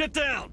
Get down!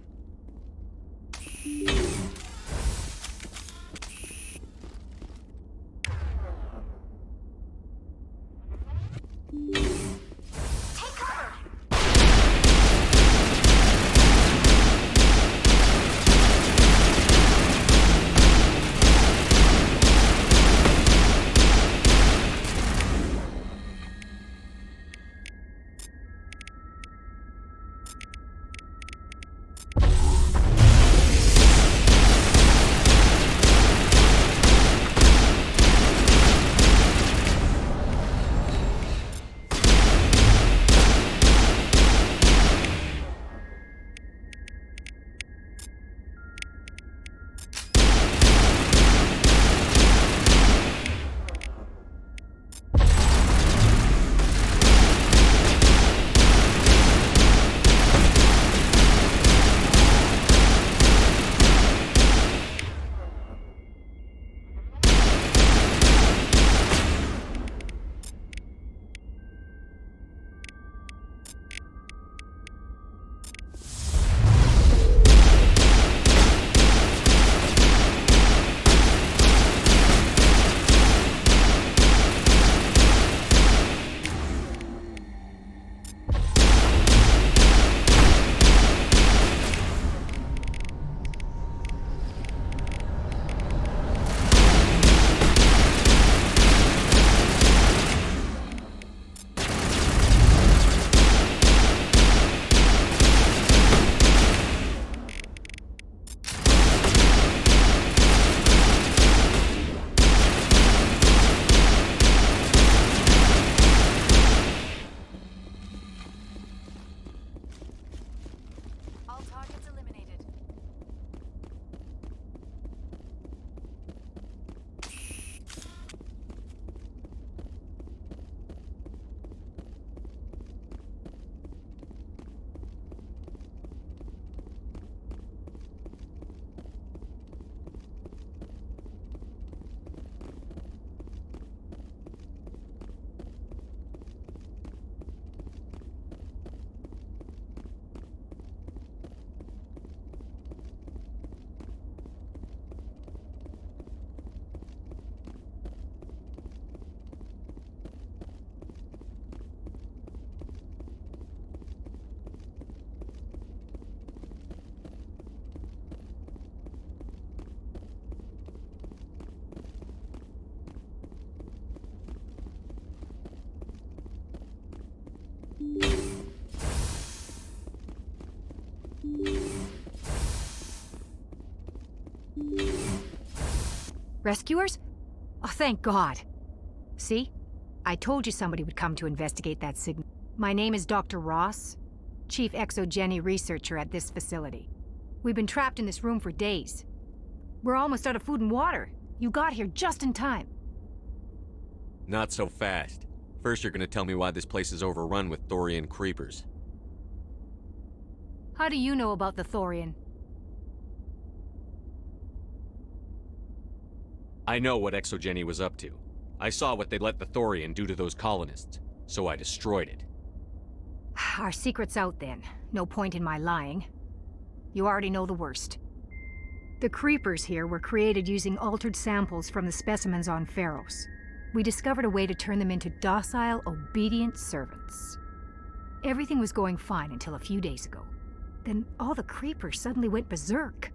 All targets eliminated. Rescuers? Oh, thank God. See? I told you somebody would come to investigate that signal. My name is Dr. Ross, Chief Exogeny Researcher at this facility. We've been trapped in this room for days. We're almost out of food and water. You got here just in time. Not so fast. First, you're gonna tell me why this place is overrun with Thorian creepers. How do you know about the Thorian? I know what Exogeny was up to. I saw what they let the Thorian do to those colonists, so I destroyed it. Our secret's out then. No point in my lying. You already know the worst. The creepers here were created using altered samples from the specimens on Pharos. We discovered a way to turn them into docile, obedient servants. Everything was going fine until a few days ago. Then all the creepers suddenly went berserk.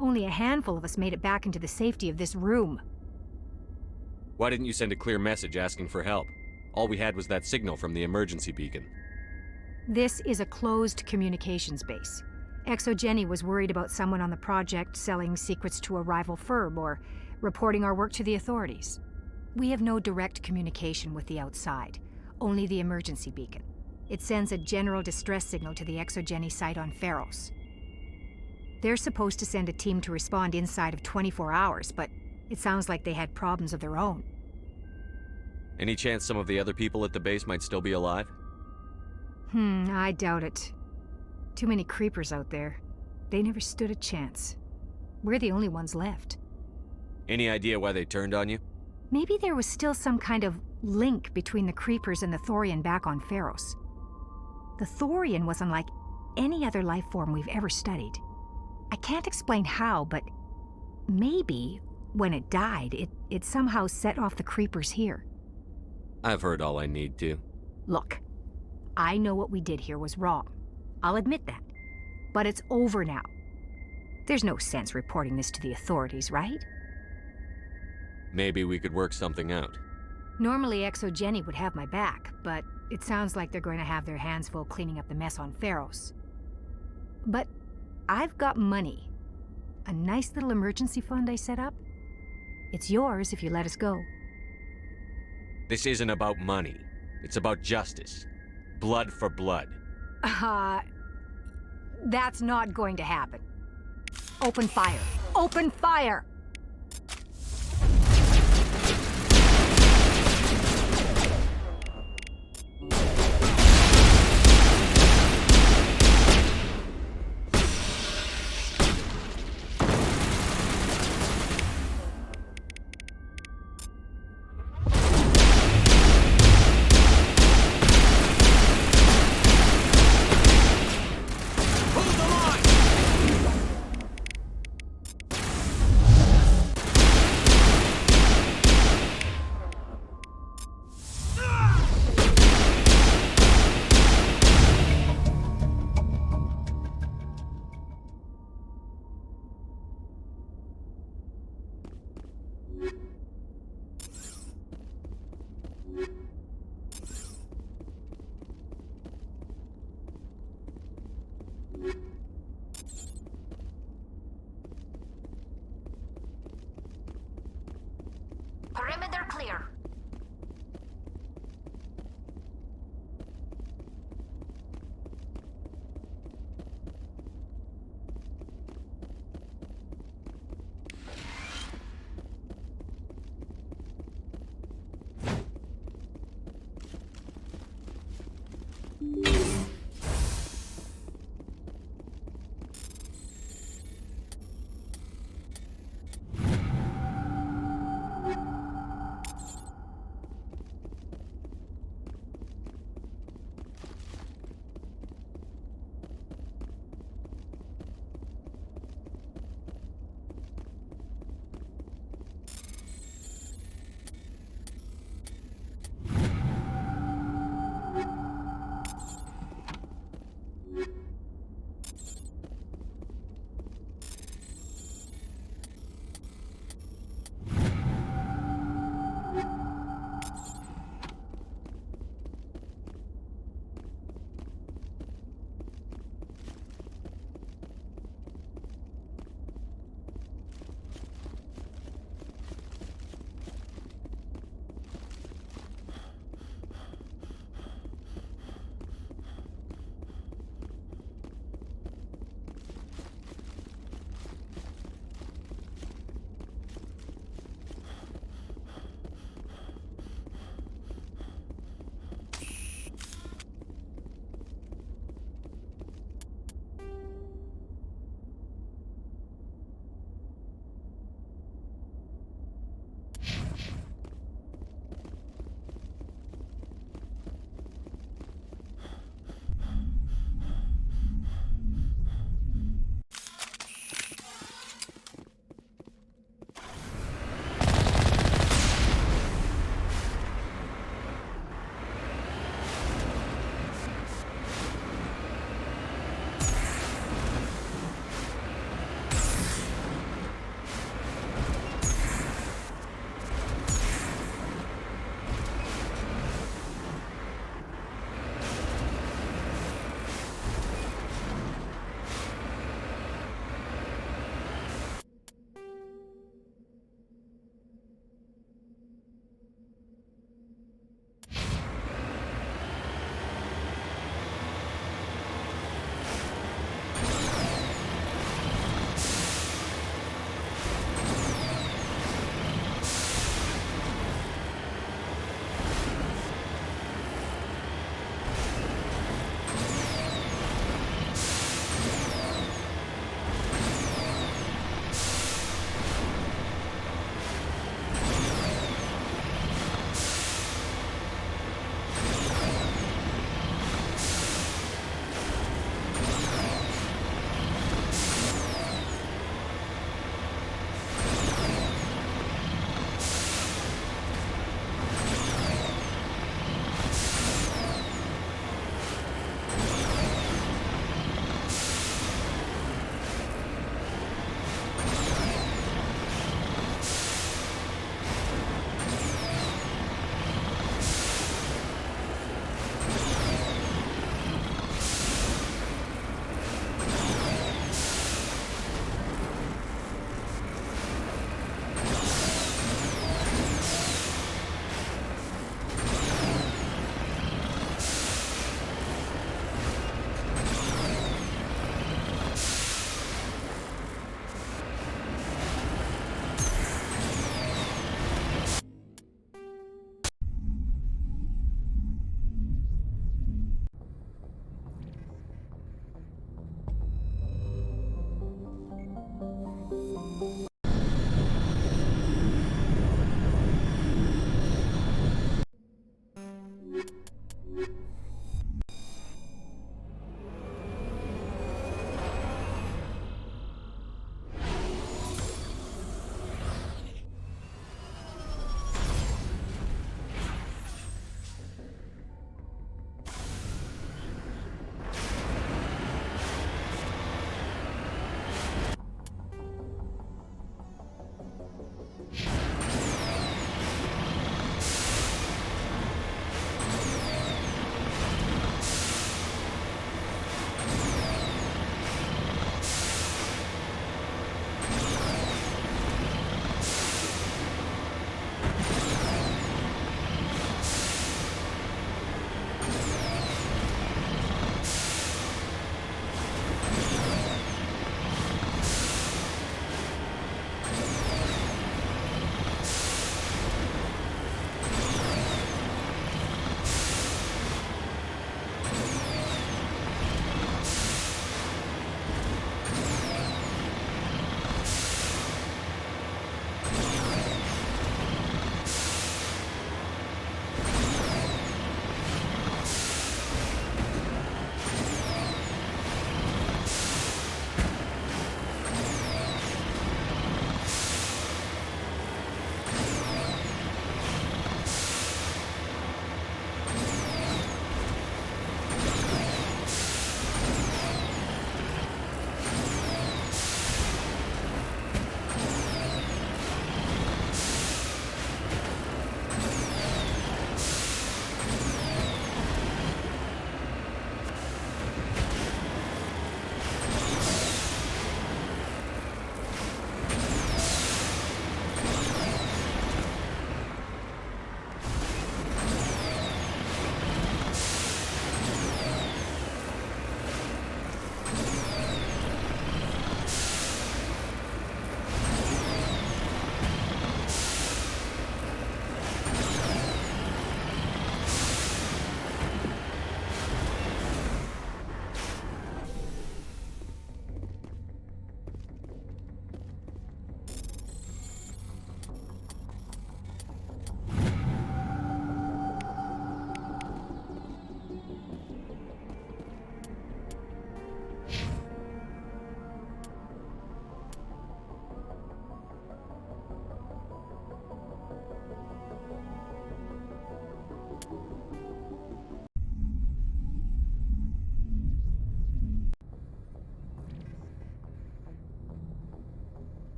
Only a handful of us made it back into the safety of this room. Why didn't you send a clear message asking for help? All we had was that signal from the emergency beacon. This is a closed communications base. Exogeny was worried about someone on the project selling secrets to a rival firm or reporting our work to the authorities. We have no direct communication with the outside, only the emergency beacon. It sends a general distress signal to the Exogeny site on Pharos. They're supposed to send a team to respond inside of 24 hours, but it sounds like they had problems of their own. Any chance some of the other people at the base might still be alive? I doubt it. Too many creepers out there. They never stood a chance. We're the only ones left. Any idea why they turned on you? Maybe there was still some kind of link between the creepers and the Thorian back on Pharos. The Thorian was unlike any other life form we've ever studied. I can't explain how, but maybe when it died, it somehow set off the creepers here. I've heard all I need to. Look, I know what we did here was wrong. I'll admit that. But it's over now. There's no sense reporting this to the authorities, right? Maybe we could work something out. Normally, Exogeny would have my back, but it sounds like they're going to have their hands full cleaning up the mess on Pharos. But I've got money. A nice little emergency fund I set up. It's yours if you let us go. This isn't about money. It's about justice. Blood for blood. That's not going to happen. Open fire. Open fire! Perimeter clear.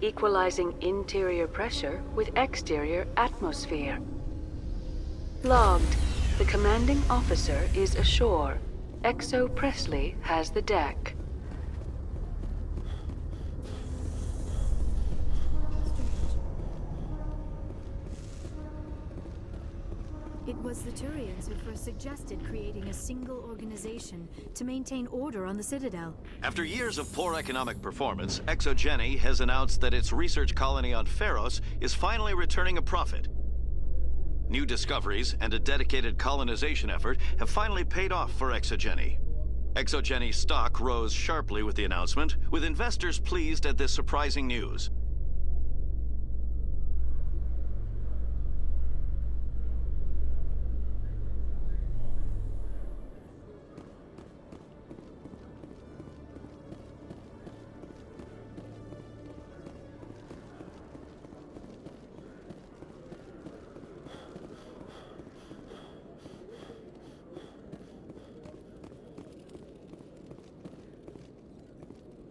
Equalizing interior pressure with exterior atmosphere. Logged. The commanding officer is ashore. Exo Presley has the deck. It was the Turians who first suggested creating a single organization to maintain order on the Citadel. After years of poor economic performance, ExoGeni has announced that its research colony on Pharos is finally returning a profit. New discoveries and a dedicated colonization effort have finally paid off for ExoGeni. ExoGeni's stock rose sharply with the announcement, with investors pleased at this surprising news.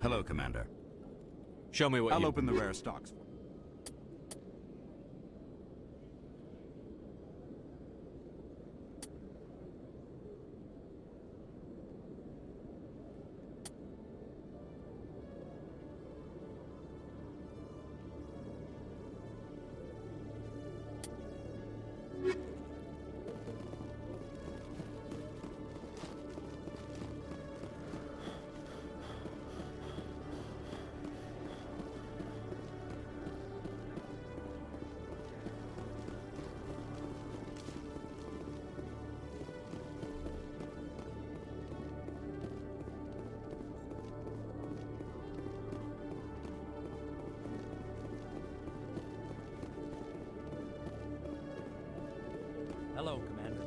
Hello, Commander. Show me what I'll you... open the rare stocks. Hello, Commander.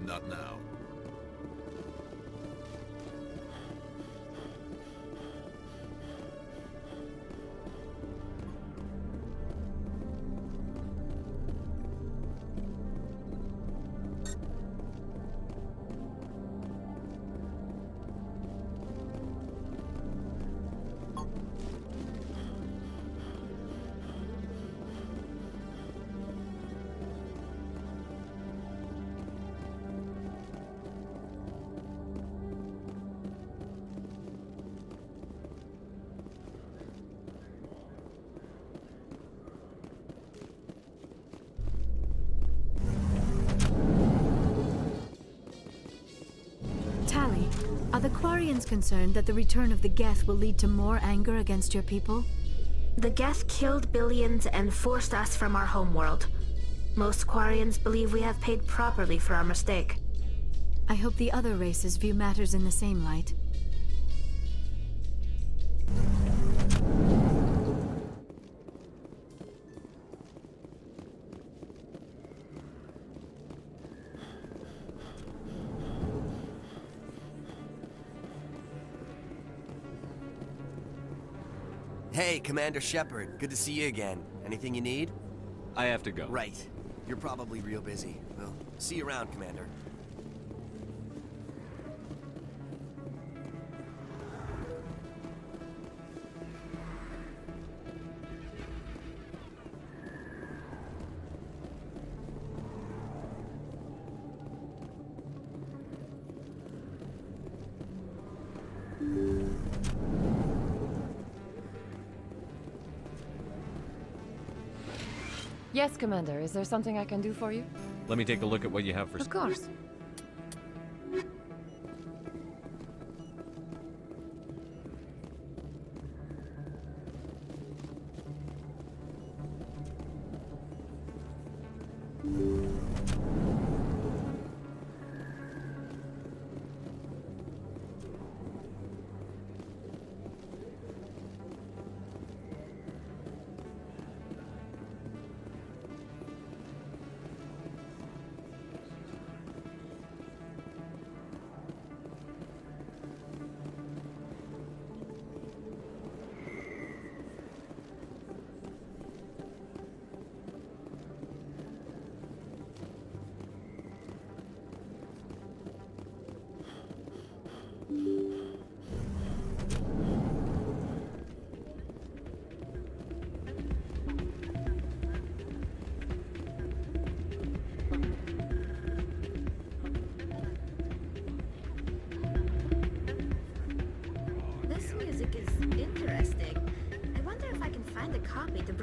Not now. Tally, are the Quarians concerned that the return of the Geth will lead to more anger against your people? The Geth killed billions and forced us from our homeworld. Most Quarians believe we have paid properly for our mistake. I hope the other races view matters in the same light. Hey, Commander Shepard. Good to see you again. Anything you need? I have to go. Right. You're probably real busy. Well, see you around, Commander. Yes, Commander. Is there something I can do for you? Let me take a look at what you have for... Of course.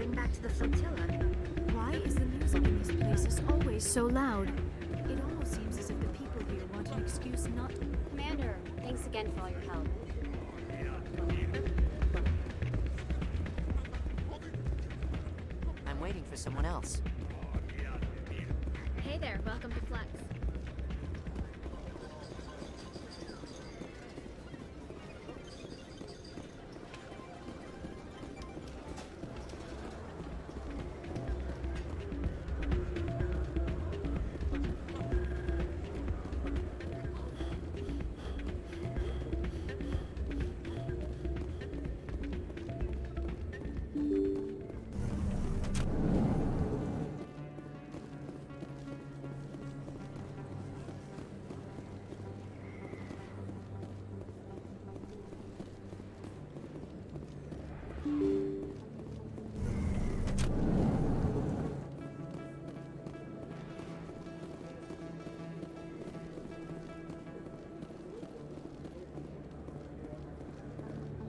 bring back to the flotilla. Why is the music in these places always so loud? It almost seems as if the people here want an excuse not to... Commander, thanks again for all your help. I'm waiting for someone else. Hey there, welcome to Flex.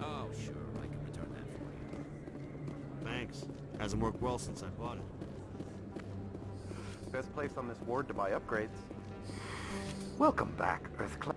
Oh, sure, I can return that for you. Thanks. Hasn't worked well since I bought it. Best place on this ward to buy upgrades. Welcome back, Earthclad.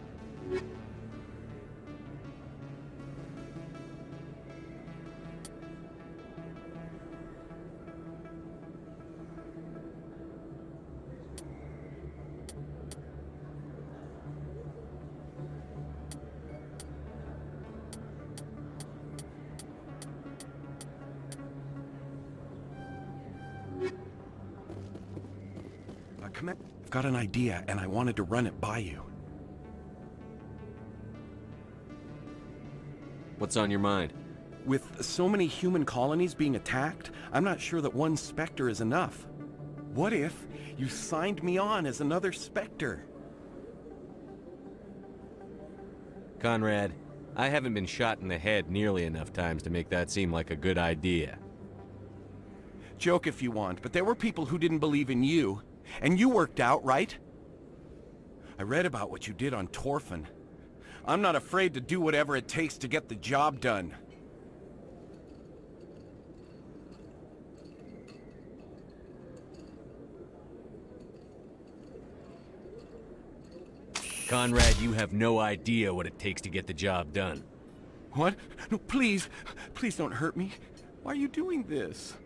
I've got an idea, and I wanted to run it by you. What's on your mind? With so many human colonies being attacked, I'm not sure that one Spectre is enough. What if you signed me on as another Spectre? Conrad, I haven't been shot in the head nearly enough times to make that seem like a good idea. Joke if you want, but there were people who didn't believe in you. And you worked out, right? I read about what you did on Torfin. I'm not afraid to do whatever it takes to get the job done. Conrad, you have no idea what it takes to get the job done. What? No, please. Please don't hurt me. Why are you doing this?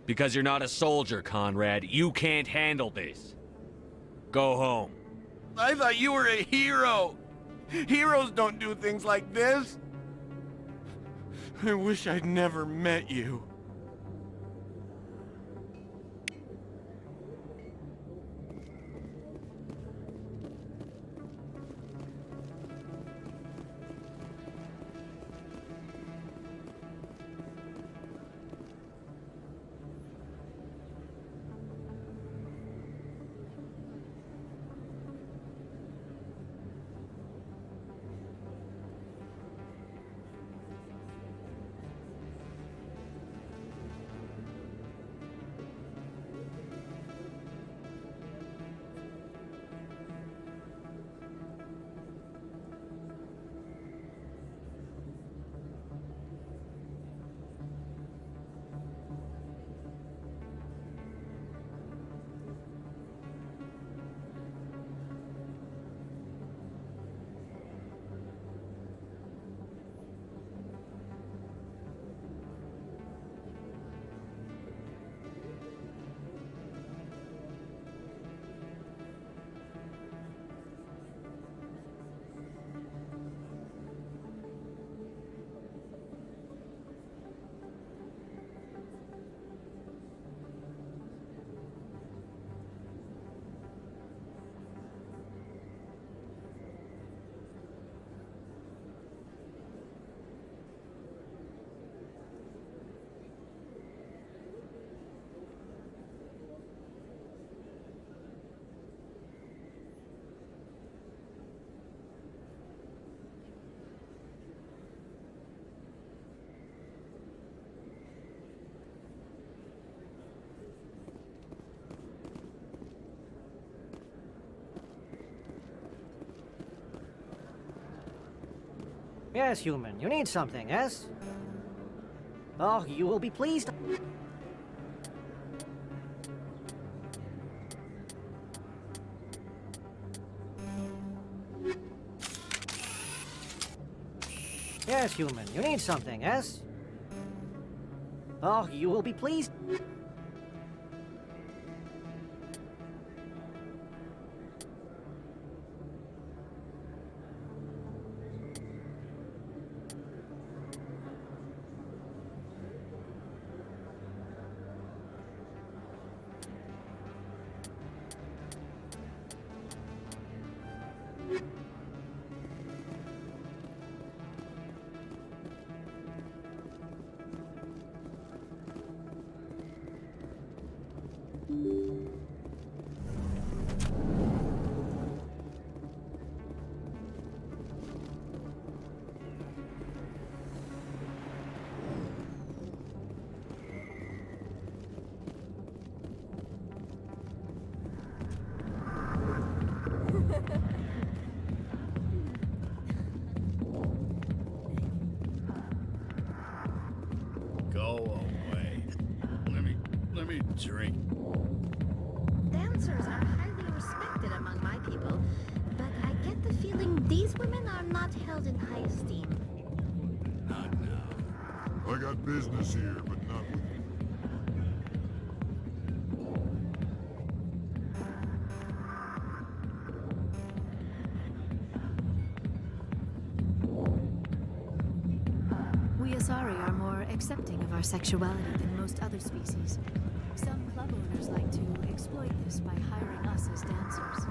Because you're not a soldier, Conrad. You can't handle this. Go home. I thought you were a hero. Heroes don't do things like this. I wish I'd never met you. Yes, human. You need something, yes? Oh, you will be pleased. Yes, human. You need something, yes? Oh, you will be pleased. Go away. Let me drink. Dancers are highly respected among my people, but I get the feeling these women are not held in high esteem. Not now. I got business here, but not with you. We Asari are more accepting of our sexuality than most other species. Some club owners like to exploit this by hiring us as dancers.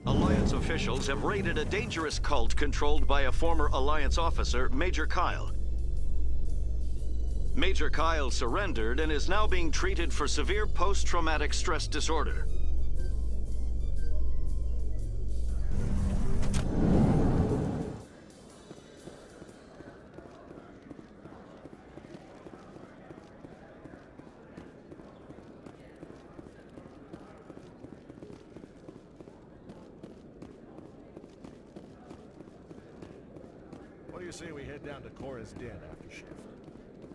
Alliance officials have raided a dangerous cult controlled by a former Alliance officer, Major Kyle. Major Kyle surrendered and is now being treated for severe post-traumatic stress disorder. What do you say we head down to Cora's den after shift?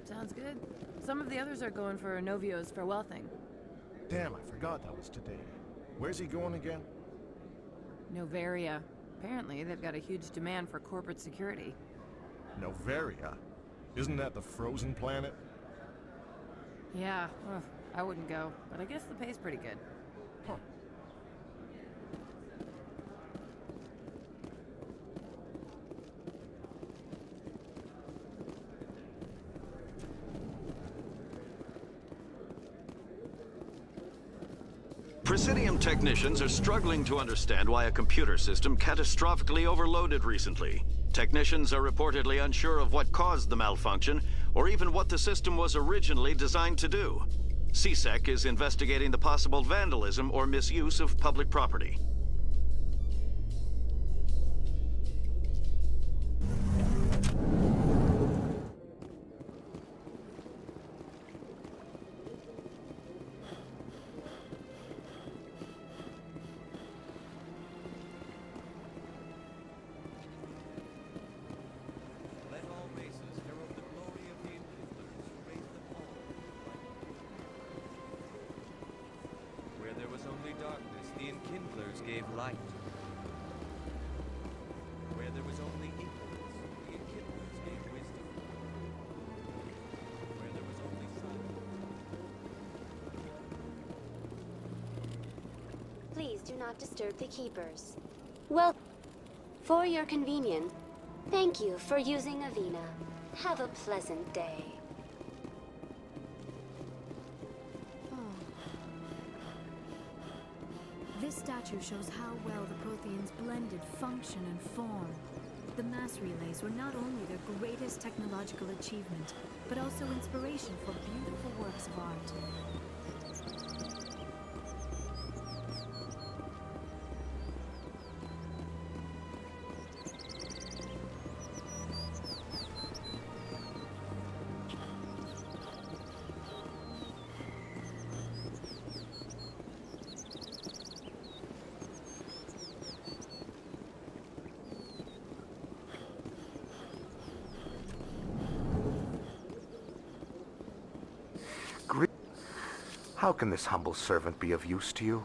Sounds good. Some of the others are going for Novio's farewell thing. Damn, I forgot that was today. Where's he going again? Novaria. Apparently, they've got a huge demand for corporate security. Novaria? Isn't that the frozen planet? Yeah, ugh, I wouldn't go, but I guess the pay's pretty good. Huh. Presidium technicians are struggling to understand why a computer system catastrophically overloaded recently. Technicians are reportedly unsure of what caused the malfunction, or even what the system was originally designed to do. CSEC is investigating the possible vandalism or misuse of public property. Where there was only darkness, the enkindlers gave light. Where there was only ignorance, the enkindlers gave wisdom. Where there was only silence. Please do not disturb the keepers. Well, For your convenience, thank you for using Avena. Have a pleasant day. This statue shows how well the Protheans blended function and form. The mass relays were not only their greatest technological achievement, but also inspiration for beautiful works of art. How can this humble servant be of use to you?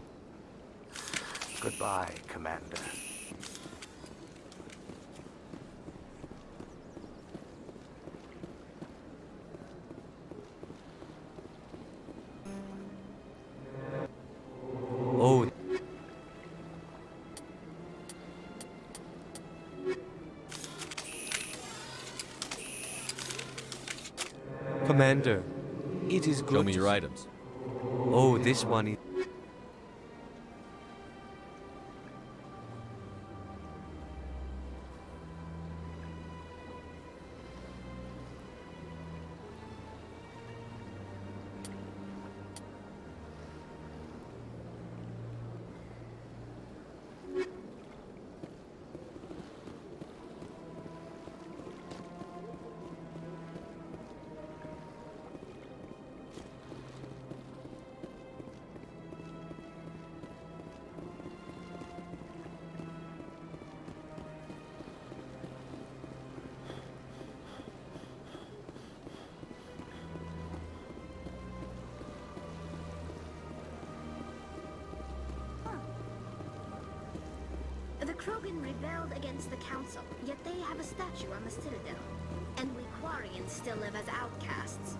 Goodbye, Commander. Oh. Commander, it is good. Show me your items. Oh, this one is... The Krogan rebelled against the Council, yet they have a statue on the Citadel. And we Quarians still live as outcasts.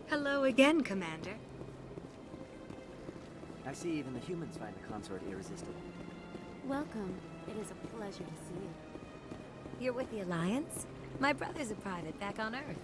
Hello again, Commander. I see even the humans find the consort irresistible. Welcome. It is a pleasure to see you. You're with the Alliance? My brother's a private back on Earth.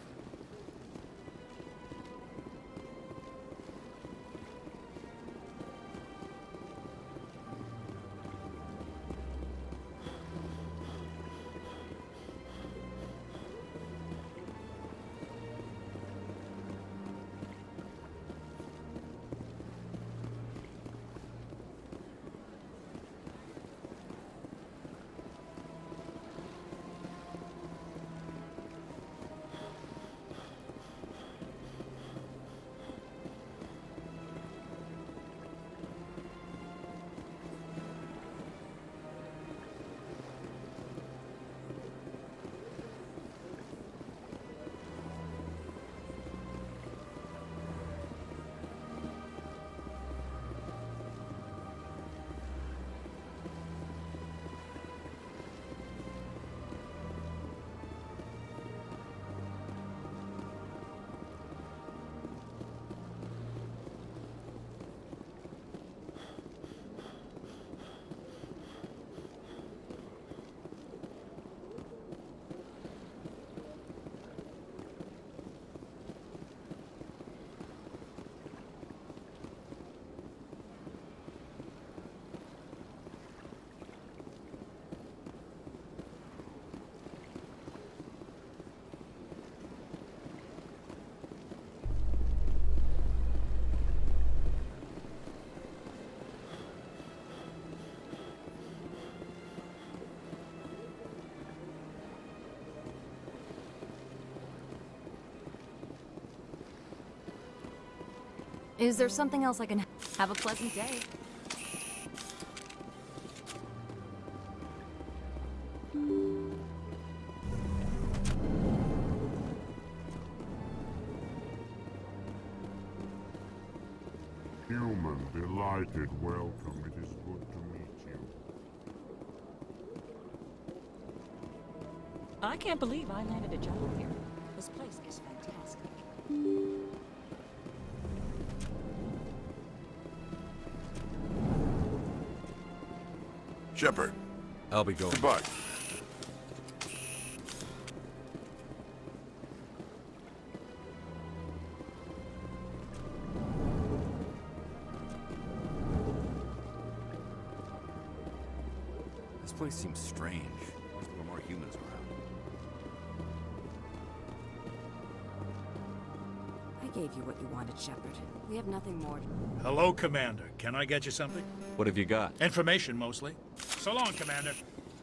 Is there something else I can... Have a pleasant day. Human, delighted. Welcome. It is good to meet you. I can't believe I landed a job here. This place is fantastic. Shepard. I'll be going. Goodbye. This place seems strange. Wish there were more humans around. I gave you what you wanted, Shepard. We have nothing more. Hello, Commander. Can I get you something? What have you got? Information, mostly. So long, Commander.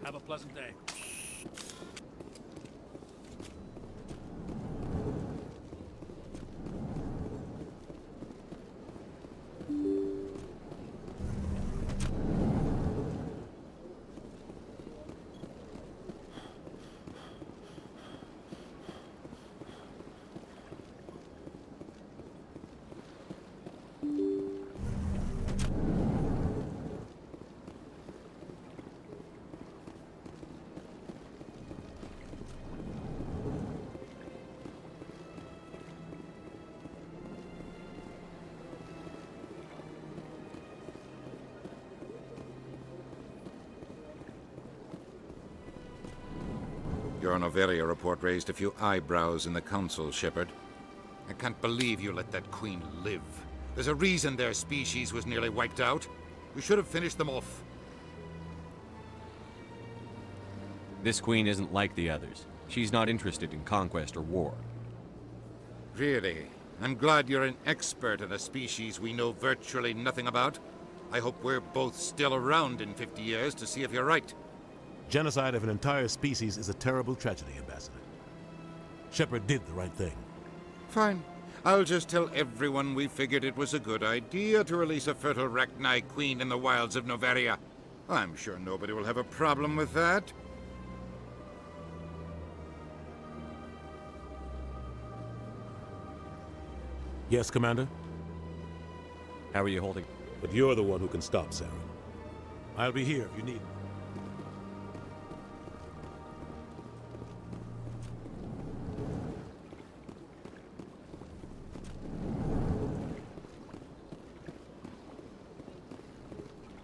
Have a pleasant day. Your Noveria report raised a few eyebrows in the Council, Shepard. I can't believe you let that Queen live. There's a reason their species was nearly wiped out. We should have finished them off. This Queen isn't like the others. She's not interested in conquest or war. Really? I'm glad you're an expert in a species we know virtually nothing about. I hope we're both still around in 50 years to see if you're right. Genocide of an entire species is a terrible tragedy, Ambassador. Shepard did the right thing. Fine. I'll just tell everyone we figured it was a good idea to release a fertile Rachni queen in the wilds of Noveria. I'm sure nobody will have a problem with that. Yes, Commander? How are you holding? But you're the one who can stop Saren. I'll be here if you need me.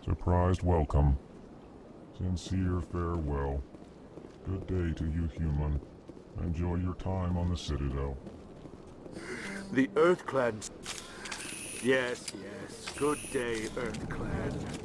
Surprised welcome. Sincere farewell. Good day to you, human. Enjoy your time on the Citadel. The Earthclad. Yes, yes. Good day, Earthclad.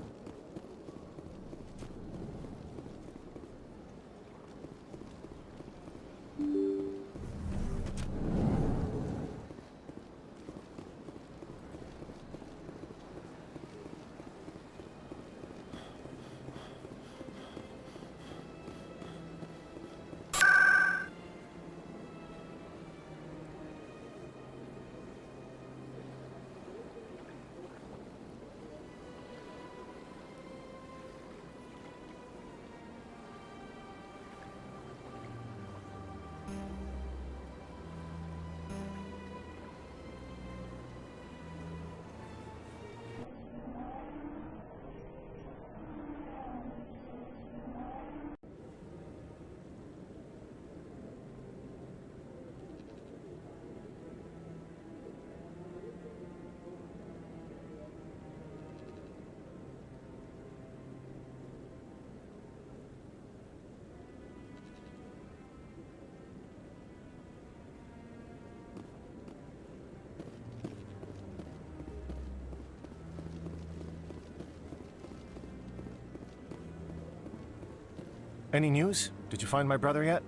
Any news? Did you find my brother yet?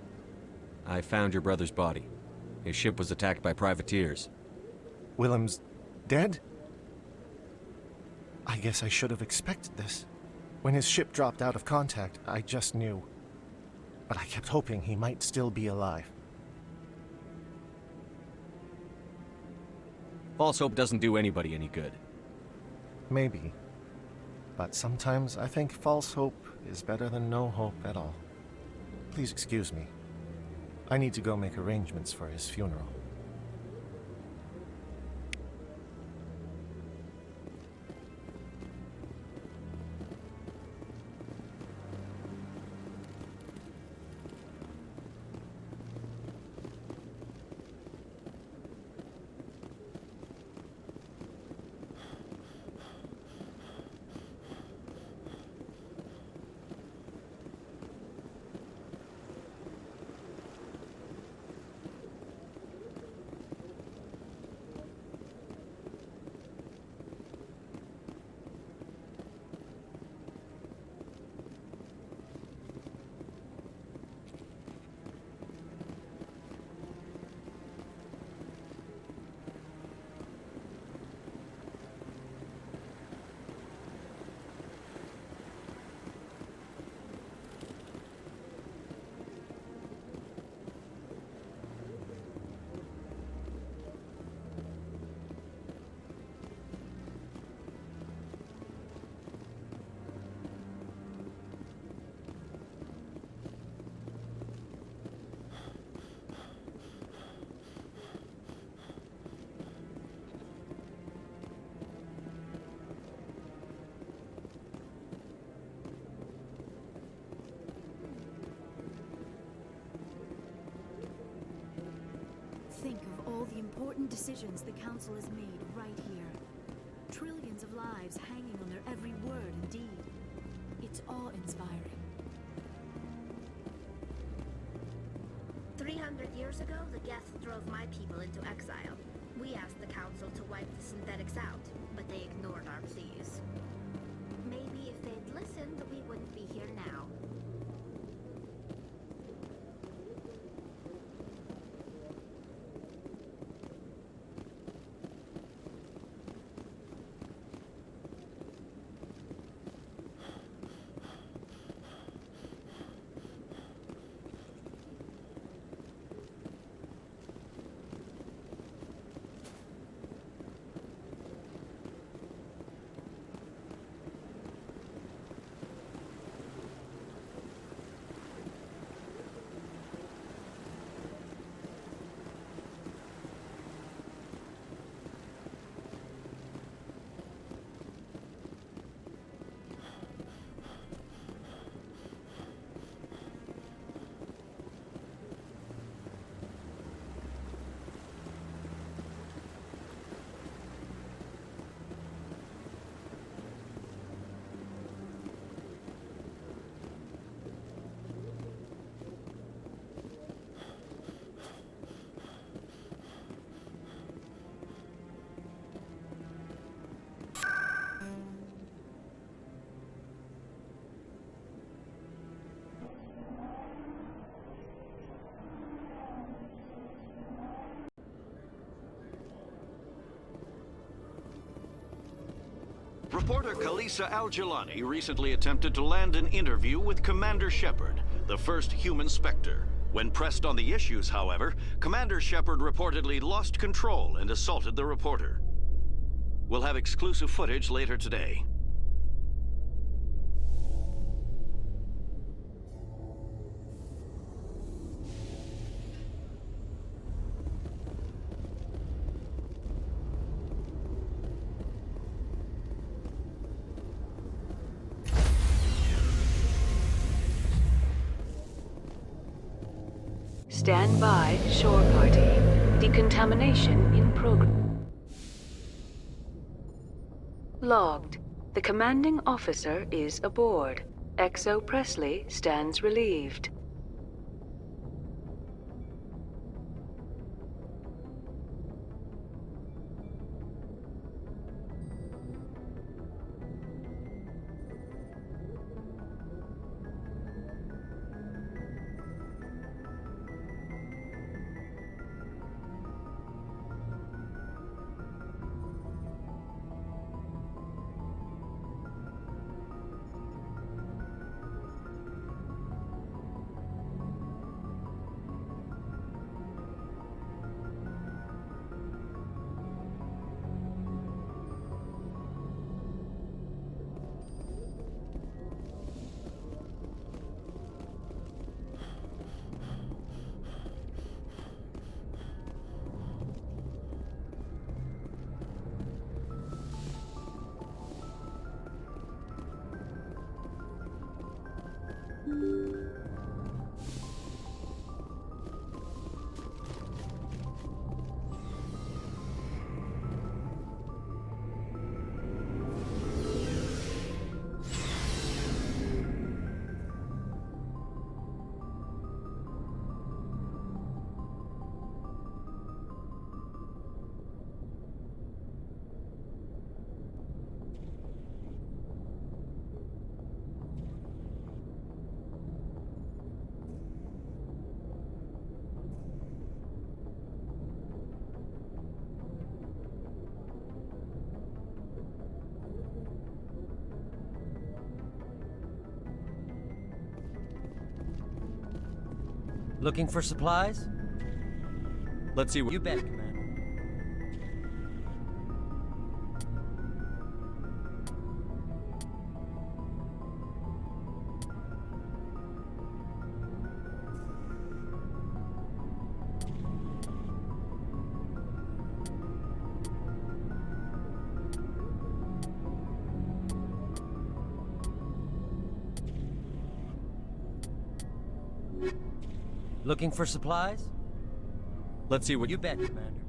I found your brother's body. His ship was attacked by privateers. Willem's dead? I guess I should have expected this. When his ship dropped out of contact, I just knew. But I kept hoping he might still be alive. False hope doesn't do anybody any good. Maybe. But sometimes I think false hope is better than no hope at all. Please excuse me. I need to go make arrangements for his funeral. decisions the Council has made right here. Trillions of lives hanging on their every word and deed. It's awe-inspiring. 300 years ago, the Geth drove my people into exile. We asked the Council to wipe the synthetics out, but they ignored our pleas. Maybe if they'd listened, we wouldn't be here now. Reporter Kalisa Al-Jilani recently attempted to land an interview with Commander Shepard, the first human Spectre. When pressed on the issues, however, Commander Shepard reportedly lost control and assaulted the reporter. We'll have exclusive footage later today. Stand by, shore party. Decontamination in progress. Logged. The commanding officer is aboard. XO Presley stands relieved. Looking for supplies? Let's see what you bet, Commander. Looking for supplies? Let's see what you bet, Commander.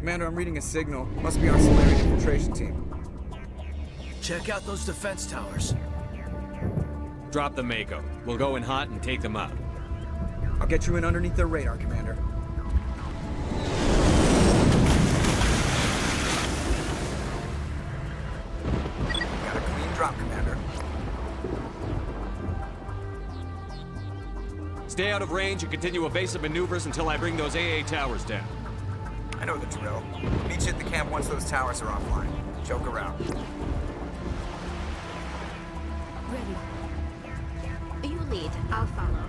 Commander, I'm reading a signal. Must be our Solarian infiltration team. Check out those defense towers. Drop the Mako. We'll go in hot and take them out. I'll get you in underneath their radar, Commander. Got a clean drop, Commander. Stay out of range and continue evasive maneuvers until I bring those AA towers down. I know the drill. Meet you at the camp once those towers are offline. Joke around. Ready. You lead. I'll follow.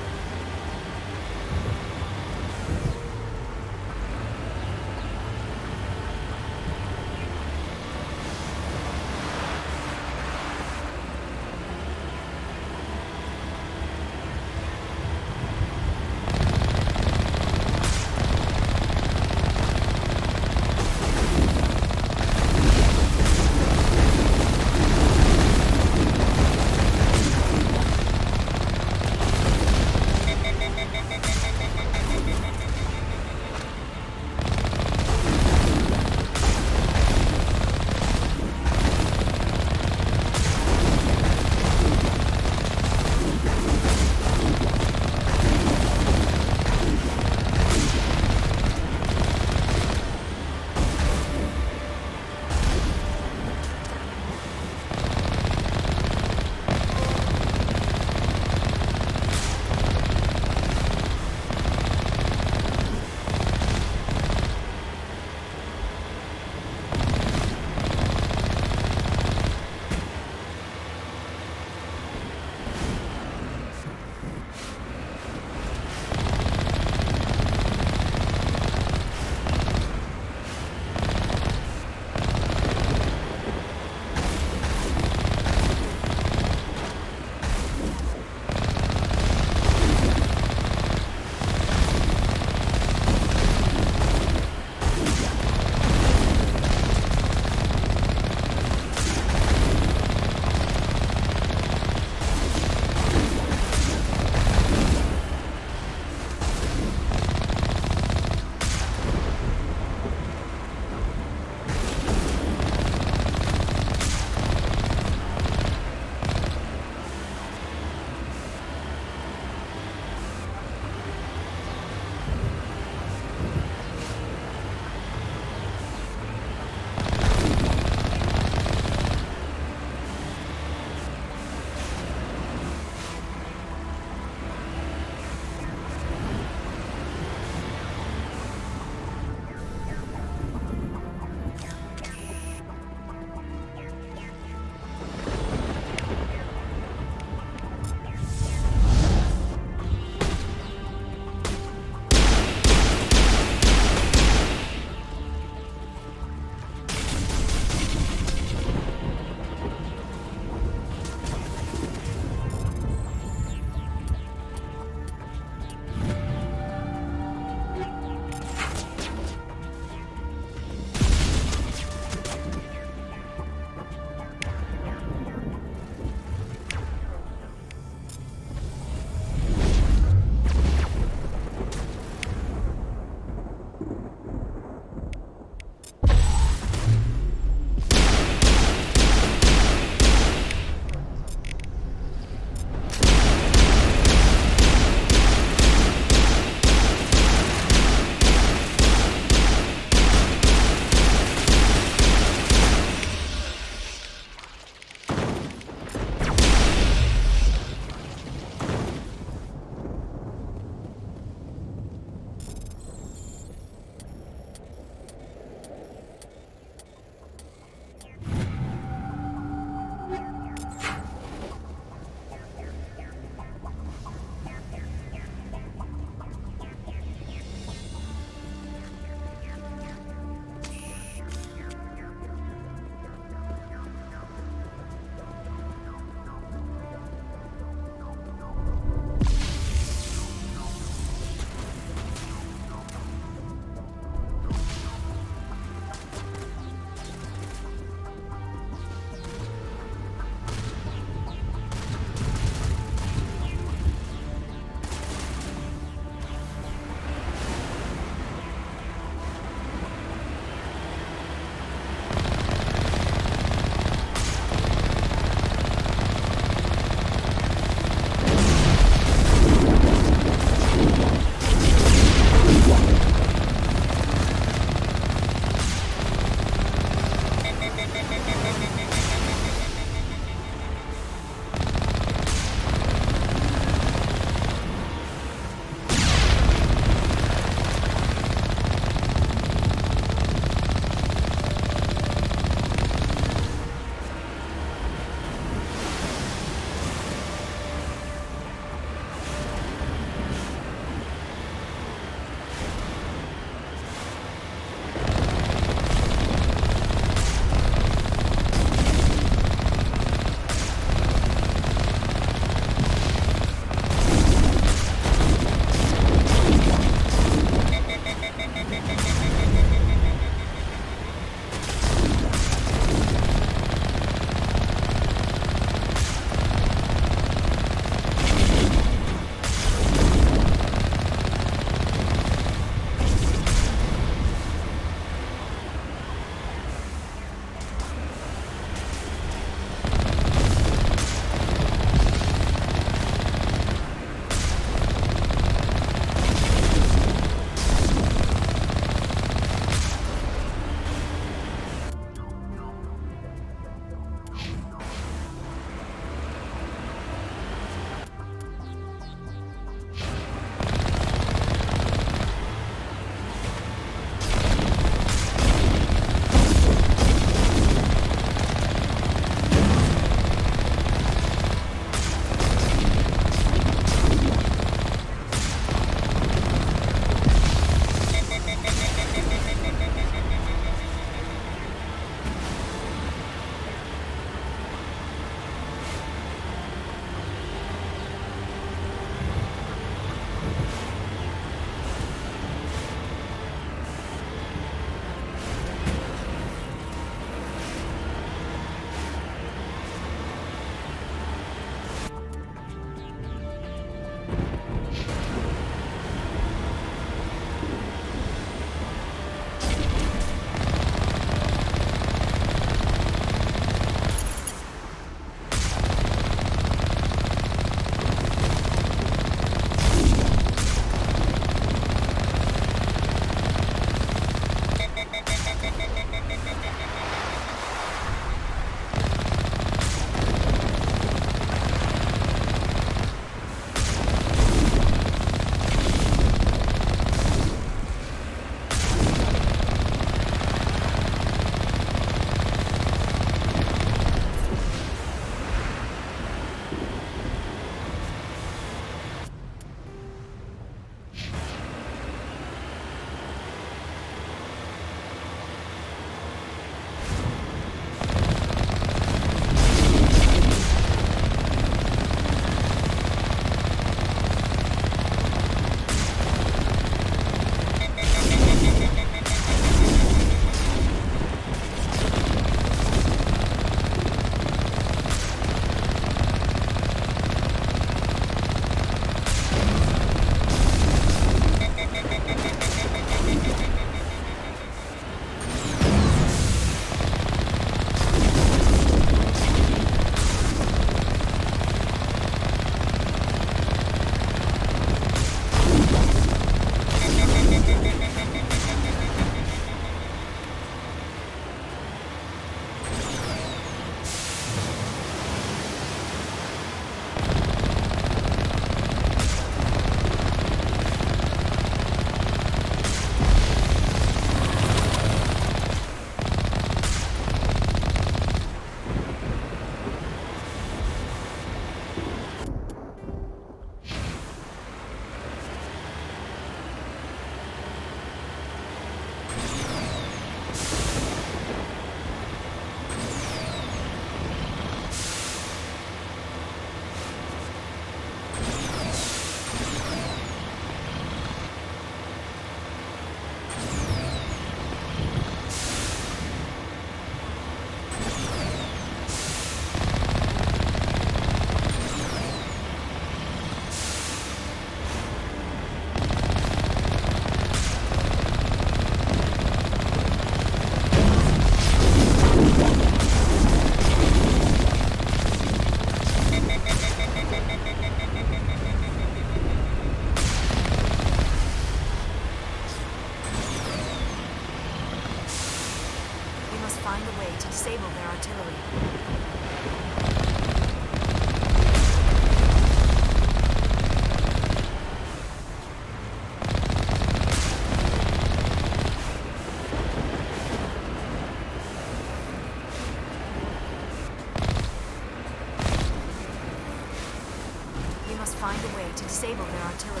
the way to disable their artillery.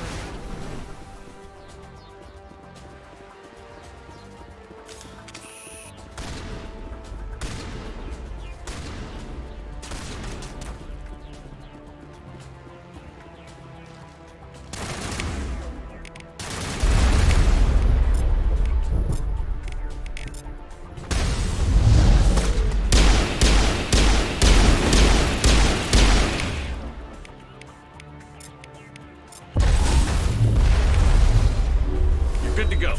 Good to go.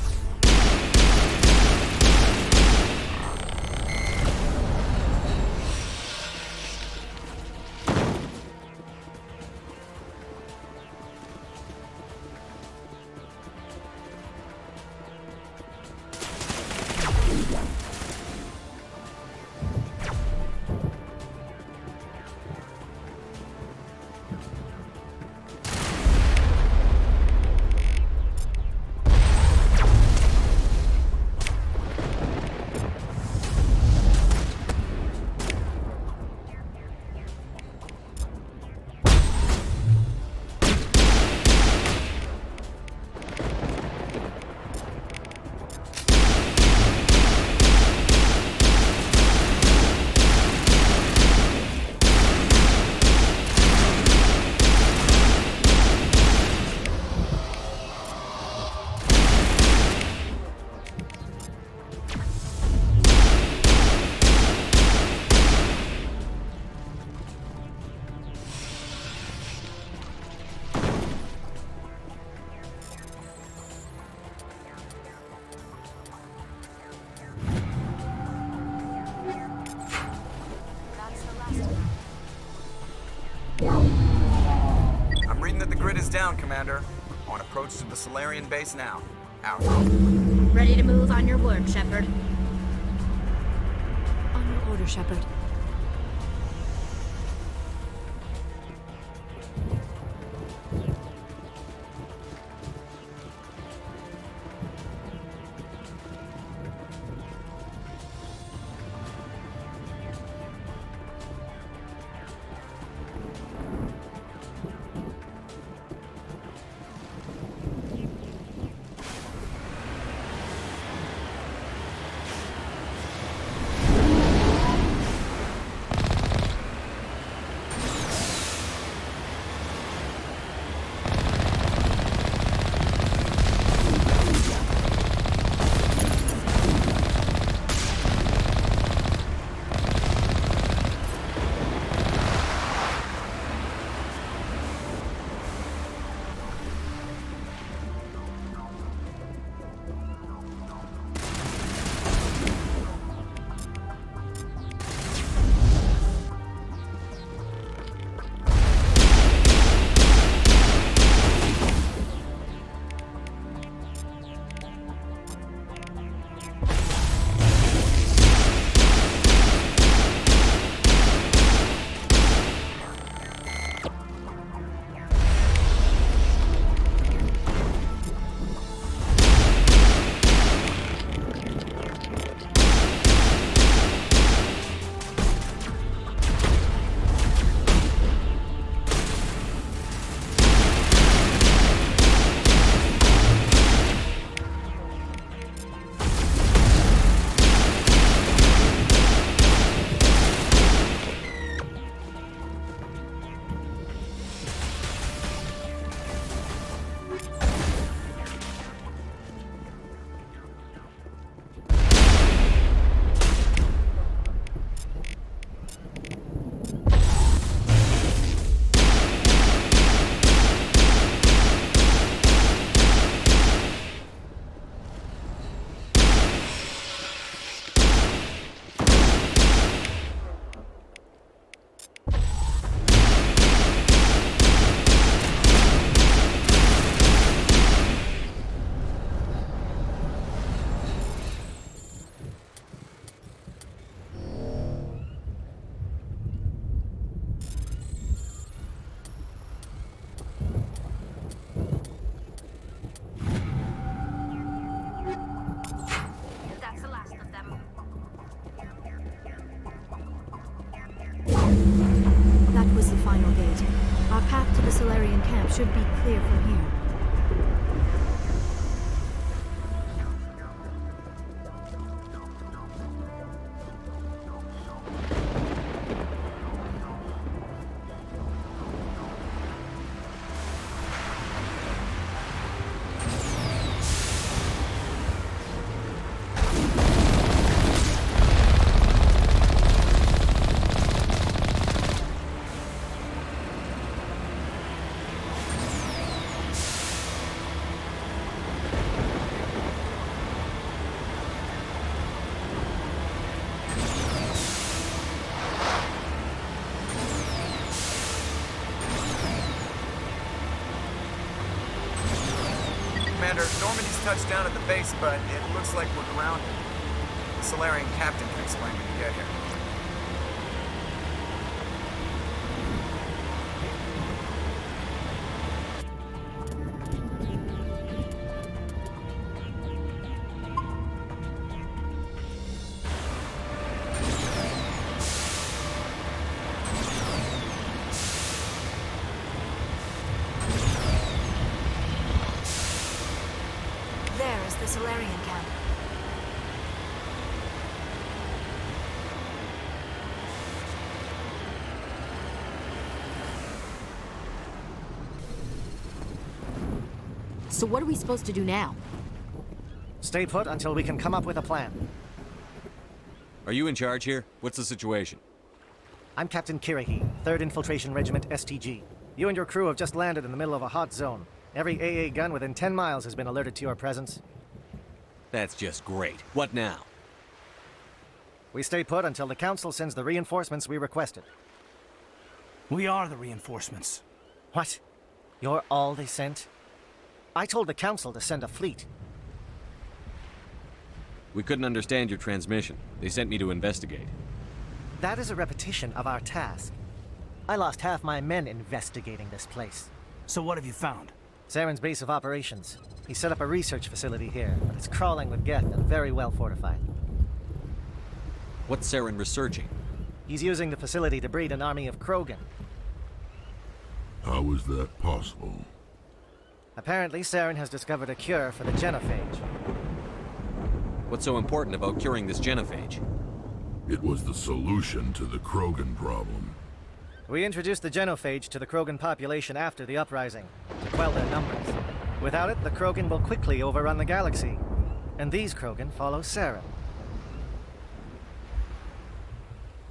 I'm reading that the grid is down, Commander. On approach to the Solarian base now. Out. Ready to move on your word, Shepard. On your order, Shepard. path to the Solarian camp should be clear from here. Commander, Normandy's touched down at the base, but it looks like we're grounded. The Solarian captain can explain when you get here. There is the Solarian camp. So what are we supposed to do now? Stay put until we can come up with a plan. Are you in charge here? What's the situation? I'm Captain Kirahi, 3rd Infiltration Regiment STG. You and your crew have just landed in the middle of a hot zone. Every AA gun within 10 miles has been alerted to your presence. That's just great. What now? We stay put until the Council sends the reinforcements we requested. We are the reinforcements. What? You're all they sent? I told the Council to send a fleet. We couldn't understand your transmission. They sent me to investigate. That is a repetition of our task. I lost half my men investigating this place. So what have you found? Saren's base of operations. He set up a research facility here, but it's crawling with Geth and very well fortified. What's Saren researching? He's using the facility to breed an army of Krogan. How is that possible? Apparently, Saren has discovered a cure for the genophage. What's so important about curing this genophage? It was the solution to the Krogan problem. We introduced the genophage to the Krogan population after the uprising, to quell their numbers. Without it, the Krogan will quickly overrun the galaxy. And these Krogan follow Saren.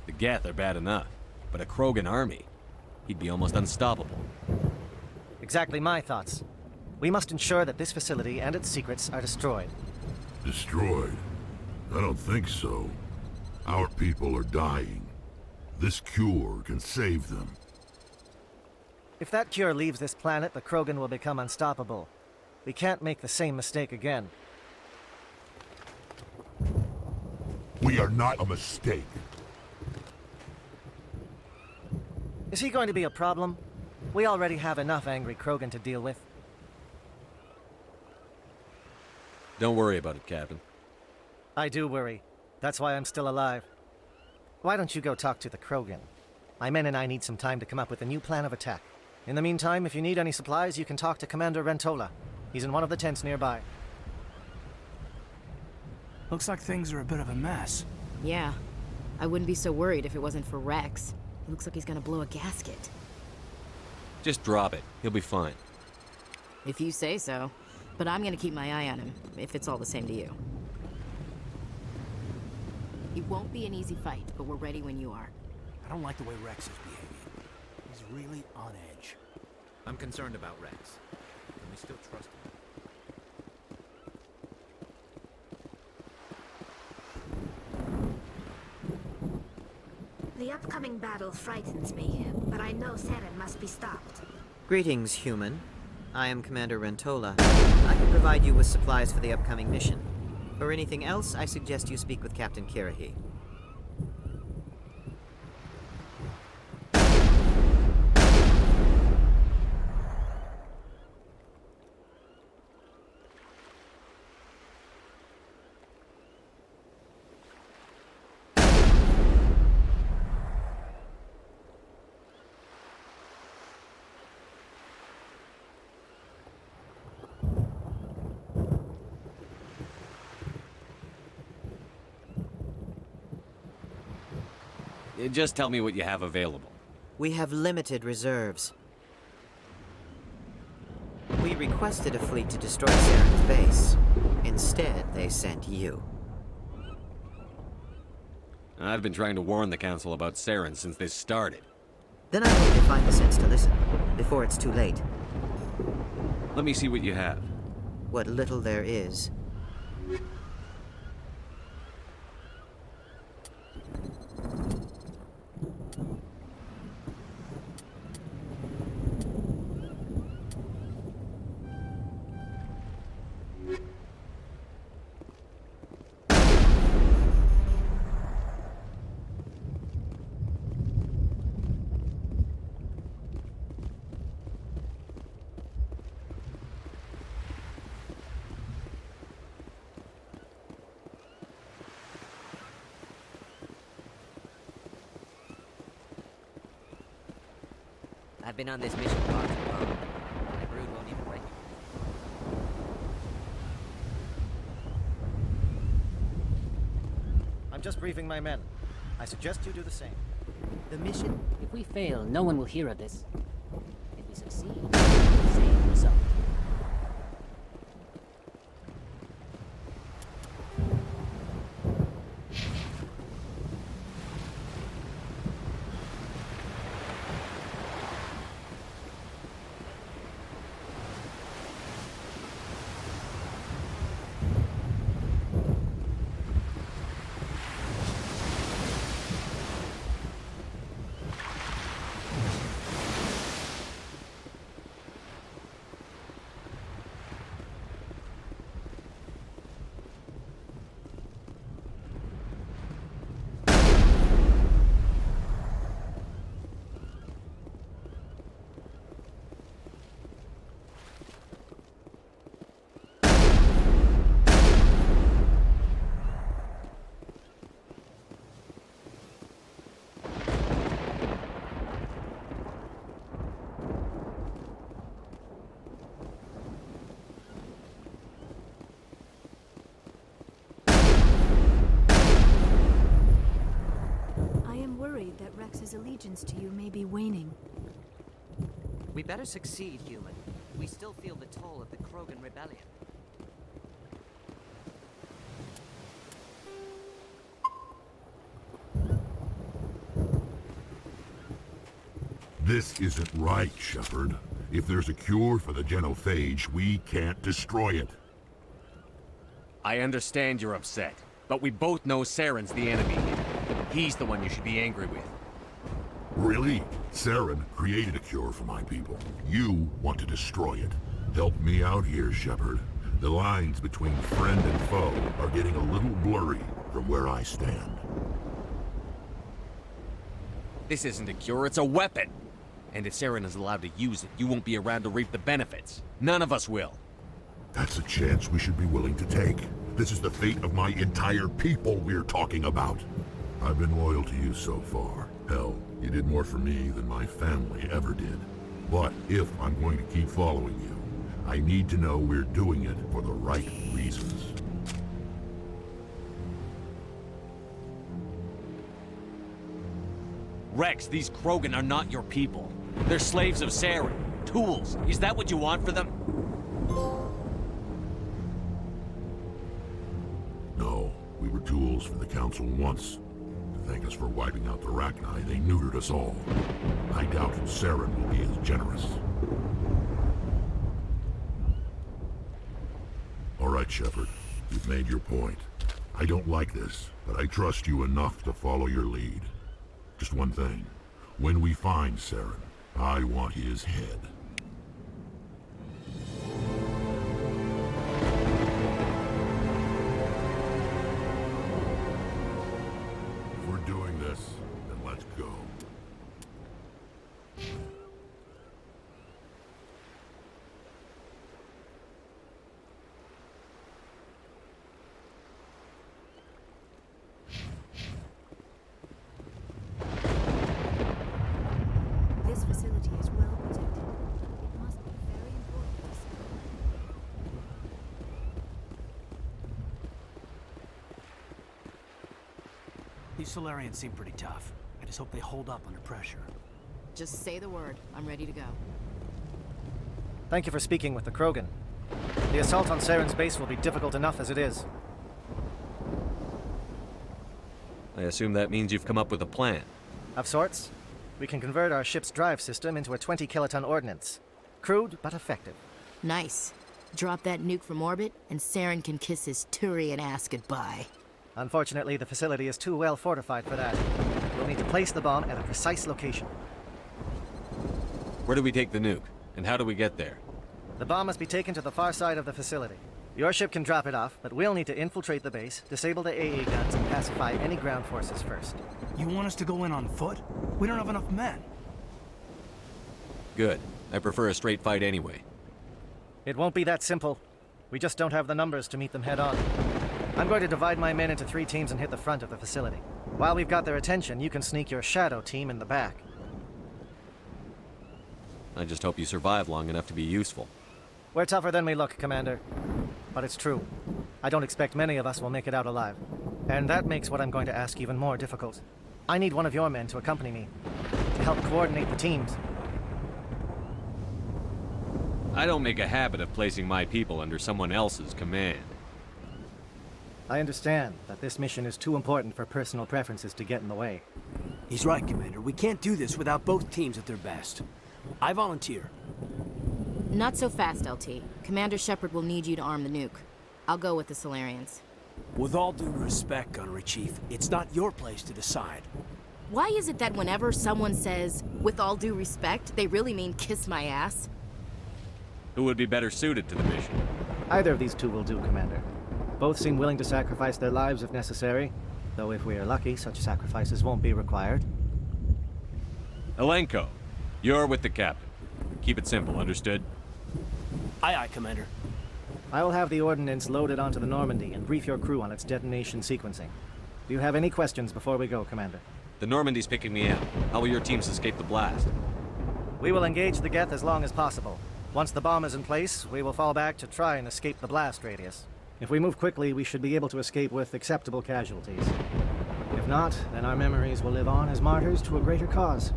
The Geth are bad enough, but a Krogan army? He'd be almost unstoppable. Exactly my thoughts. We must ensure that this facility and its secrets are destroyed. Destroyed? I don't think so. Our people are dying. This cure can save them. If that cure leaves this planet, the Krogan will become unstoppable. We can't make the same mistake again. We are not a mistake. Is he going to be a problem? We already have enough angry Krogan to deal with. Don't worry about it, Captain. I do worry. That's why I'm still alive. Why don't you go talk to the Krogan? My men and I need some time to come up with a new plan of attack. In the meantime, if you need any supplies, you can talk to Commander Rentola. He's in one of the tents nearby. Looks like things are a bit of a mess. Yeah. I wouldn't be so worried if it wasn't for Rex. He looks like he's gonna blow a gasket. Just drop it. He'll be fine. If you say so. But I'm gonna keep my eye on him, if it's all the same to you. It won't be an easy fight, but we're ready when you are. I don't like the way Rex is behaving. He's really on edge. I'm concerned about Rex. Can we still trust him? The upcoming battle frightens me, but I know Saren must be stopped. Greetings, human. I am Commander Rentola. I can provide you with supplies for the upcoming mission. For anything else, I suggest you speak with Captain Kirahi. Just tell me what you have available. We have limited reserves. We requested a fleet to destroy Saren's base. Instead, they sent you. I've been trying to warn the Council about Saren since this started. Then I hope they find the sense to listen, before it's too late. Let me see what you have. What little there is. I've been on this mission far too long. My brood won't even break it. I'm just briefing my men. I suggest you do the same. The mission? If we fail, no one will hear of this. If we succeed, same result. That Rex's allegiance to you may be waning. We better succeed, human. We still feel the toll of the Krogan rebellion. This isn't right, Shepard. If there's a cure for the genophage, we can't destroy it. I understand you're upset, but we both know Saren's the enemy. He's the one you should be angry with. Really? Saren created a cure for my people. You want to destroy it. Help me out here, Shepard. The lines between friend and foe are getting a little blurry from where I stand. This isn't a cure, it's a weapon! And if Saren is allowed to use it, you won't be around to reap the benefits. None of us will. That's a chance we should be willing to take. This is the fate of my entire people we're talking about. I've been loyal to you so far. Hell, you did more for me than my family ever did. But if I'm going to keep following you, I need to know we're doing it for the right reasons. Rex, these Krogan are not your people. They're slaves of Saren. Tools. Is that what you want for them? No, we were tools for the Council once. To thank us for wiping out the Rachni, they neutered us all. I doubt Saren will be as generous. All right, Shepard. You've made your point. I don't like this, but I trust you enough to follow your lead. Just one thing. When we find Saren, I want his head. If we're doing this, then let's go. This facility is well protected. It must be very important to Saren. These Solarians seem pretty tough. I'd Just hope they hold up under pressure. Just say the word. I'm ready to go. Thank you for speaking with the Krogan. The assault on Saren's base will be difficult enough as it is. I assume that means you've come up with a plan. Of sorts. We can convert our ship's drive system into a 20-kiloton ordnance. Crude, but effective. Nice. Drop that nuke from orbit, and Saren can kiss his Turian ass goodbye. Unfortunately, the facility is too well fortified for that. We'll need to place the bomb at a precise location. Where do we take the nuke? And how do we get there? The bomb must be taken to the far side of the facility. Your ship can drop it off, but we'll need to infiltrate the base, disable the AA guns, and pacify any ground forces first. You want us to go in on foot? We don't have enough men. Good. I prefer a straight fight anyway. It won't be that simple. We just don't have the numbers to meet them head-on. I'm going to divide my men into 3 teams and hit the front of the facility. While we've got their attention, you can sneak your shadow team in the back. I just hope you survive long enough to be useful. We're tougher than we look, Commander. But it's true. I don't expect many of us will make it out alive. And that makes what I'm going to ask even more difficult. I need one of your men to accompany me, to help coordinate the teams. I don't make a habit of placing my people under someone else's command. I understand that this mission is too important for personal preferences to get in the way. He's right, Commander. We can't do this without both teams at their best. I volunteer. Not so fast, LT. Commander Shepard will need you to arm the nuke. I'll go with the Solarians. With all due respect, Gunnery Chief, it's not your place to decide. Why is it that whenever someone says, with all due respect, they really mean kiss my ass? Who would be better suited to the mission? Either of these 2 will do, Commander. Both seem willing to sacrifice their lives if necessary, though if we are lucky, such sacrifices won't be required. Elenko, you're with the captain. Keep it simple, understood? Aye, aye, Commander. I will have the ordnance loaded onto the Normandy and brief your crew on its detonation sequencing. Do you have any questions before we go, Commander? The Normandy's picking me up. How will your teams escape the blast? We will engage the Geth as long as possible. Once the bomb is in place, we will fall back to try and escape the blast radius. If we move quickly, we should be able to escape with acceptable casualties. If not, then our memories will live on as martyrs to a greater cause.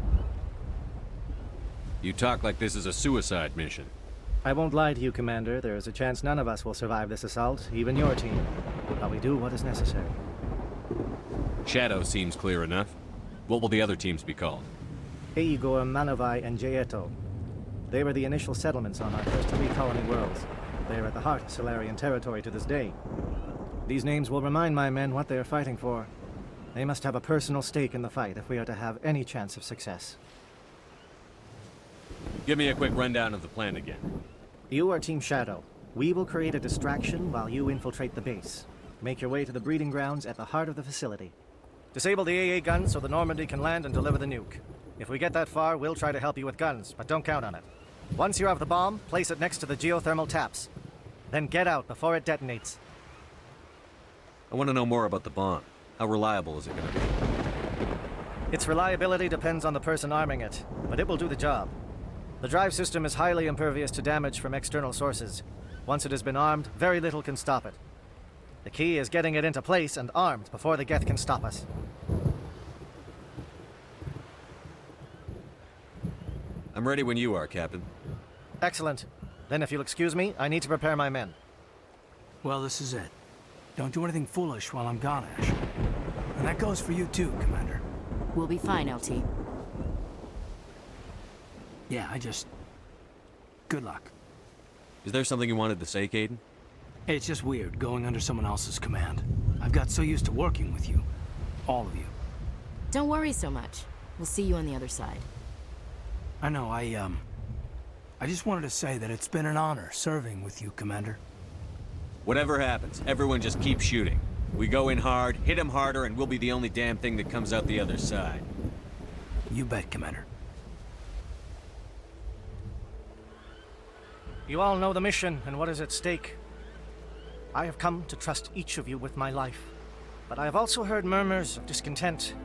You talk like this is a suicide mission. I won't lie to you, Commander. There is a chance none of us will survive this assault, even your team. But we do what is necessary. Shadow seems clear enough. What will the other teams be called? Igor, Manovai, and Jaeto. They were the initial settlements on our first 3 colony worlds. They are at the heart of Solarian territory to this day. These names will remind my men what they are fighting for. They must have a personal stake in the fight if we are to have any chance of success. Give me a quick rundown of the plan again. You are Team Shadow. We will create a distraction while you infiltrate the base. Make your way to the breeding grounds at the heart of the facility. Disable the AA guns so the Normandy can land and deliver the nuke. If we get that far, we'll try to help you with guns, but don't count on it. Once you have the bomb, place it next to the geothermal taps. Then get out before it detonates. I want to know more about the bomb. How reliable is it going to be? Its reliability depends on the person arming it, but it will do the job. The drive system is highly impervious to damage from external sources. Once it has been armed, very little can stop it. The key is getting it into place and armed before the Geth can stop us. I'm ready when you are, Captain. Excellent. Then if you'll excuse me, I need to prepare my men. Well, this is it. Don't do anything foolish while I'm gone, Ash. And that goes for you too, Commander. We'll be fine, LT. Yeah, good luck. Is there something you wanted to say, Caden? It's just weird, going under someone else's command. I've got so used to working with you. All of you. Don't worry so much. We'll see you on the other side. I know, I just wanted to say that it's been an honor serving with you, Commander. Whatever happens, everyone just keep shooting. We go in hard, hit them harder, and we'll be the only damn thing that comes out the other side. You bet, Commander. You all know the mission and what is at stake. I have come to trust each of you with my life, but I have also heard murmurs of discontent.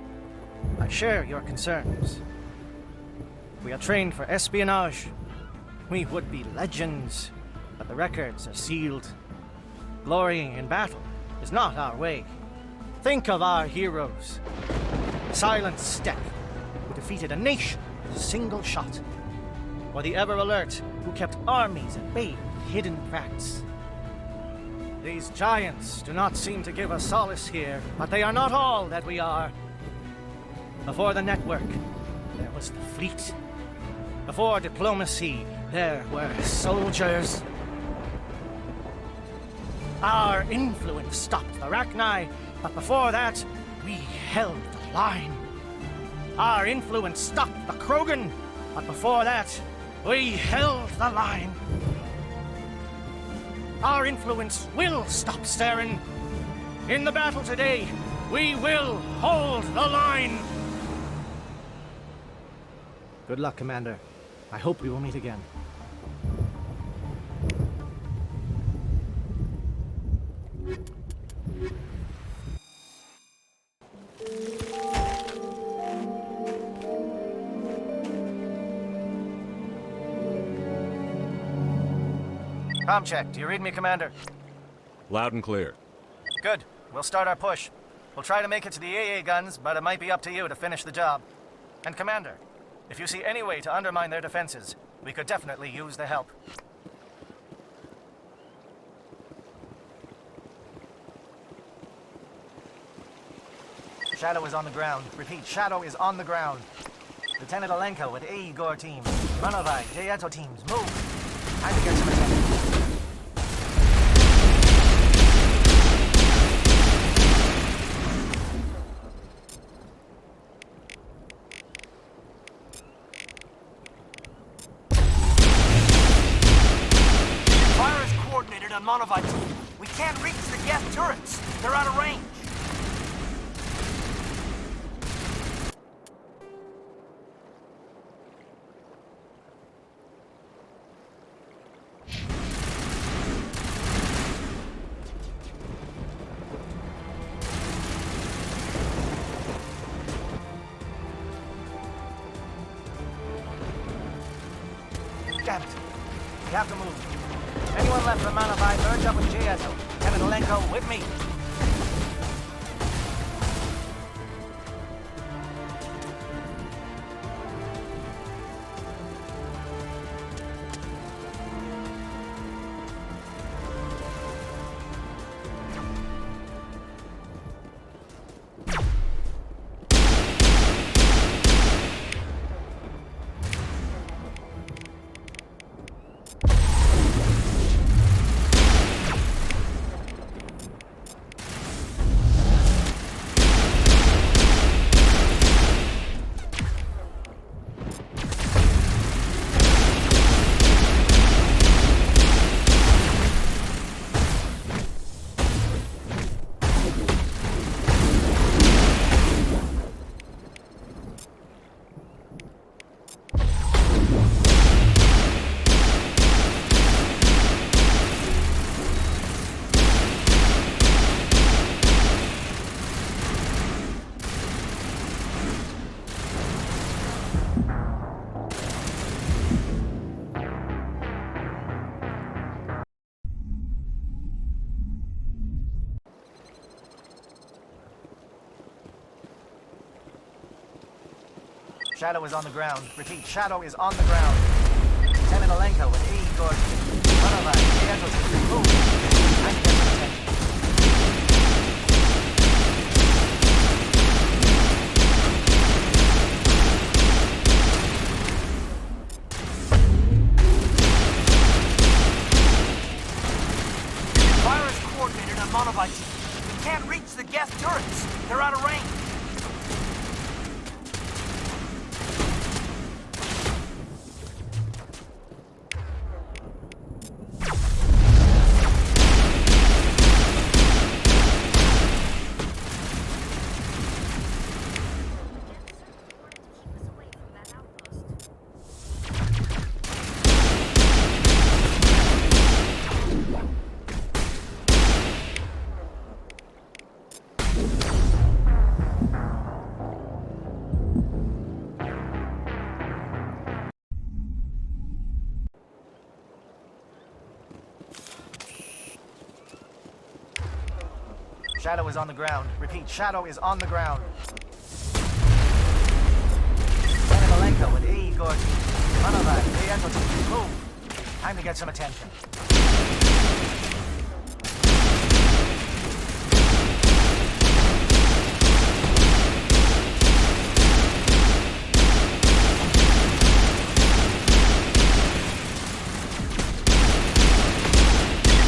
I share your concerns. We are trained for espionage. We would be legends, but the records are sealed. Glorying in battle is not our way. Think of our heroes. Silent Step, defeated a nation with a single shot. Or the ever-alert who kept armies at bay with hidden cracks. These giants do not seem to give us solace here, but they are not all that we are. Before the network, there was the fleet. Before diplomacy, there were soldiers. Our influence stopped the Rachni, but before that, we held the line. Our influence stopped the Krogan, but before that, we held the line. Our influence will stop Saren. In the battle today, we will hold the line. Good luck, Commander. I hope we will meet again. Com check. Do you read me, Commander? Loud and clear. Good. We'll start our push. We'll try to make it to the AA guns, but it might be up to you to finish the job. And Commander, if you see any way to undermine their defenses, we could definitely use the help. Shadow is on the ground. Repeat, Shadow is on the ground. Lieutenant Alenko with AE Gore teams. Runovai, Jayeto teams, move! Time to get some attention. Fire is coordinated on Monovite. We can't reach the gas turrets. They're out of range. Damn it. We have to move. Anyone left from Manavai, merge up with Jayeto. Lieutenant Alenko, with me. Shadow is on the ground. Repeat, Shadow is on the ground. Lieutenant Alenko with AE Gore team. Runovai, Jayeto team, move! Time to get some attention. Fire is coordinated on Monovite. We can't reach the gas turrets. They're out of range. Shadow is on the ground. Repeat, Shadow is on the ground. Time to get some attention.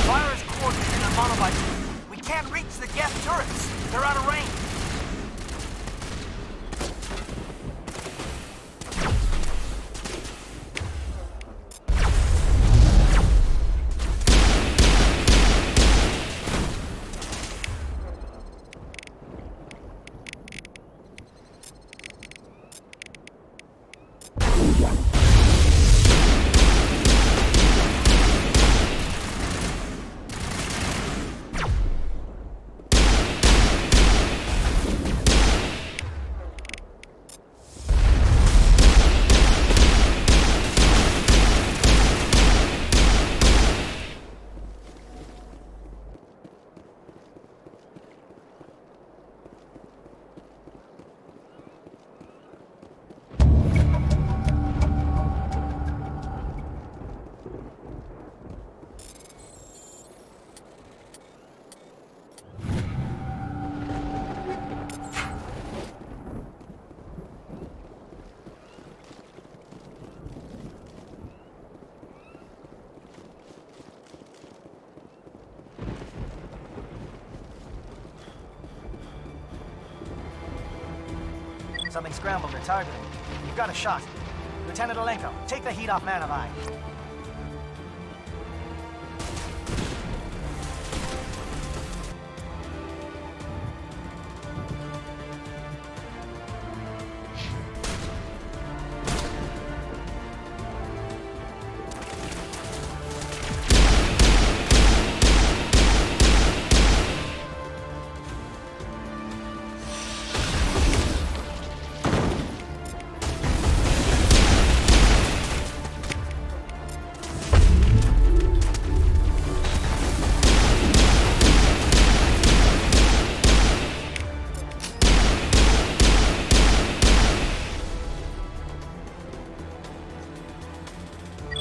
Fire is coordinated in a monolith. We can't reach the Geth turrets. They're out of range. Something scrambled their targeting. You've got a shot. Lieutenant Alenko, take the heat off Man of Eye.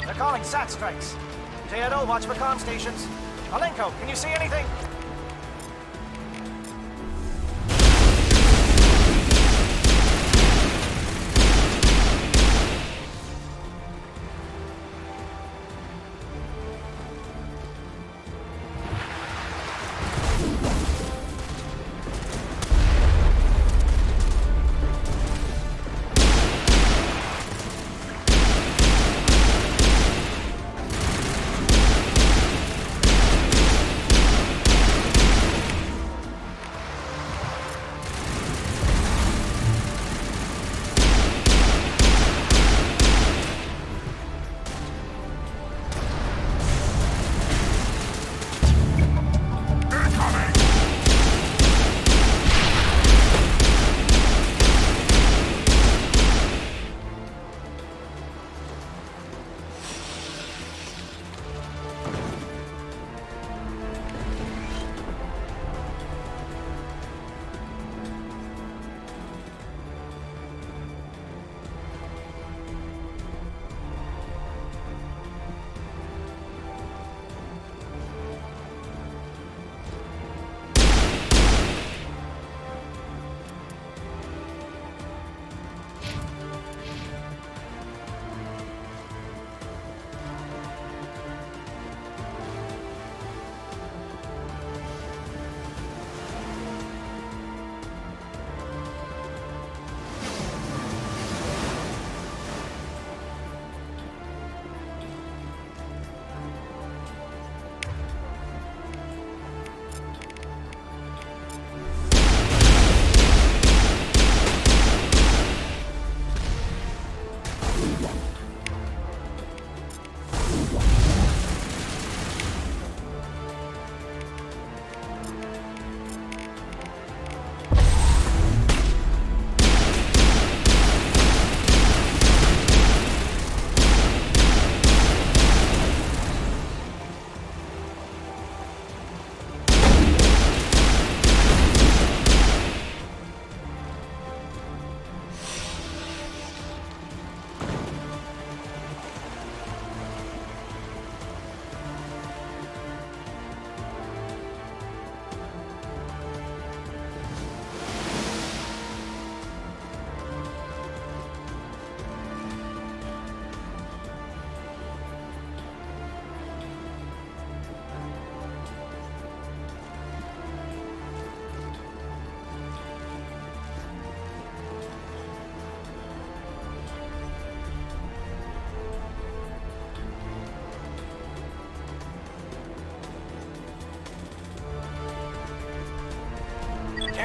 They're calling SAT strikes. JNO, watch for comm stations. Alenko, can you see anything?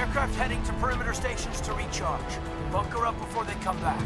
Aircraft heading to perimeter stations to recharge. Bunker up before they come back.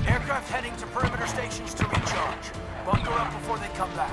Aircraft heading to perimeter stations to recharge. Bunker up before they come back.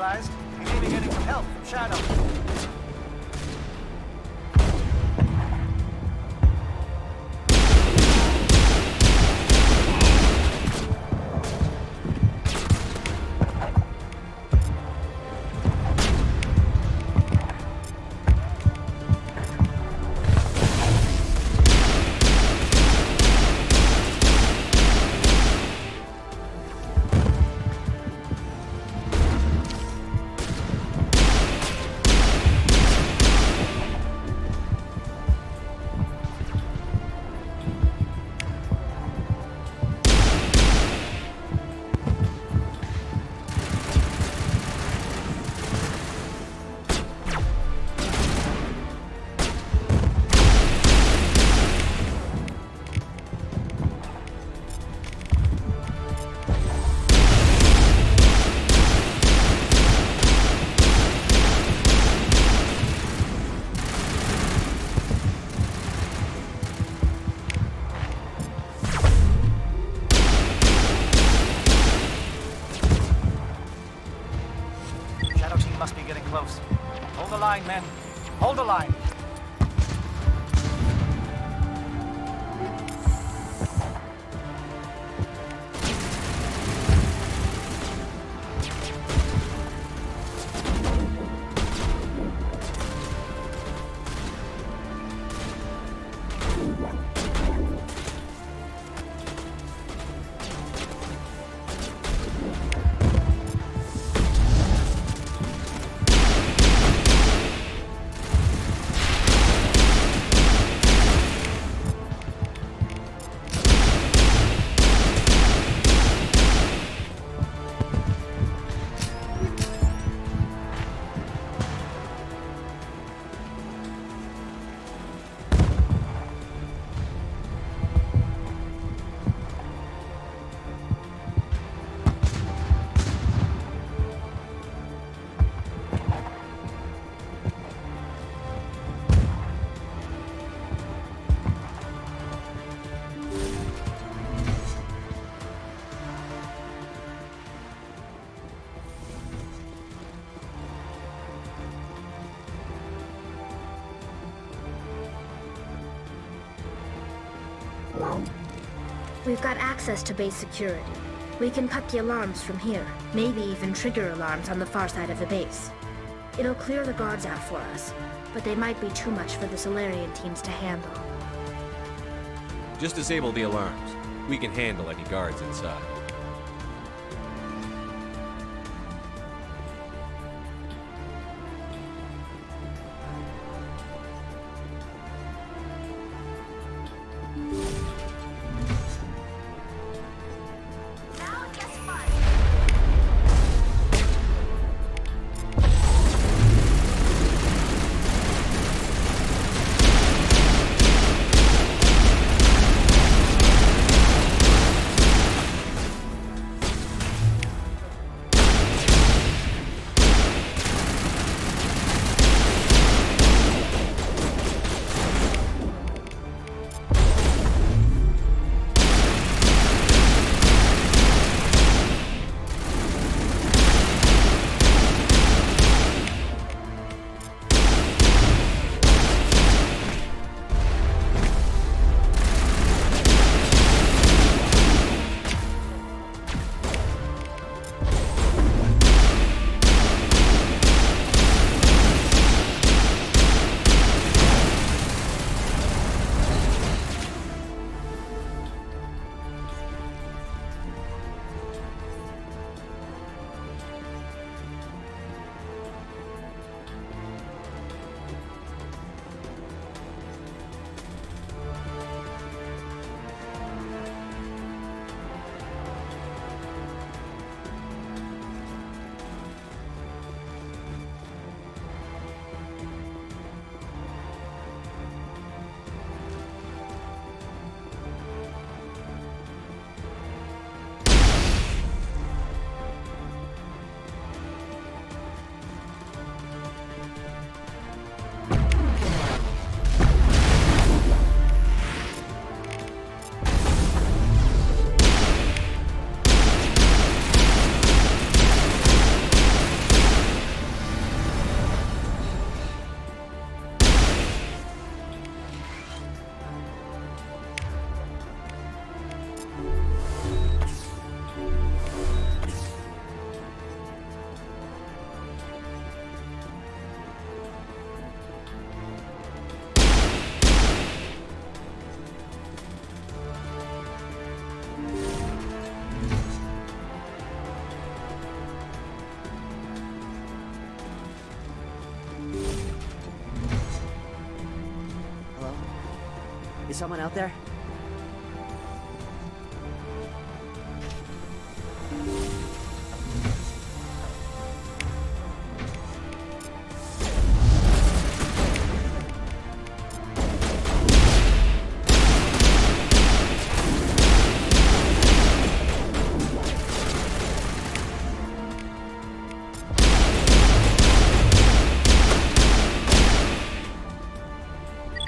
realized. We may be getting some help from Shadow. Must be getting close. Hold the line, men. Hold the line. We've got access to base security. We can cut the alarms from here, maybe even trigger alarms on the far side of the base. It'll clear the guards out for us, but they might be too much for the Solarian teams to handle. Just disable the alarms. We can handle any guards inside. Is someone out there?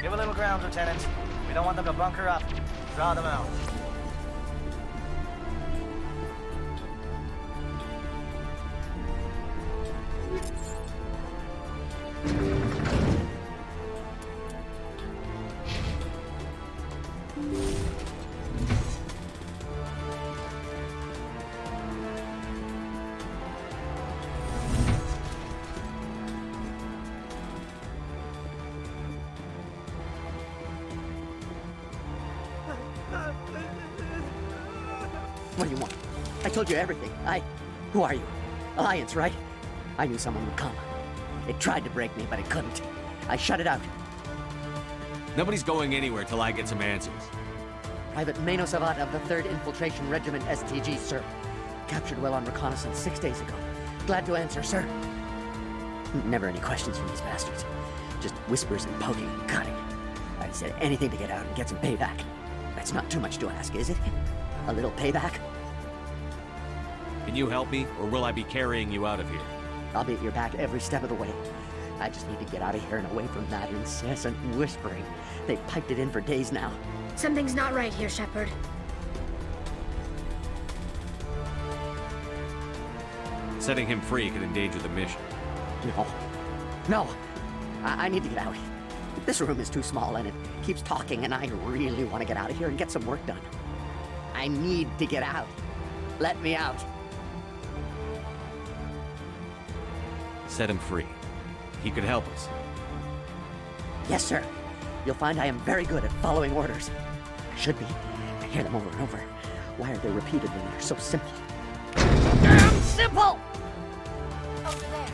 Give a little ground, Lieutenant. We don't want them to bunker up. Draw them out. What do you want? I told you everything. Who are you? Alliance, right? I knew someone would come. It tried to break me, but it couldn't. I shut it out. Nobody's going anywhere till I get some answers. Private Mano Savat of the 3rd Infiltration Regiment STG, sir. Captured while on reconnaissance 6 days ago. Glad to answer, sir. Never any questions from these bastards. Just whispers and poking and cutting. I'd said anything to get out and get some payback. That's not too much to ask, is it? A little payback? Can you help me, or will I be carrying you out of here? I'll be at your back every step of the way. I just need to get out of here and away from that incessant whispering. They've piped it in for days now. Something's not right here, Shepard. Setting him free could endanger the mission. No. I need to get out. This room is too small and it keeps talking, and I really want to get out of here and get some work done. I need to get out. Let me out. Set him free. He could help us. Yes, sir. You'll find I am very good at following orders. I should be. I hear them over and over. Why are they repeated when they're so simple? Damn simple! Over there.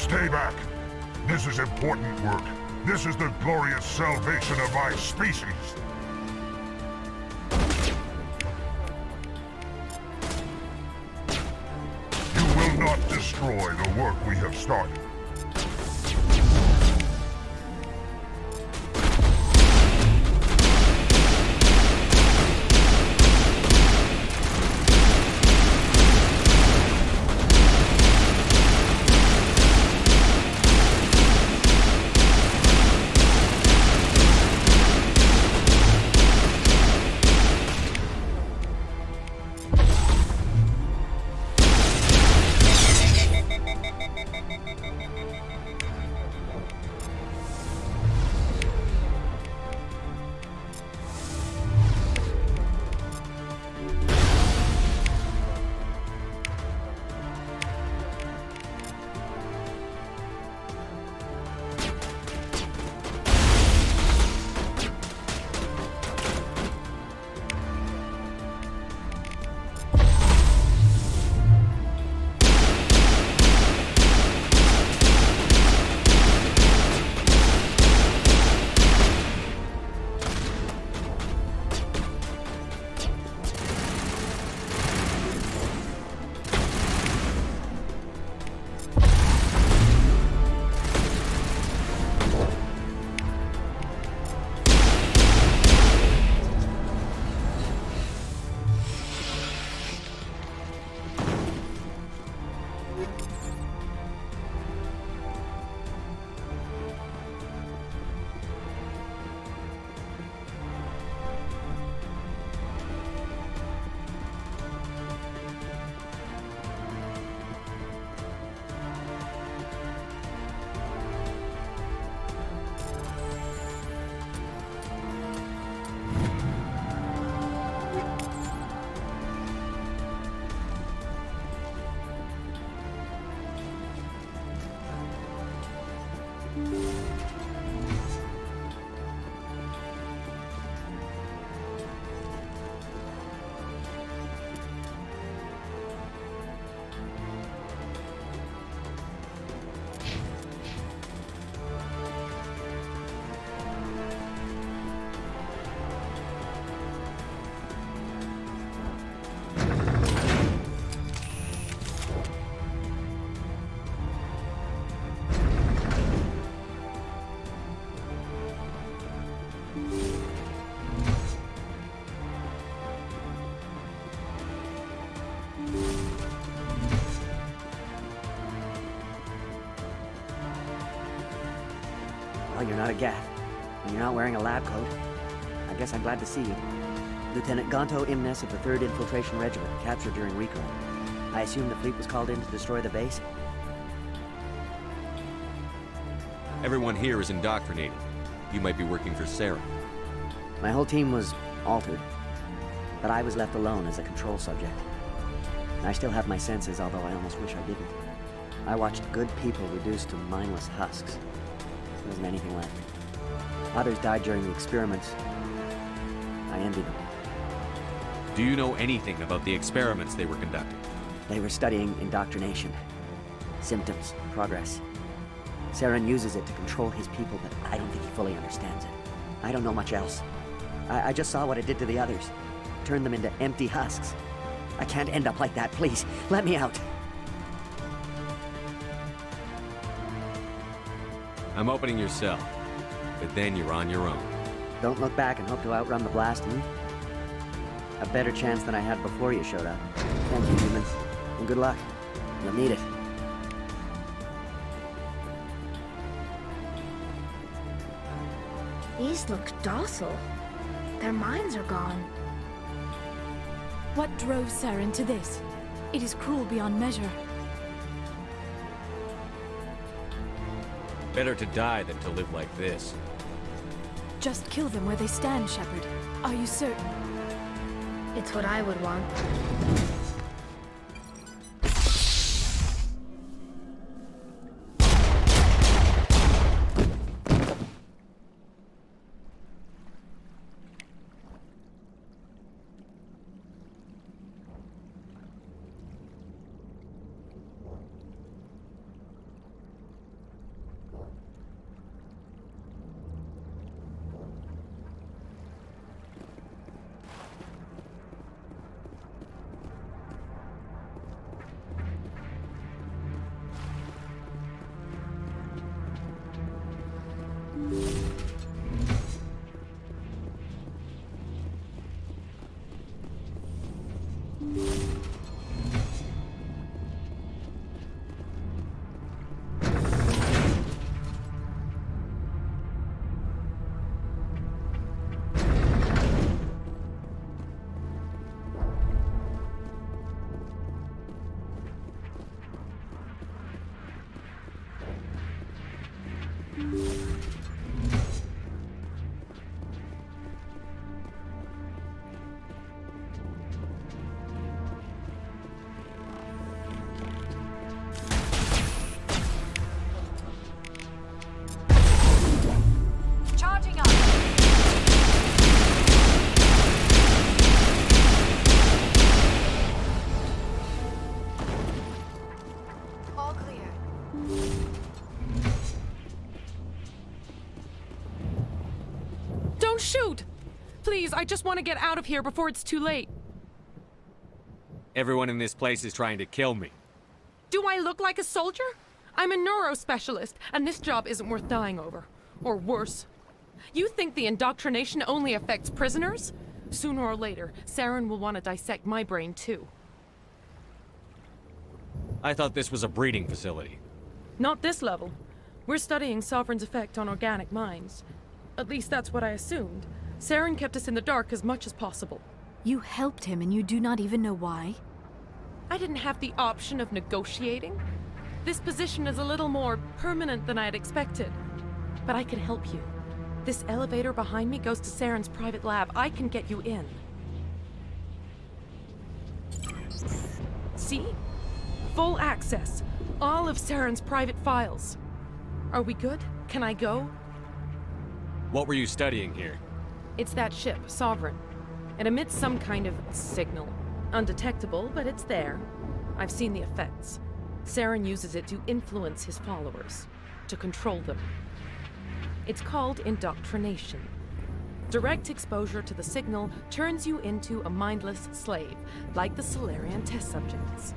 Stay back. This is important work. This is the glorious salvation of my species. You will not destroy the work we have started. Well, you're not a Gath, and you're not wearing a lab coat. I guess I'm glad to see you. Lieutenant Gonto Imnes of the 3rd Infiltration Regiment, captured during recon. I assume the fleet was called in to destroy the base? Everyone here is indoctrinated. You might be working for Sarah. My whole team was altered, but I was left alone as a control subject. I still have my senses, although I almost wish I didn't. I watched good people reduced to mindless husks. There wasn't anything left. Others died during the experiments. I envied them. Do you know anything about the experiments they were conducting? They were studying indoctrination. Symptoms, progress. Saren uses it to control his people, but I don't think he fully understands it. I don't know much else. I just saw what it did to the others. Turned them into empty husks. I can't end up like that, please. Let me out. I'm opening your cell, but then you're on your own. Don't look back and hope to outrun the blast, A better chance than I had before you showed up. Thank you, humans. And good luck. You'll need it. These look docile. Their minds are gone. What drove Saren to this? It is cruel beyond measure. Better to die than to live like this. Just kill them where they stand, Shepard. Are you certain? It's what I would want. Charging up. All clear. Don't shoot! Please, I just want to get out of here before it's too late. Everyone in this place is trying to kill me. Do I look like a soldier? I'm a neurospecialist, and this job isn't worth dying over. Or worse. You think the indoctrination only affects prisoners? Sooner or later, Saren will want to dissect my brain too. I thought this was a breeding facility. Not this level. We're studying Sovereign's effect on organic minds. At least that's what I assumed. Saren kept us in the dark as much as possible. You helped him and you do not even know why? I didn't have the option of negotiating. This position is a little more permanent than I had expected. But I can help you. This elevator behind me goes to Saren's private lab. I can get you in. See? Full access. All of Saren's private files. Are we good? Can I go? What were you studying here? It's that ship, Sovereign. It emits some kind of signal. Undetectable, but it's there. I've seen the effects. Saren uses it to influence his followers, to control them. It's called indoctrination. Direct exposure to the signal turns you into a mindless slave, like the Solarian test subjects.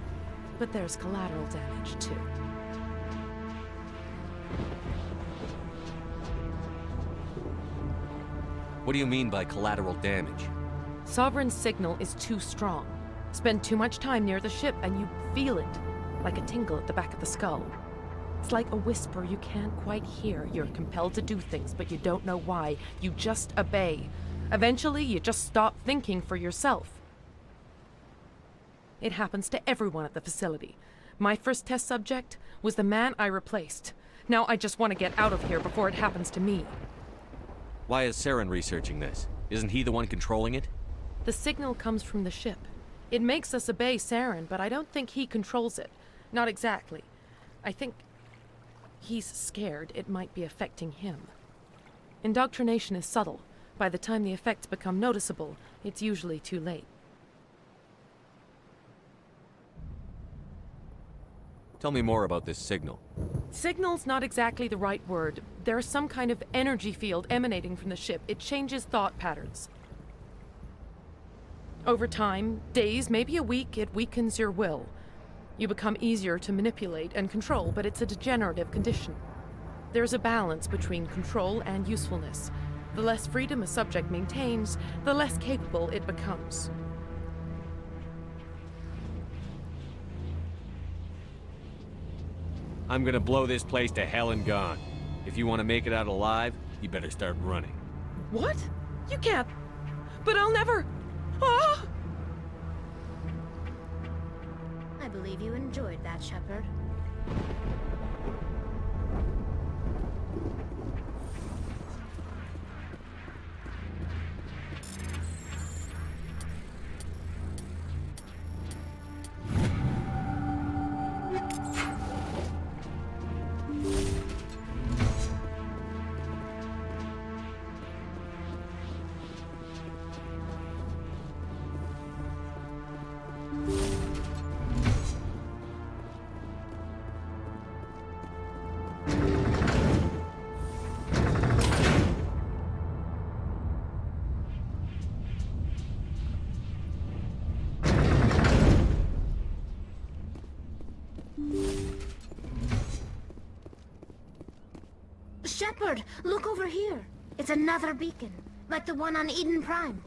But there's collateral damage, too. What do you mean by collateral damage? Sovereign's signal is too strong. Spend too much time near the ship and you feel it, like a tingle at the back of the skull. It's like a whisper you can't quite hear. You're compelled to do things, but you don't know why. You just obey. Eventually, you just stop thinking for yourself. It happens to everyone at the facility. My first test subject was the man I replaced. Now I just want to get out of here before it happens to me. Why is Saren researching this? Isn't he the one controlling it? The signal comes from the ship. It makes us obey Saren, but I don't think he controls it. Not exactly. I think he's scared it might be affecting him. Indoctrination is subtle. By the time the effects become noticeable, it's usually too late. Tell me more about this signal. Signal's not exactly the right word. There's some kind of energy field emanating from the ship. It changes thought patterns. Over time, days, maybe a week, it weakens your will. You become easier to manipulate and control, but it's a degenerative condition. There's a balance between control and usefulness. The less freedom a subject maintains, the less capable it becomes. I'm gonna blow this place to hell and gone. If you want to make it out alive, you better start running. What? You can't. But I'll never. Ah! I believe you enjoyed that, Shepard. Shepard, look over here. It's another beacon, like the one on Eden Prime.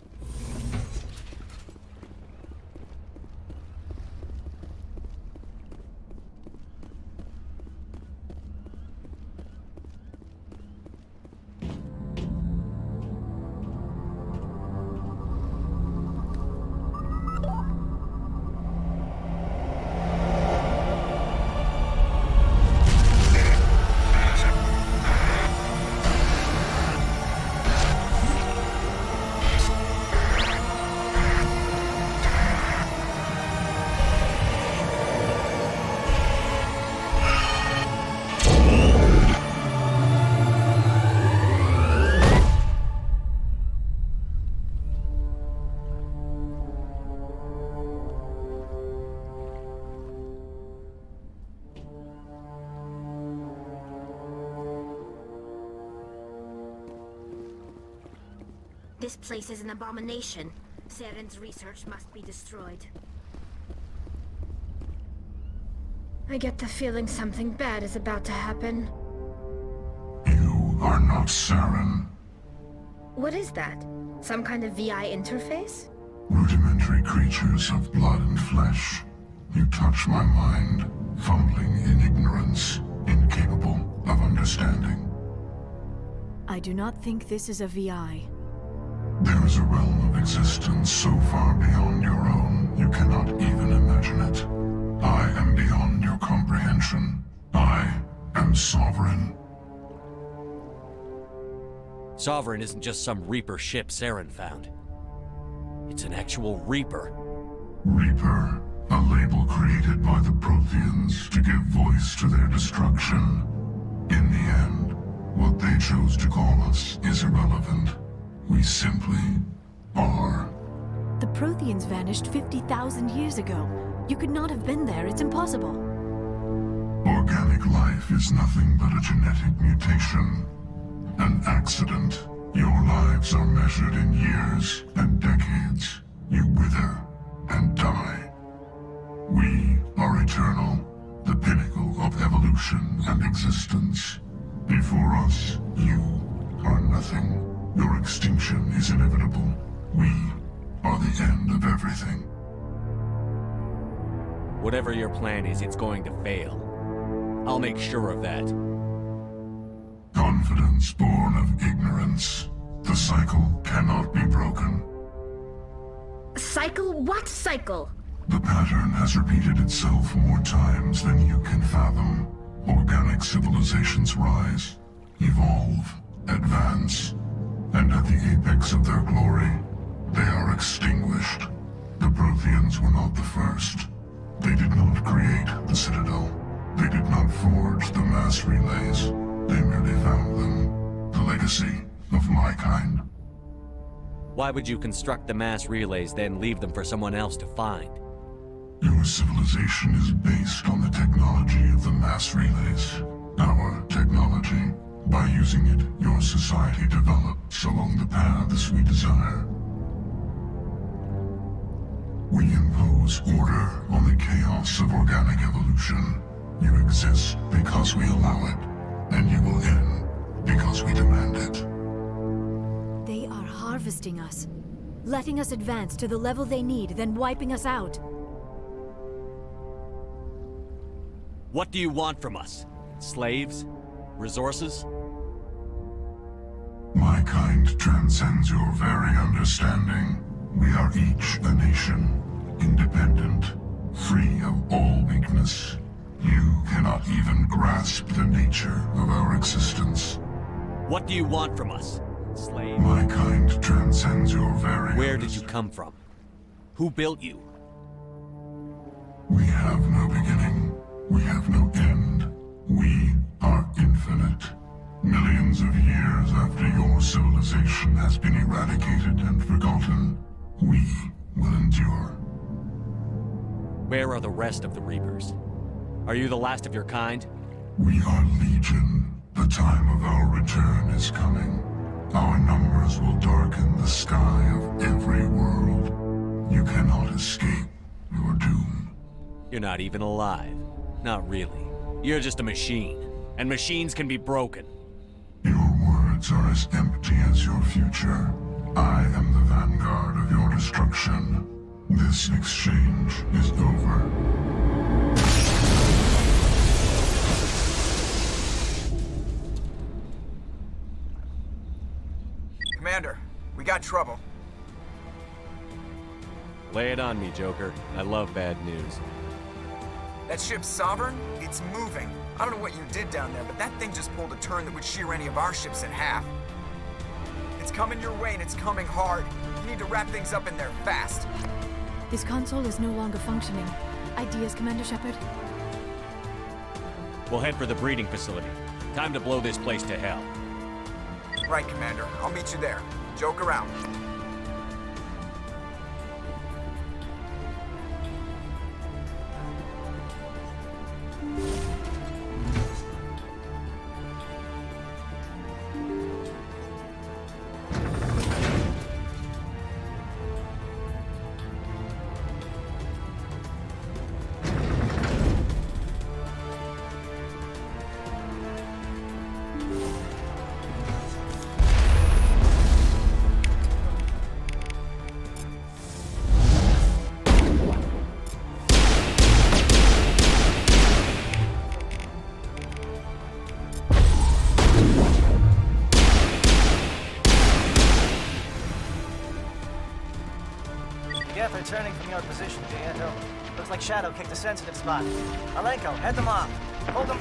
This place is an abomination. Saren's research must be destroyed. I get the feeling something bad is about to happen. You are not Saren. What is that? Some kind of VI interface? Rudimentary creatures of blood and flesh. You touch my mind, fumbling in ignorance, incapable of understanding. I do not think this is a VI. There is a realm of existence so far beyond your own, you cannot even imagine it. I am beyond your comprehension. I am Sovereign. Sovereign isn't just some Reaper ship Saren found. It's an actual Reaper. Reaper, a label created by the Protheans to give voice to their destruction. In the end, what they chose to call us is irrelevant. We simply are. The Protheans vanished 50,000 years ago. You could not have been there. It's impossible. Organic life is nothing but a genetic mutation. An accident. Your lives are measured in years and decades. You wither and die. We are eternal, the pinnacle of evolution and existence. Before us, you are nothing. Your extinction is inevitable. We are the end of everything. Whatever your plan is, it's going to fail. I'll make sure of that. Confidence born of ignorance. The cycle cannot be broken. Cycle? What cycle? The pattern has repeated itself more times than you can fathom. Organic civilizations rise, evolve, advance, and at the apex of their glory, they are extinguished. The Protheans were not the first. They did not create the Citadel. They did not forge the mass relays. They merely found them. The legacy of my kind. Why would you construct the mass relays, then leave them for someone else to find? Your civilization is based on the technology of the mass relays. Our technology. By using it, your society develops along the paths we desire. We impose order on the chaos of organic evolution. You exist because we allow it, and you will end because we demand it. They are harvesting us, letting us advance to the level they need, then wiping us out. What do you want from us? Slaves? Resources? My kind transcends your very understanding. We are each a nation, independent, free of all weakness. You cannot even grasp the nature of our existence. What do you want from us? Slave? My kind transcends your very... Where did you come from? Who built you? We have no beginning. We have no end. We are infinite. Millions of years after your civilization has been eradicated and forgotten, we will endure. Where are the rest of the Reapers? Are you the last of your kind? We are Legion. The time of our return is coming. Our numbers will darken the sky of every world. You cannot escape your doom. You're not even alive. Not really. You're just a machine. And machines can be broken. Your words are as empty as your future. I am the vanguard of your destruction. This exchange is over. Commander, we got trouble. Lay it on me, Joker. I love bad news. That ship's Sovereign? It's moving. I don't know what you did down there, but that thing just pulled a turn that would shear any of our ships in half. It's coming your way, and it's coming hard. You need to wrap things up in there fast. This console is no longer functioning. Ideas, Commander Shepard? We'll head for the breeding facility. Time to blow this place to hell. Right, Commander. I'll meet you there. Joker out. returning from your position, Pietro. Looks like Shadow kicked a sensitive spot. Alenko, head them off. Hold them.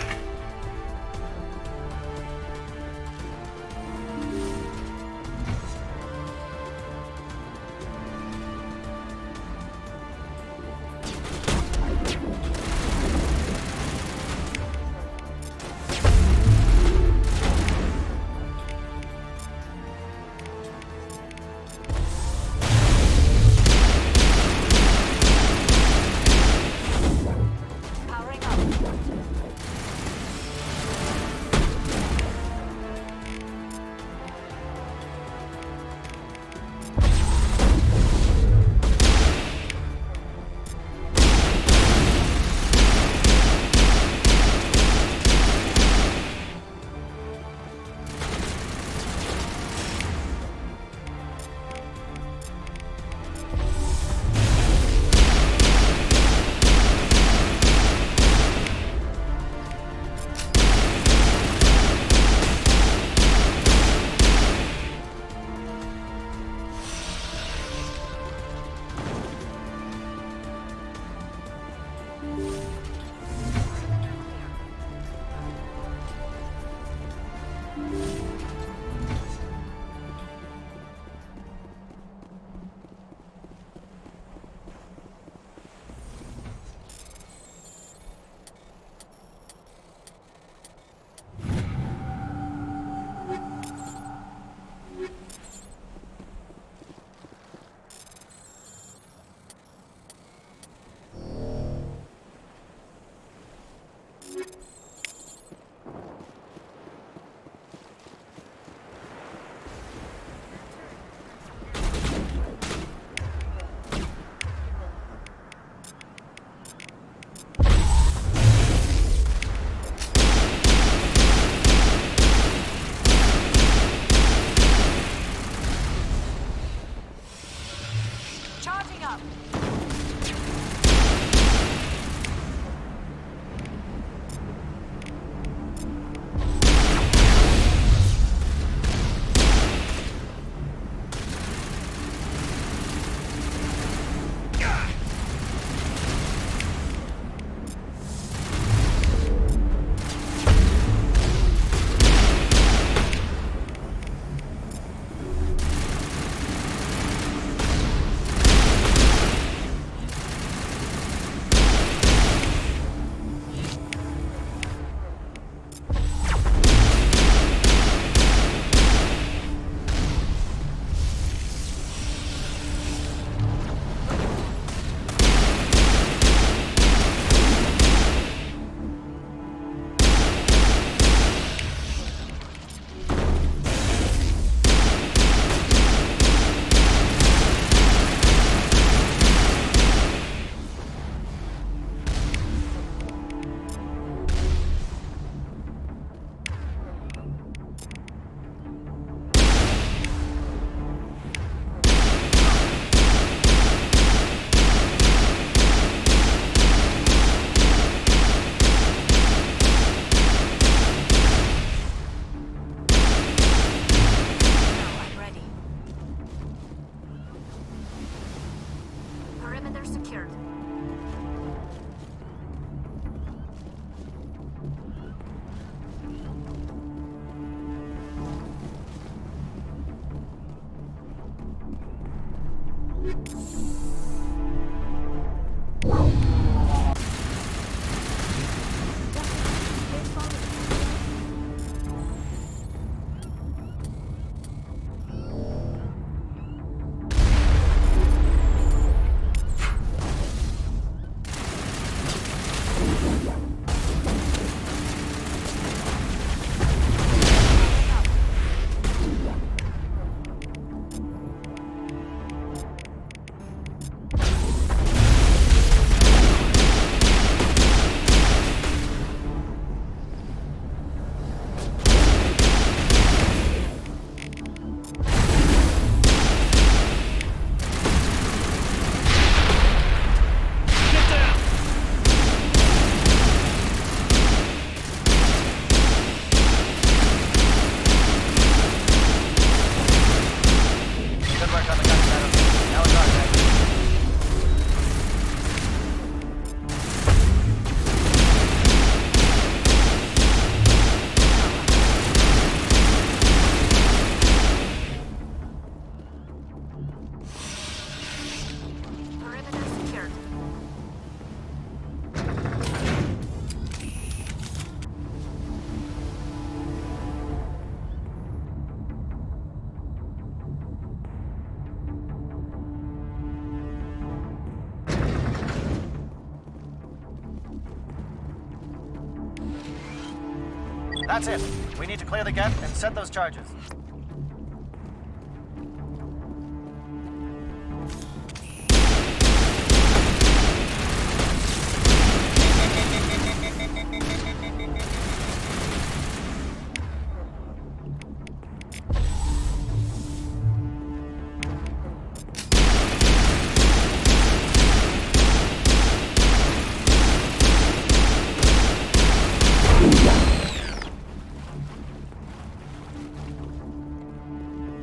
That's it. We need to clear the gap and set those charges.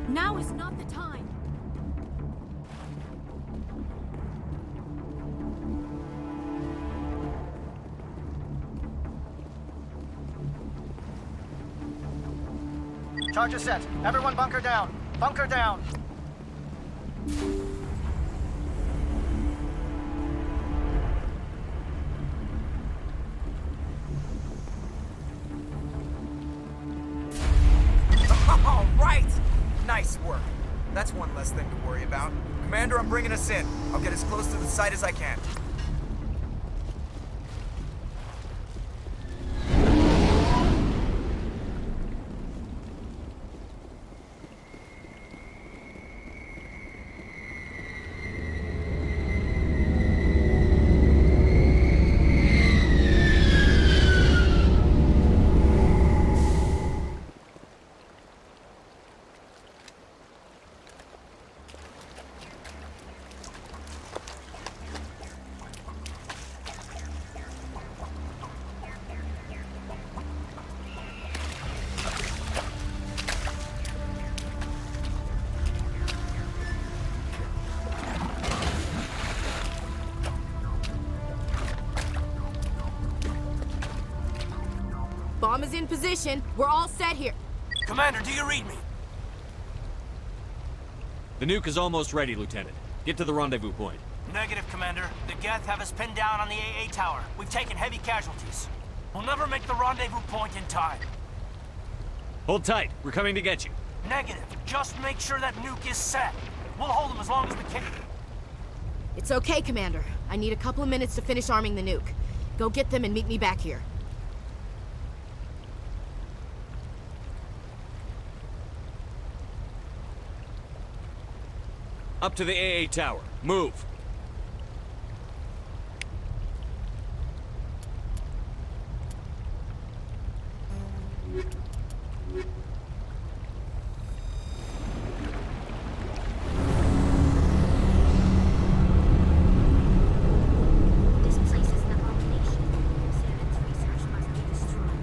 Now is not the time. Charges set. Everyone bunker down. Bunker down. All right! Nice work. That's one less thing to worry about. Commander, I'm bringing us in. I'll get as close to the site as I can. Bomb is in position. We're all set here. Commander, do you read me? The nuke is almost ready, Lieutenant. Get to the rendezvous point. Negative, Commander. The Geth have us pinned down on the AA tower. We've taken heavy casualties. We'll never make the rendezvous point in time. Hold tight. We're coming to get you. Negative. Just make sure that nuke is set. We'll hold them as long as we can. It's okay, Commander. I need a couple of minutes to finish arming the nuke. Go get them and meet me back here. Up to the AA tower. Move. This place is an abomination. Saren's research must be destroyed.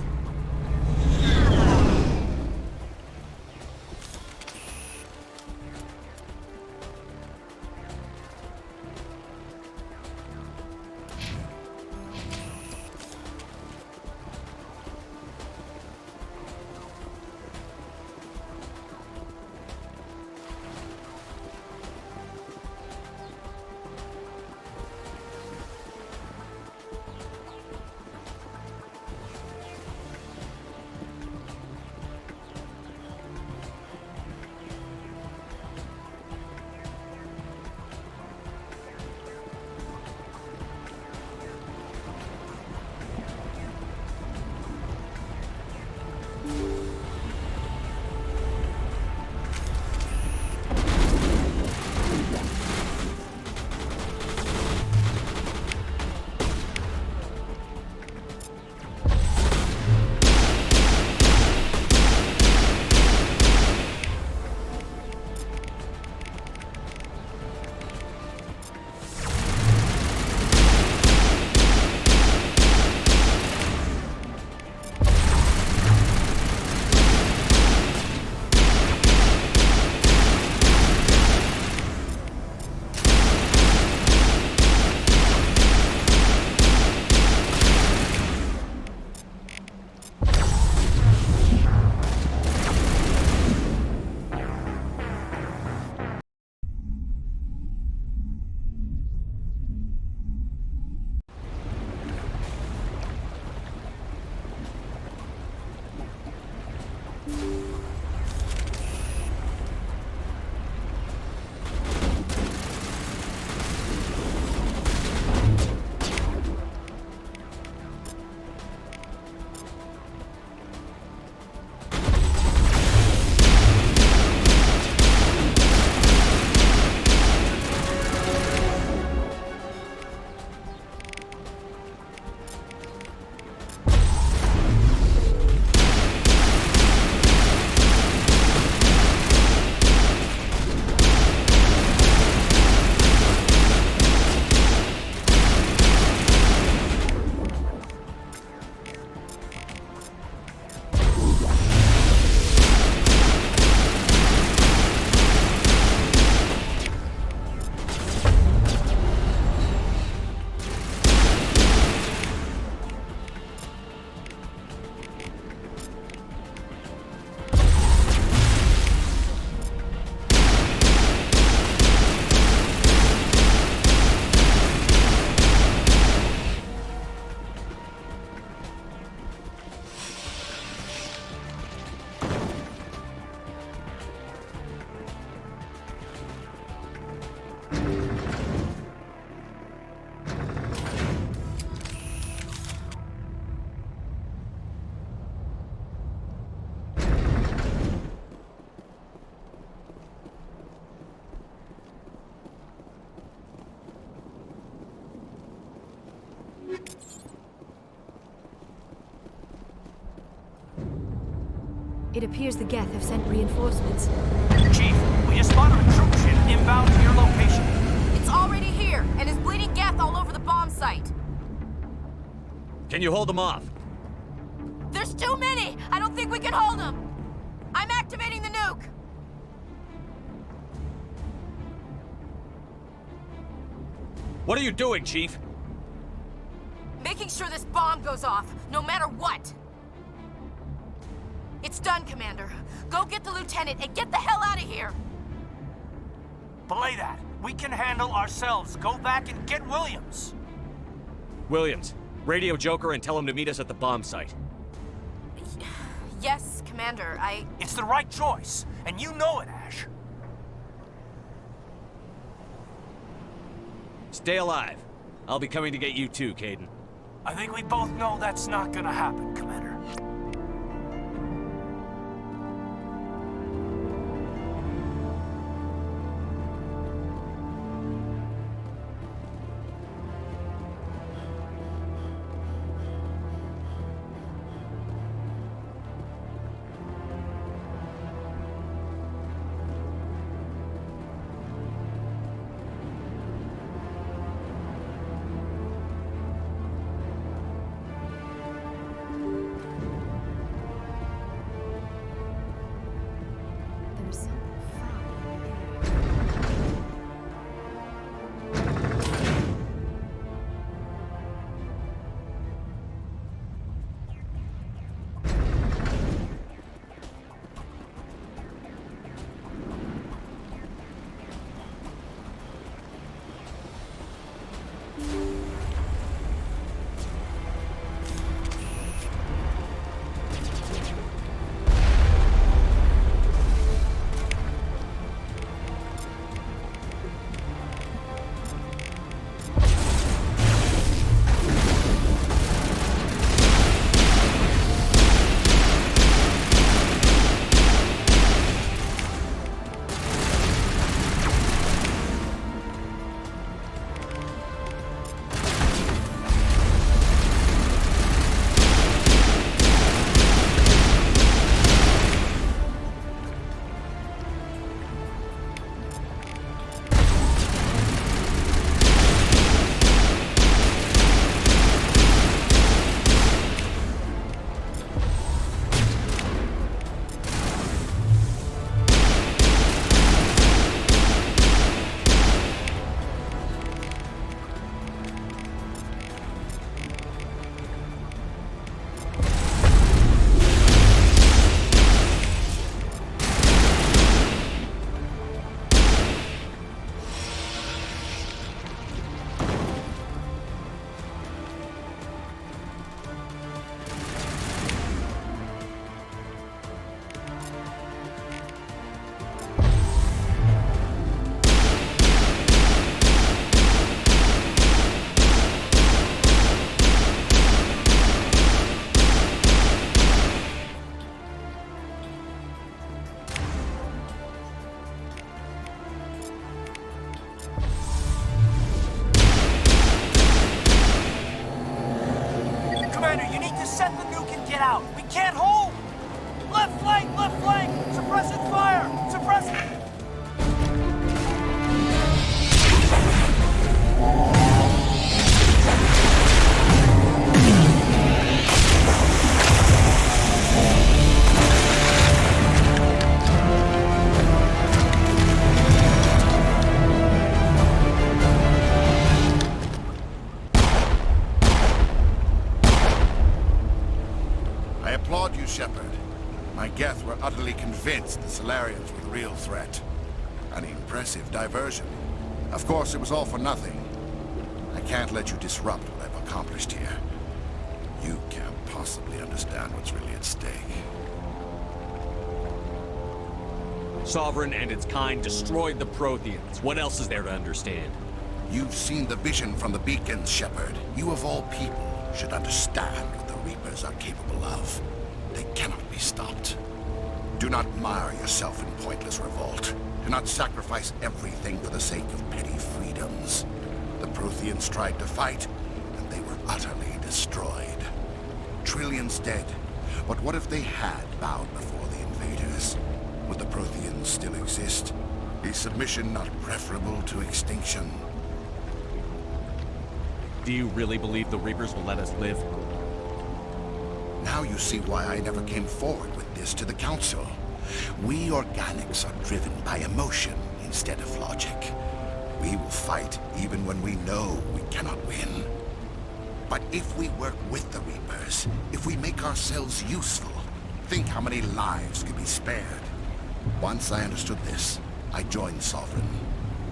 It appears the Geth have sent reinforcements. Chief, we just spotted a troop ship inbound to your location. It's already here, and is bleeding Geth all over the bomb site. Can you hold them off? There's too many! I don't think we can hold them! I'm activating the nuke! What are you doing, Chief? Making sure this bomb goes off, no matter what! It's done, Commander. Go get the lieutenant and get the hell out of here! Belay that. We can handle ourselves. Go back and get Williams. Williams, radio Joker and tell him to meet us at the bomb site. Yes, Commander, It's the right choice, and you know it, Ash. Stay alive. I'll be coming to get you too, Caden. I think we both know that's not gonna happen, Commander. There's something foul in the air. Commander, you need to set the nuke and get out. We can't hold! Left flank! Left flank! Suppressing fire! Suppressing... I applaud you, Shepard. My Geth were utterly convinced the Solarians were the real threat. An impressive diversion. Of course, it was all for nothing. I can't let you disrupt what I've accomplished here. You can't possibly understand what's really at stake. Sovereign and its kind destroyed the Protheans. What else is there to understand? You've seen the vision from the beacons, Shepard. You of all people should understand what the Reapers are capable of. They cannot be stopped. Do not mire yourself in pointless revolt. Do not sacrifice everything for the sake of petty freedoms. The Protheans tried to fight, and they were utterly destroyed. Trillions dead. But what if they had bowed before the Would the Protheans still exist? Is submission not preferable to extinction? Do you really believe the Reapers will let us live? Now you see why I never came forward with this to the Council. We organics are driven by emotion instead of logic. We will fight even when we know we cannot win. But if we work with the Reapers, if we make ourselves useful, think how many lives could be spared. Once I understood this, I joined Sovereign.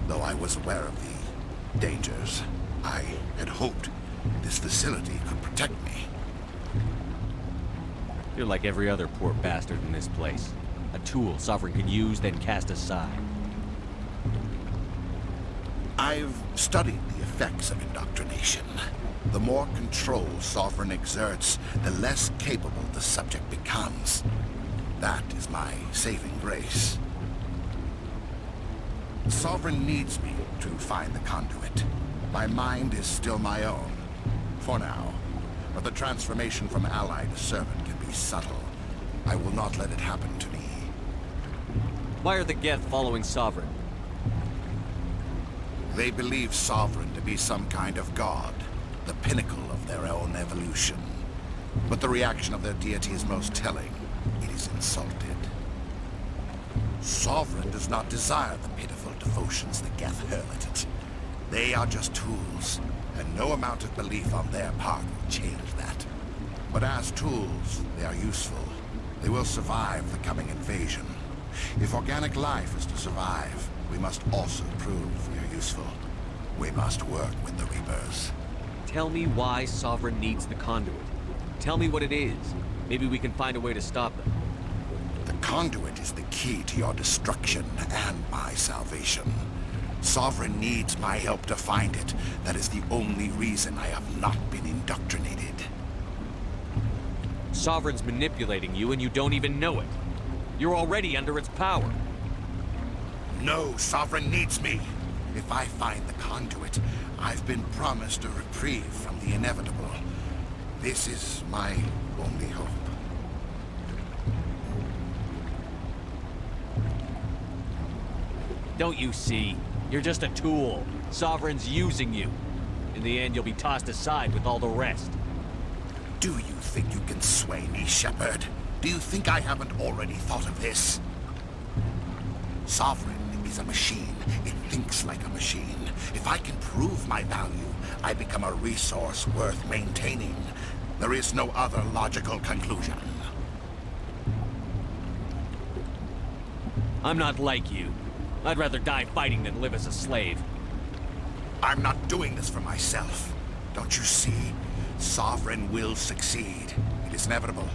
Though I was aware of the dangers, I had hoped this facility could protect me. You're like every other poor bastard in this place. A tool Sovereign can use, then cast aside. I've studied the effects of indoctrination. The more control Sovereign exerts, the less capable the subject becomes. That is my saving grace. Sovereign needs me to find the conduit. My mind is still my own, for now. But the transformation from ally to servant can be subtle. I will not let it happen to me. Why are the Geth following Sovereign? They believe Sovereign to be some kind of god, the pinnacle of their own evolution. But the reaction of their deity is most telling. It is insulted. Sovereign does not desire the pitiful devotions the Geth hurl at it. They are just tools, and no amount of belief on their part will change that. But as tools, they are useful. They will survive the coming invasion. If organic life is to survive, we must also prove we are useful. We must work with the Reapers. Tell me why Sovereign needs the conduit. Tell me what it is. Maybe we can find a way to stop them. The conduit is the key to your destruction and my salvation. Sovereign needs my help to find it. That is the only reason I have not been indoctrinated. Sovereign's manipulating you and you don't even know it. You're already under its power. No, Sovereign needs me. If I find the conduit, I've been promised a reprieve from the inevitable. This is my only hope. Don't you see? You're just a tool. Sovereign's using you. In the end, you'll be tossed aside with all the rest. Do you think you can sway me, Shepard? Do you think I haven't already thought of this? Sovereign is a machine. It thinks like a machine. If I can prove my value, I become a resource worth maintaining. There is no other logical conclusion. I'm not like you. I'd rather die fighting than live as a slave. I'm not doing this for myself. Don't you see? Sovereign will succeed. It is inevitable.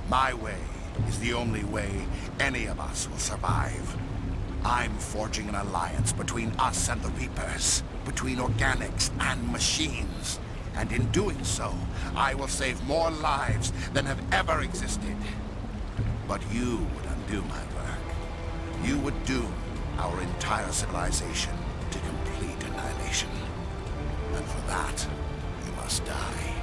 My way is the only way any of us will survive. I'm forging an alliance between us and the Reapers, between organics and machines. And in doing so, I will save more lives than have ever existed. But you would undo my work. You would doom our entire civilization to complete annihilation. And for that, you must die.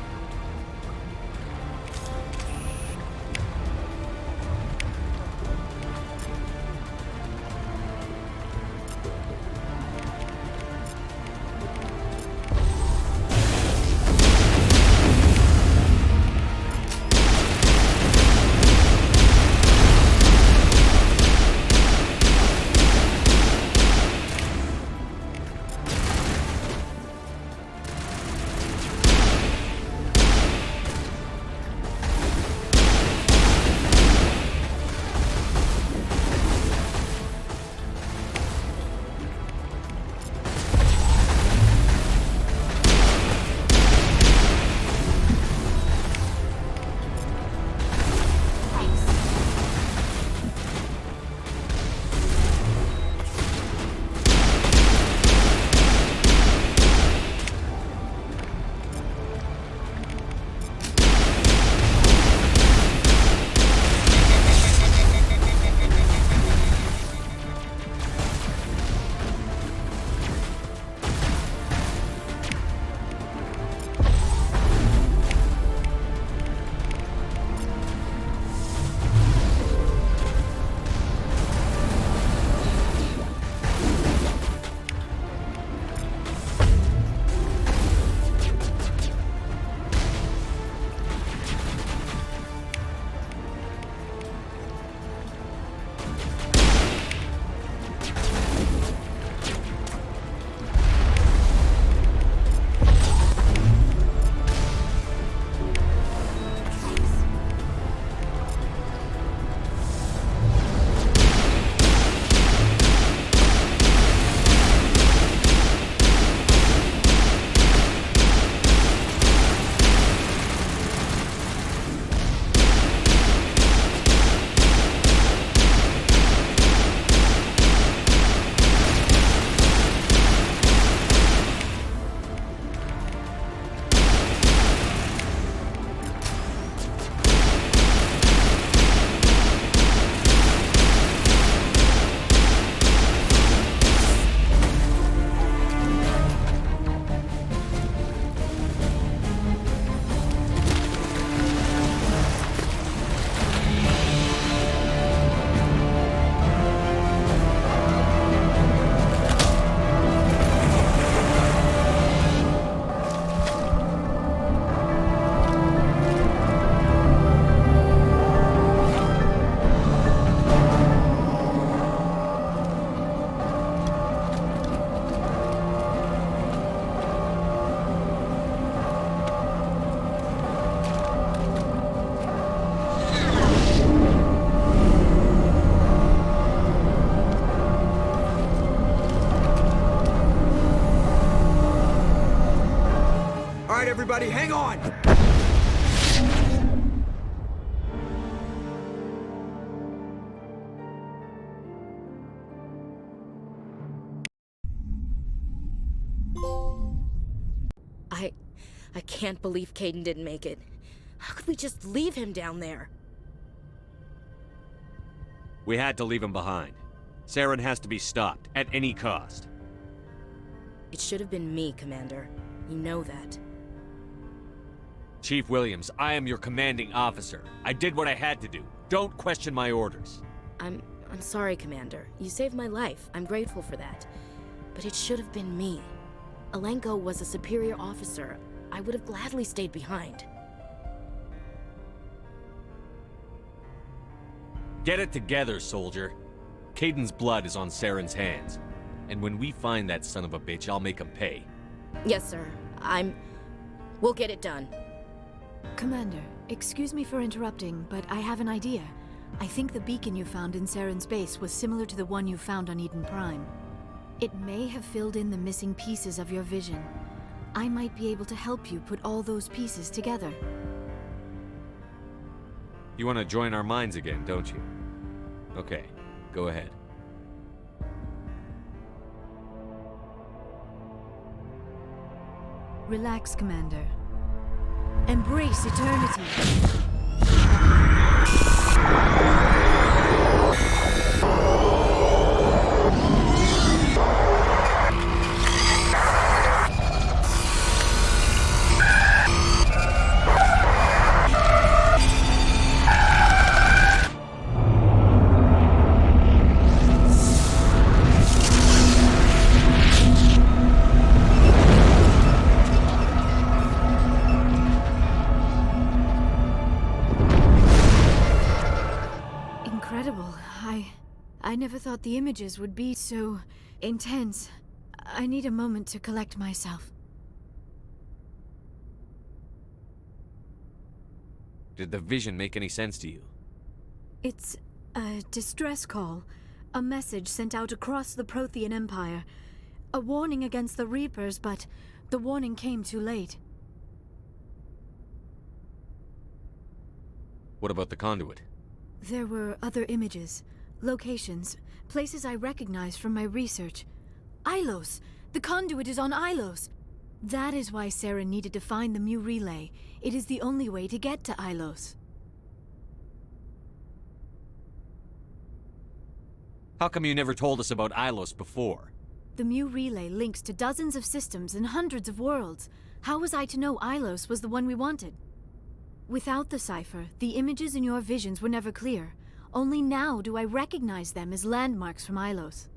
everybody, hang on! I can't believe Caden didn't make it. How could we just leave him down there? We had to leave him behind. Saren has to be stopped, at any cost. It should have been me, Commander. You know that. Chief Williams, I am your commanding officer. I did what I had to do. Don't question my orders. I'm sorry, Commander. You saved my life. I'm grateful for that. But it should have been me. Alenko was a superior officer. I would have gladly stayed behind. Get it together, soldier. Caden's blood is on Saren's hands. And when we find that son of a bitch, I'll make him pay. Yes, sir. We'll get it done. Commander, excuse me for interrupting, but I have an idea. I think the beacon you found in Saren's base was similar to the one you found on Eden Prime. It may have filled in the missing pieces of your vision. I might be able to help you put all those pieces together. You want to join our minds again, don't you? Okay, go ahead. Relax, Commander. Embrace eternity. Incredible. I never thought the images would be so intense. I need a moment to collect myself. Did the vision make any sense to you? It's a distress call. A message sent out across the Prothean Empire. A warning against the Reapers, but the warning came too late. What about the conduit? There were other images, locations, places I recognized from my research. Ilos! The conduit is on Ilos! That is why Saren needed to find the Mu relay. It is the only way to get to Ilos. How come you never told us about Ilos before? The Mu relay links to dozens of systems and hundreds of worlds. How was I to know Ilos was the one we wanted? Without the cipher, the images in your visions were never clear. Only now do I recognize them as landmarks from Ilos.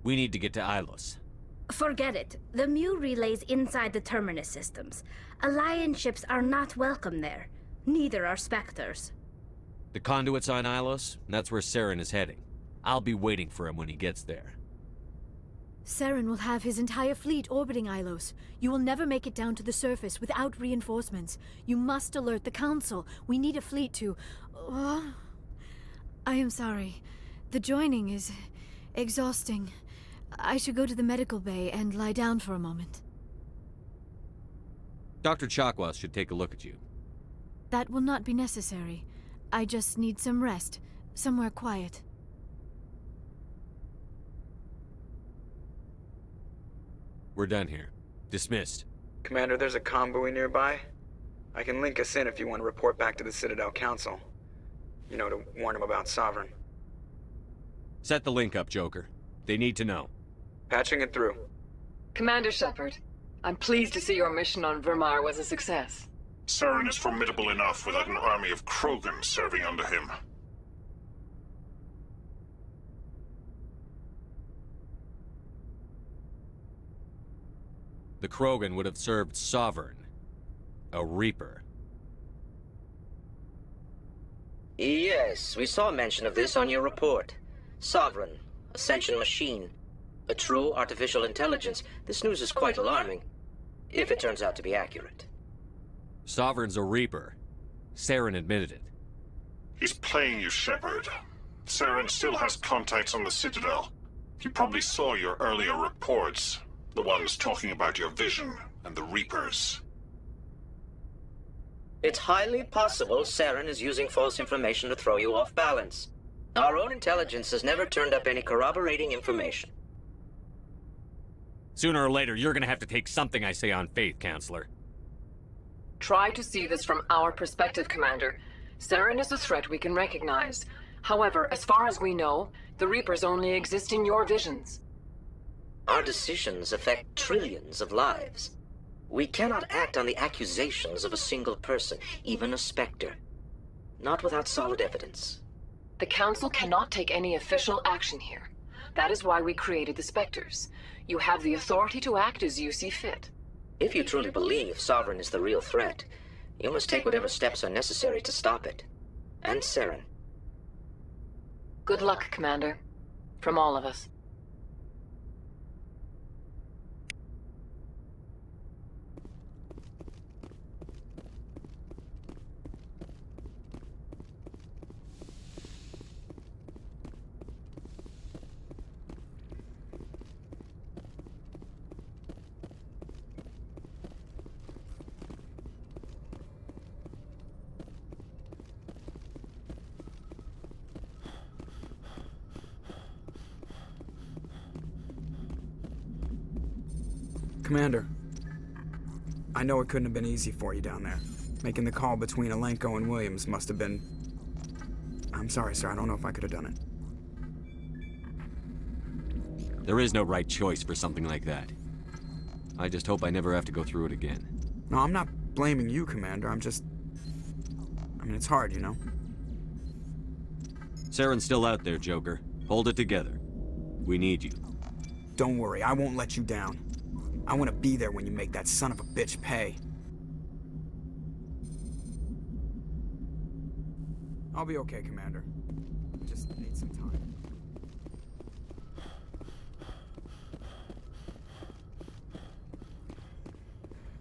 We need to get to Ilos. Forget it. The Mu relay's inside the Terminus systems. Alliance ships are not welcome there. Neither are Spectres. The conduit's on Ilos, and that's where Saren is heading. I'll be waiting for him when he gets there. Saren will have his entire fleet orbiting Ilos. You will never make it down to the surface without reinforcements. You must alert the Council. We need a fleet to... I am sorry. The joining is exhausting. I should go to the medical bay and lie down for a moment. Dr. Chakwas should take a look at you. That will not be necessary. I just need some rest. Somewhere quiet. We're done here. Dismissed. Commander, there's a convoy nearby. I can link us in if you want to report back to the Citadel Council. You know, to warn them about Sovereign. Set the link up, Joker. They need to know. Patching it through. Commander Shepard, I'm pleased to see your mission on Vermar was a success. Saren is formidable enough without an army of Krogan serving under him. The Krogan would have served Sovereign, a Reaper. Yes, we saw mention of this on your report. Sovereign, Ascension machine, a true artificial intelligence. This news is quite alarming, if it turns out to be accurate. Sovereign's a Reaper. Saren admitted it. He's playing you, Shepard. Saren still has contacts on the Citadel. He probably saw your earlier reports. The ones talking about your vision and the Reapers. It's highly possible Saren is using false information to throw you off balance. Our own intelligence has never turned up any corroborating information. Sooner or later, you're gonna have to take something I say on faith, Counselor. Try to see this from our perspective, Commander. Saren is a threat we can recognize. However, as far as we know, the Reapers only exist in your visions. Our decisions affect trillions of lives. We cannot act on the accusations of a single person, even a Spectre. Not without solid evidence. The Council cannot take any official action here. That is why we created the Spectres. You have the authority to act as you see fit. If you truly believe Sovereign is the real threat, you must take whatever steps are necessary to stop it. And Saren. Good luck, Commander. From all of us. Commander, I know it couldn't have been easy for you down there. Making the call between Alenko and Williams must have been... I'm sorry, sir. I don't know if I could have done it. There is no right choice for something like that. I just hope I never have to go through it again. No, I'm not blaming you, Commander. I mean, it's hard, you know? Saren's still out there, Joker. Hold it together. We need you. Don't worry, I won't let you down. I want to be there when you make that son of a bitch pay. I'll be okay, Commander. I just need some time.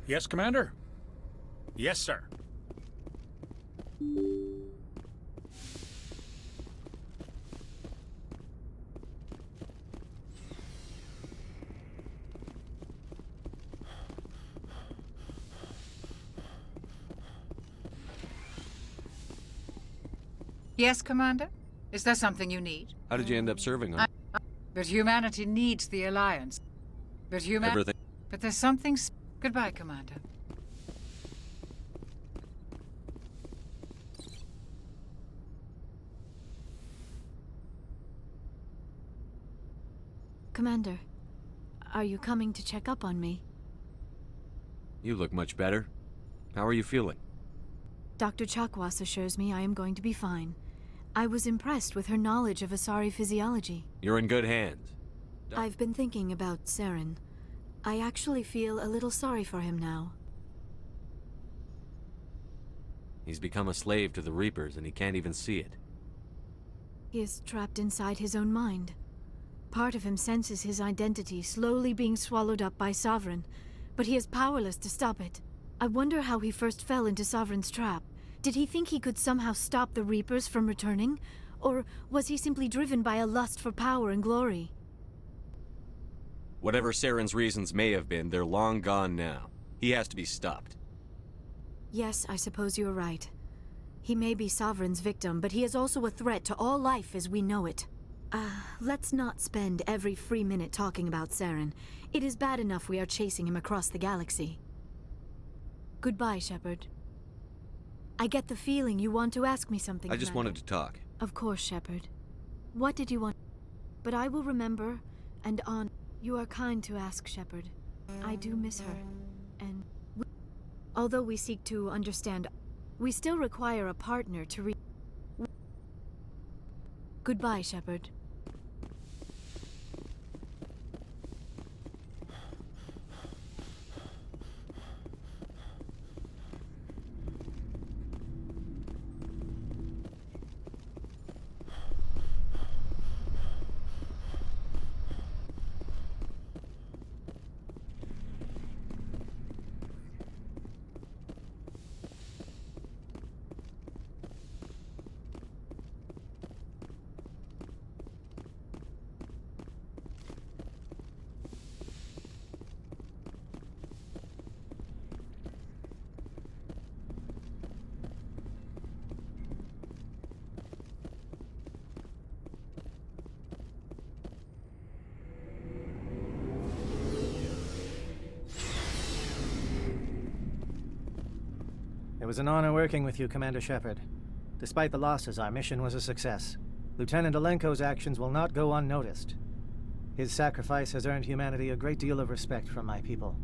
Yes, Commander? Yes, sir. Yes, Commander? Is there something you need? How did you end up serving on? But humanity needs the Alliance. But Everything. But there's something... Goodbye, Commander. Commander, are you coming to check up on me? You look much better. How are you feeling? Dr. Chakwas assures me I am going to be fine. I was impressed with her knowledge of Asari physiology. You're in good hands. I've been thinking about Saren. I actually feel a little sorry for him now. He's become a slave to the Reapers and he can't even see it. He is trapped inside his own mind. Part of him senses his identity slowly being swallowed up by Sovereign, but he is powerless to stop it. I wonder how he first fell into Sovereign's trap. Did he think he could somehow stop the Reapers from returning? Or was he simply driven by a lust for power and glory? Whatever Saren's reasons may have been, they're long gone now. He has to be stopped. Yes, I suppose you're right. He may be Sovereign's victim, but he is also a threat to all life as we know it. Let's not spend every free minute talking about Saren. It is bad enough we are chasing him across the galaxy. Goodbye, Shepard. I get the feeling you want to ask me something, I just Commander. wanted to talk. Of course, Shepard. What did you want? But I will remember, and on. You are kind to ask, Shepard. I do miss her, and although we seek to understand, we still require a partner to Goodbye, Shepard. was an honor working with you, Commander Shepard. Despite the losses, our mission was a success. Lieutenant Alenko's actions will not go unnoticed. His sacrifice has earned humanity a great deal of respect from my people.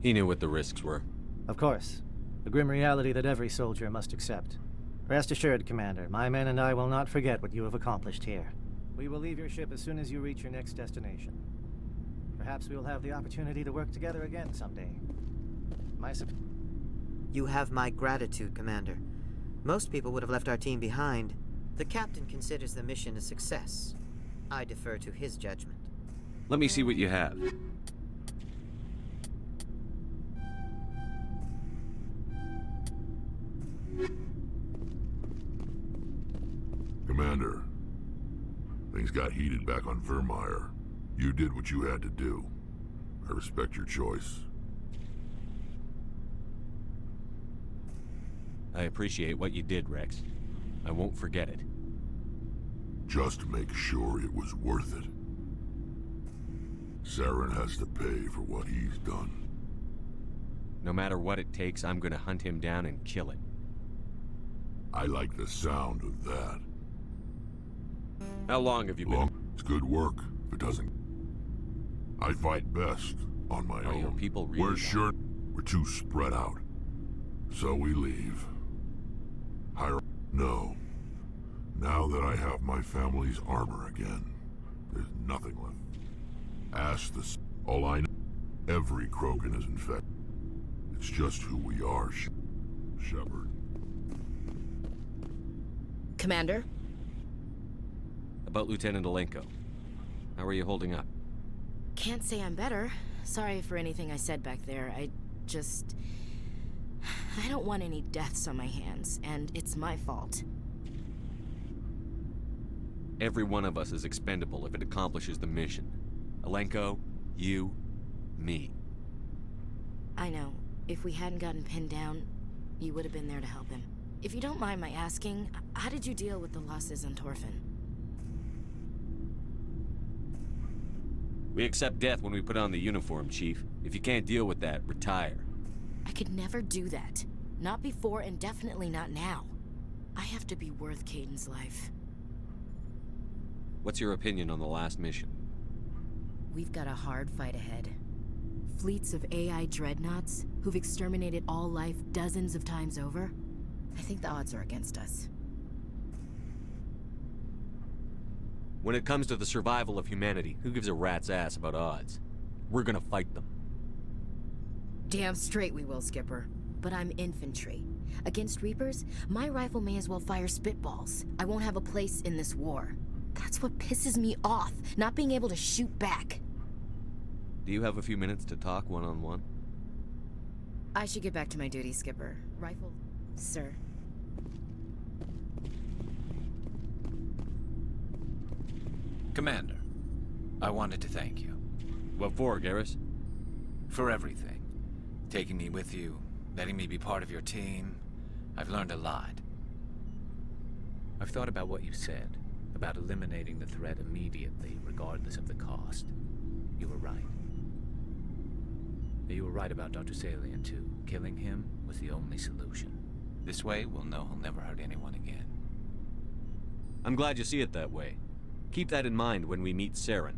He knew what the risks were. Of course. The grim reality that every soldier must accept. Rest assured, Commander, my men and I will not forget what you have accomplished here. We will leave your ship as soon as you reach your next destination. Perhaps we will have the opportunity to work together again someday. You have my gratitude, Commander. Most people would have left our team behind. The captain considers the mission a success. I defer to his judgment. Let me see what you have. Commander, things got heated back on Vermeer. You did what you had to do. I respect your choice. I appreciate what you did, Rex. I won't forget it. Just make sure it was worth it. Saren has to pay for what he's done. No matter what it takes, I'm gonna hunt him down and kill him. I like the sound of that. How long have you been? It's good work. If it doesn't... I fight best on my own. Your people really We're sure we're too spread out. So we leave. No. Now that I have my family's armor again, there's nothing left. Ask the... All I know, every Krogan is infected. It's just who we are, Shepard. Commander? About Lieutenant Alenko. How are you holding up? Can't say I'm better. Sorry for anything I said back there. I don't want any deaths on my hands, and it's my fault. Every one of us is expendable if it accomplishes the mission. Alenko, you, me. I know. If we hadn't gotten pinned down, you would have been there to help him. If you don't mind my asking, how did you deal with the losses on Torfin? We accept death when we put on the uniform, Chief. If you can't deal with that, retire. I could never do that. Not before and definitely not now. I have to be worth Kaiden's life. What's your opinion on the last mission? We've got a hard fight ahead. Fleets of AI dreadnoughts who've exterminated all life dozens of times over. I think the odds are against us. When it comes to the survival of humanity, who gives a rat's ass about odds? We're gonna fight them. Damn straight we will, Skipper. But I'm infantry. Against Reapers, my rifle may as well fire spitballs. I won't have a place in this war. That's what pisses me off, not being able to shoot back. Do you have a few minutes to talk one-on-one? I should get back to my duty, Skipper. Rifle, sir. Commander, I wanted to thank you. What for, Garrus? For everything. Taking me with you, letting me be part of your team. I've learned a lot. I've thought about what you said, about eliminating the threat immediately, regardless of the cost. You were right. You were right about Dr. Salian, too. Killing him was the only solution. This way, we'll know he'll never hurt anyone again. I'm glad you see it that way. Keep that in mind when we meet Saren.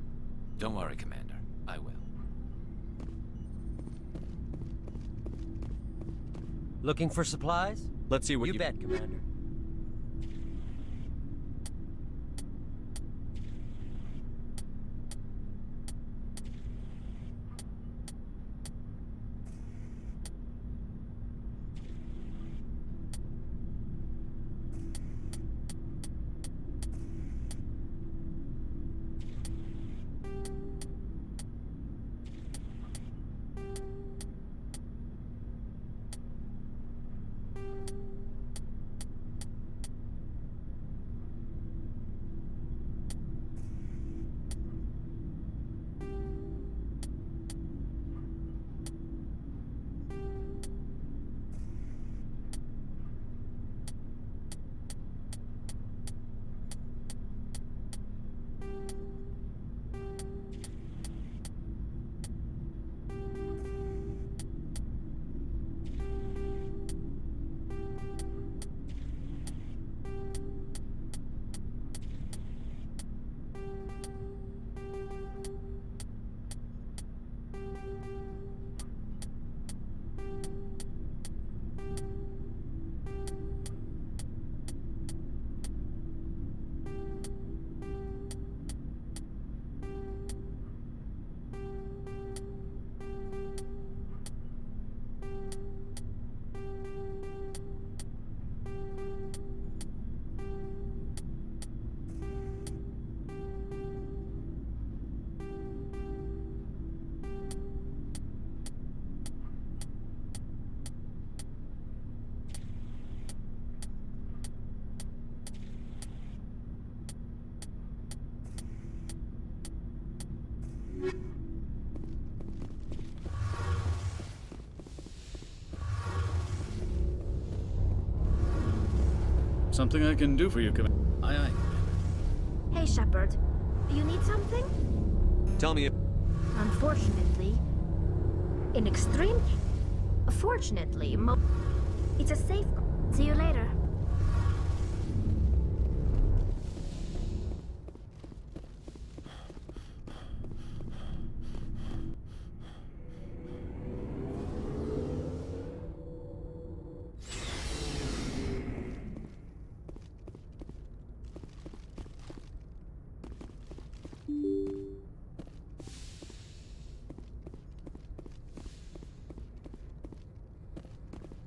Don't worry, Commander. I will. Looking for supplies? Let's see what you bet, Commander. Something I can do for you, Commander. Aye, aye. Hey, Shepard. You need something? Tell me if... Unfortunately, in extreme... Fortunately, it's a safe... See you later.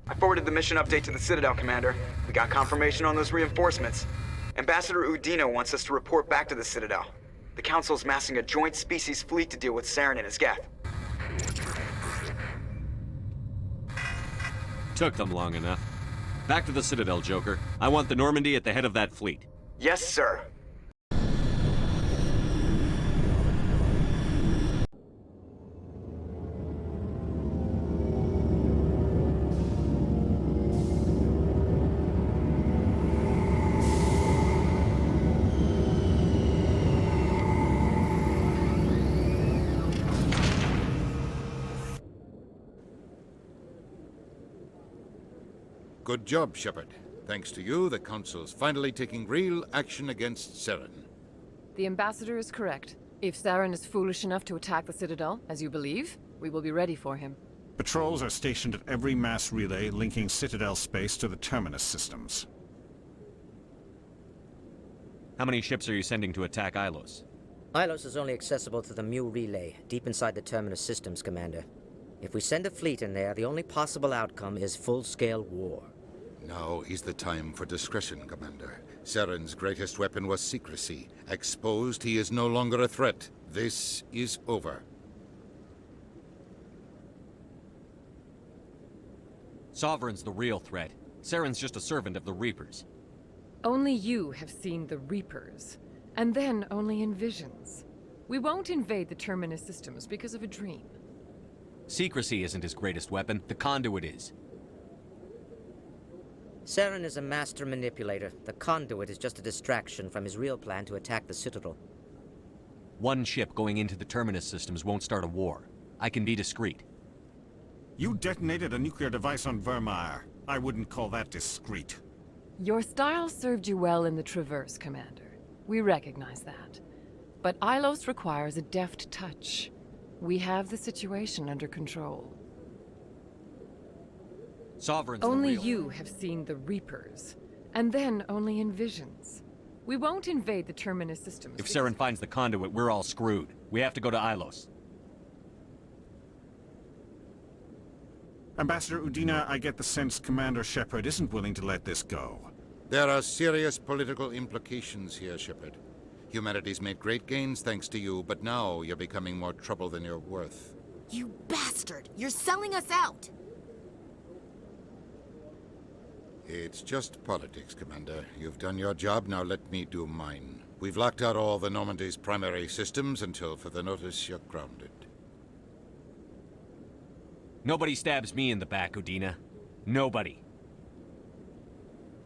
I forwarded the mission update to the Citadel, Commander. We got confirmation on those reinforcements. Ambassador Udina wants us to report back to the Citadel. The Council's massing a joint species fleet to deal with Saren and his Geth. Took them long enough. Back to the Citadel, Joker. I want the Normandy at the head of that fleet. Yes, sir. Good job, Shepard. Thanks to you, the Council's finally taking real action against Saren. The Ambassador is correct. If Saren is foolish enough to attack the Citadel, as you believe, we will be ready for him. Patrols are stationed at every mass relay linking Citadel space to the Terminus systems. How many ships are you sending to attack Ilos? Ilos is only accessible to the Mu relay, deep inside the Terminus systems, Commander. If we send a fleet in there, the only possible outcome is full-scale war. Now is the time for discretion, Commander. Saren's greatest weapon was secrecy. Exposed, he is no longer a threat. This is over. Sovereign's the real threat. Saren's just a servant of the Reapers. Only you have seen the Reapers, and then only in visions. We won't invade the Terminus systems because of a dream. Secrecy isn't his greatest weapon, the conduit is. Saren is a master manipulator. The conduit is just a distraction from his real plan to attack the Citadel. One ship going into the Terminus systems won't start a war. I can be discreet. You detonated a nuclear device on Vermeer. I wouldn't call that discreet. Your style served you well in the Traverse, Commander. We recognize that. But Ilos requires a deft touch. We have the situation under control. Sovereign's only you have seen the Reapers, and then only in visions. We won't invade the Terminus systems. If Saren finds the conduit, we're all screwed. We have to go to Ilos. Ambassador Udina, I get the sense Commander Shepard isn't willing to let this go. There are serious political implications here, Shepard. Humanity's made great gains thanks to you, but now you're becoming more trouble than you're worth. You bastard! You're selling us out! It's just politics, Commander. You've done your job, now let me do mine. We've locked out all the Normandy's primary systems until further notice you're grounded. Nobody stabs me in the back, Udina. Nobody.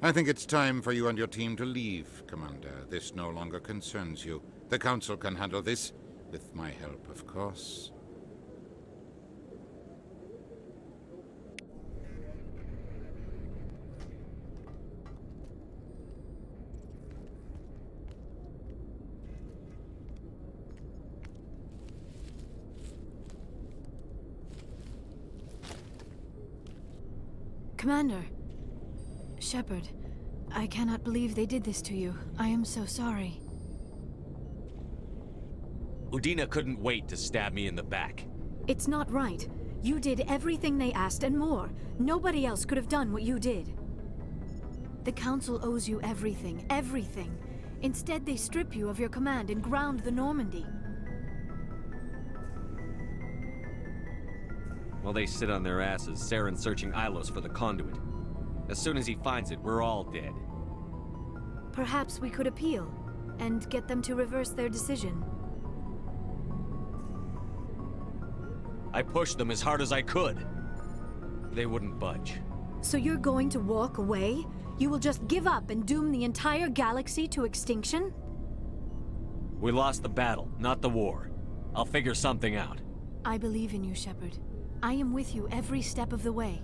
I think it's time for you and your team to leave, Commander. This no longer concerns you. The Council can handle this, with my help, of course. Commander. Shepard, I cannot believe they did this to you. I am so sorry. Udina couldn't wait to stab me in the back. It's not right. You did everything they asked and more. Nobody else could have done what you did. The Council owes you everything, everything. Instead, they strip you of your command and ground the Normandy. While they sit on their asses, Saren's searching Ilos for the conduit. As soon as he finds it, we're all dead. Perhaps we could appeal, and get them to reverse their decision. I pushed them as hard as I could. They wouldn't budge. So you're going to walk away? You will just give up and doom the entire galaxy to extinction? We lost the battle, not the war. I'll figure something out. I believe in you, Shepard. I am with you every step of the way.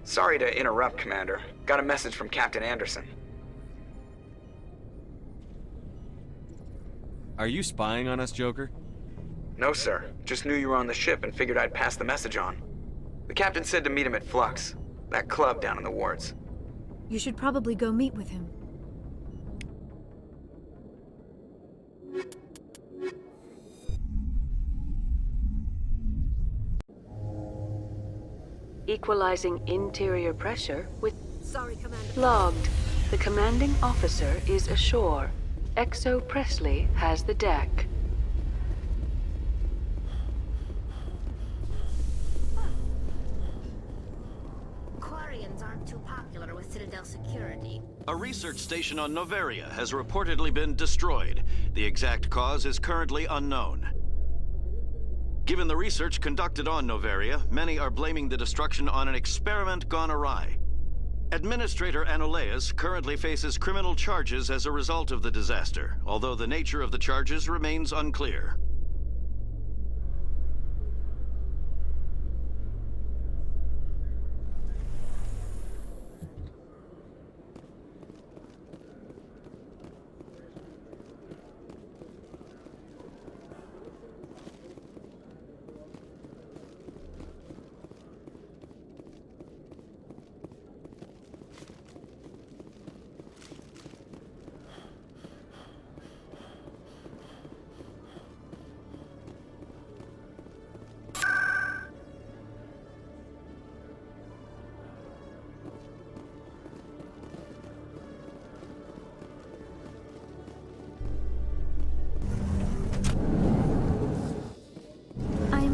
Sorry to interrupt, Commander. Got a message from Captain Anderson. Are you spying on us, Joker? No, sir. Just knew you were on the ship and figured I'd pass the message on. The captain said to meet him at Flux, that club down in the wards. You should probably go meet with him. Equalizing interior pressure with... Sorry, Commander. Logged. The commanding officer is ashore. Exo Presley has the deck. Quarians aren't too popular with Citadel security. A research station on Noveria has reportedly been destroyed. The exact cause is currently unknown. Given the research conducted on Noveria, many are blaming the destruction on an experiment gone awry. Administrator Anoleus currently faces criminal charges as a result of the disaster, although the nature of the charges remains unclear.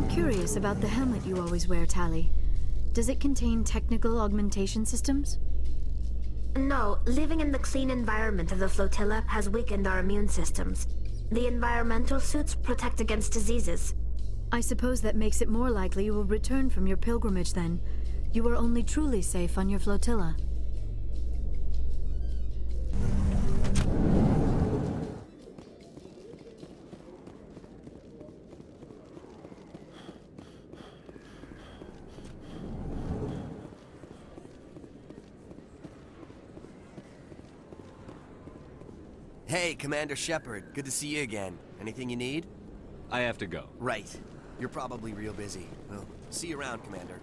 Curious about the helmet you always wear, Tali. Does it contain technical augmentation systems? No, living in the clean environment of the flotilla has weakened our immune systems. The environmental suits protect against diseases. I suppose that makes it more likely you will return from your pilgrimage then. You are only truly safe on your flotilla. Hey, Commander Shepard. Good to see you again. Anything you need? I have to go. Right. You're probably real busy. Well, see you around, Commander.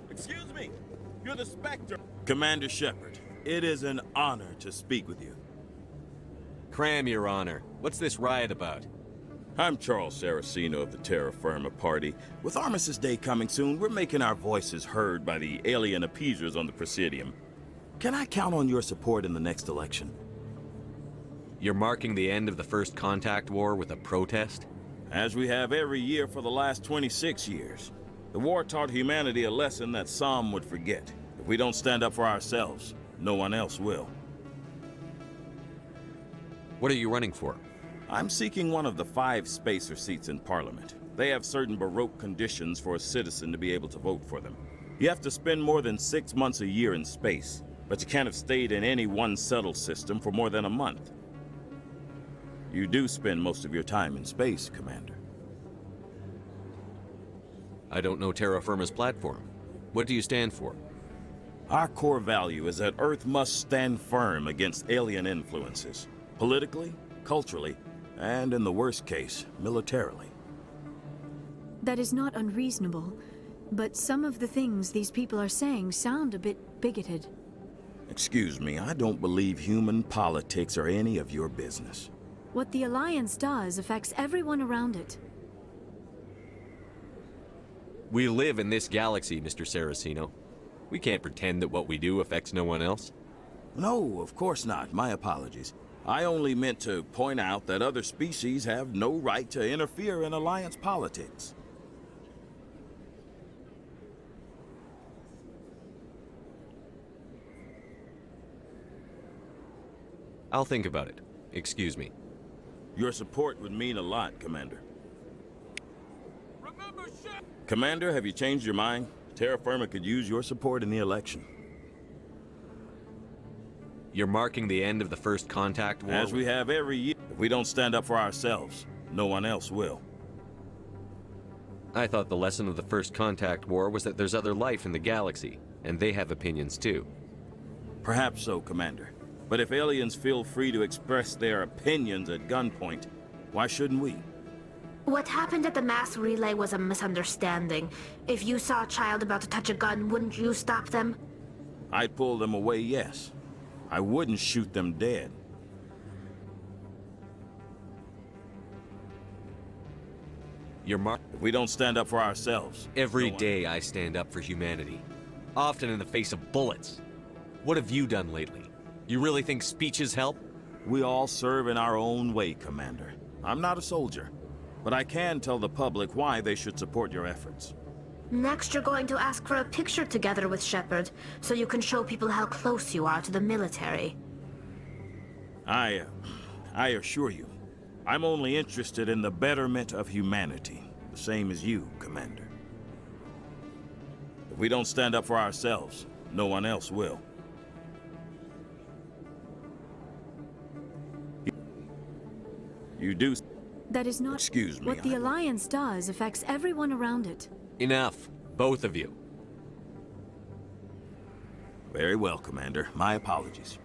Excuse me. You're the Spectre. Commander Shepard, it is an honor to speak with you. Cram, Your Honor. What's this riot about? I'm Charles Saraceno of the Terra Firma Party. With Armistice Day coming soon, we're making our voices heard by the alien appeasers on the Presidium. Can I count on your support in the next election? You're marking the end of the First Contact War with a protest? As we have every year for the last 26 years. The war taught humanity a lesson that some would forget. If we don't stand up for ourselves, no one else will. What are you running for? I'm seeking one of the 5 spacer seats in Parliament. They have certain Baroque conditions for a citizen to be able to vote for them. You have to spend more than 6 months a year in space, but you can't have stayed in any one settled system for more than a month. You do spend most of your time in space, Commander. I don't know Terra Firma's platform. What do you stand for? Our core value is that Earth must stand firm against alien influences, politically, culturally, and in the worst case, militarily. That is not unreasonable, but some of the things these people are saying sound a bit bigoted. Excuse me, I don't believe human politics are any of your business. What the Alliance does affects everyone around it. We live in this galaxy, Mr. Saraceno. We can't pretend that what we do affects no one else. No, of course not. My apologies. I only meant to point out that other species have no right to interfere in Alliance politics. I'll think about it. Excuse me. Your support would mean a lot, Commander. Commander, have you changed your mind? Terra Firma could use your support in the election. You're marking the end of the First Contact War? As we have every year. If we don't stand up for ourselves, no one else will. I thought the lesson of the First Contact War was that there's other life in the galaxy, and they have opinions too. Perhaps so, Commander. But if aliens feel free to express their opinions at gunpoint, why shouldn't we? What happened at the mass relay was a misunderstanding. If you saw a child about to touch a gun, wouldn't you stop them? I'd pull them away, yes. I wouldn't shoot them dead. If we don't stand up for ourselves... Every day I stand up for humanity. Often in the face of bullets. What have you done lately? You really think speeches help? We all serve in our own way, Commander. I'm not a soldier, but I can tell the public why they should support your efforts. Next, you're going to ask for a picture together with Shepard, so you can show people how close you are to the military. I assure you, I'm only interested in the betterment of humanity, the same as you, Commander. If we don't stand up for ourselves, no one else will. You do... That is not... Excuse me. What the Alliance does affects everyone around it. Enough. Both of you. Very well, Commander. My apologies.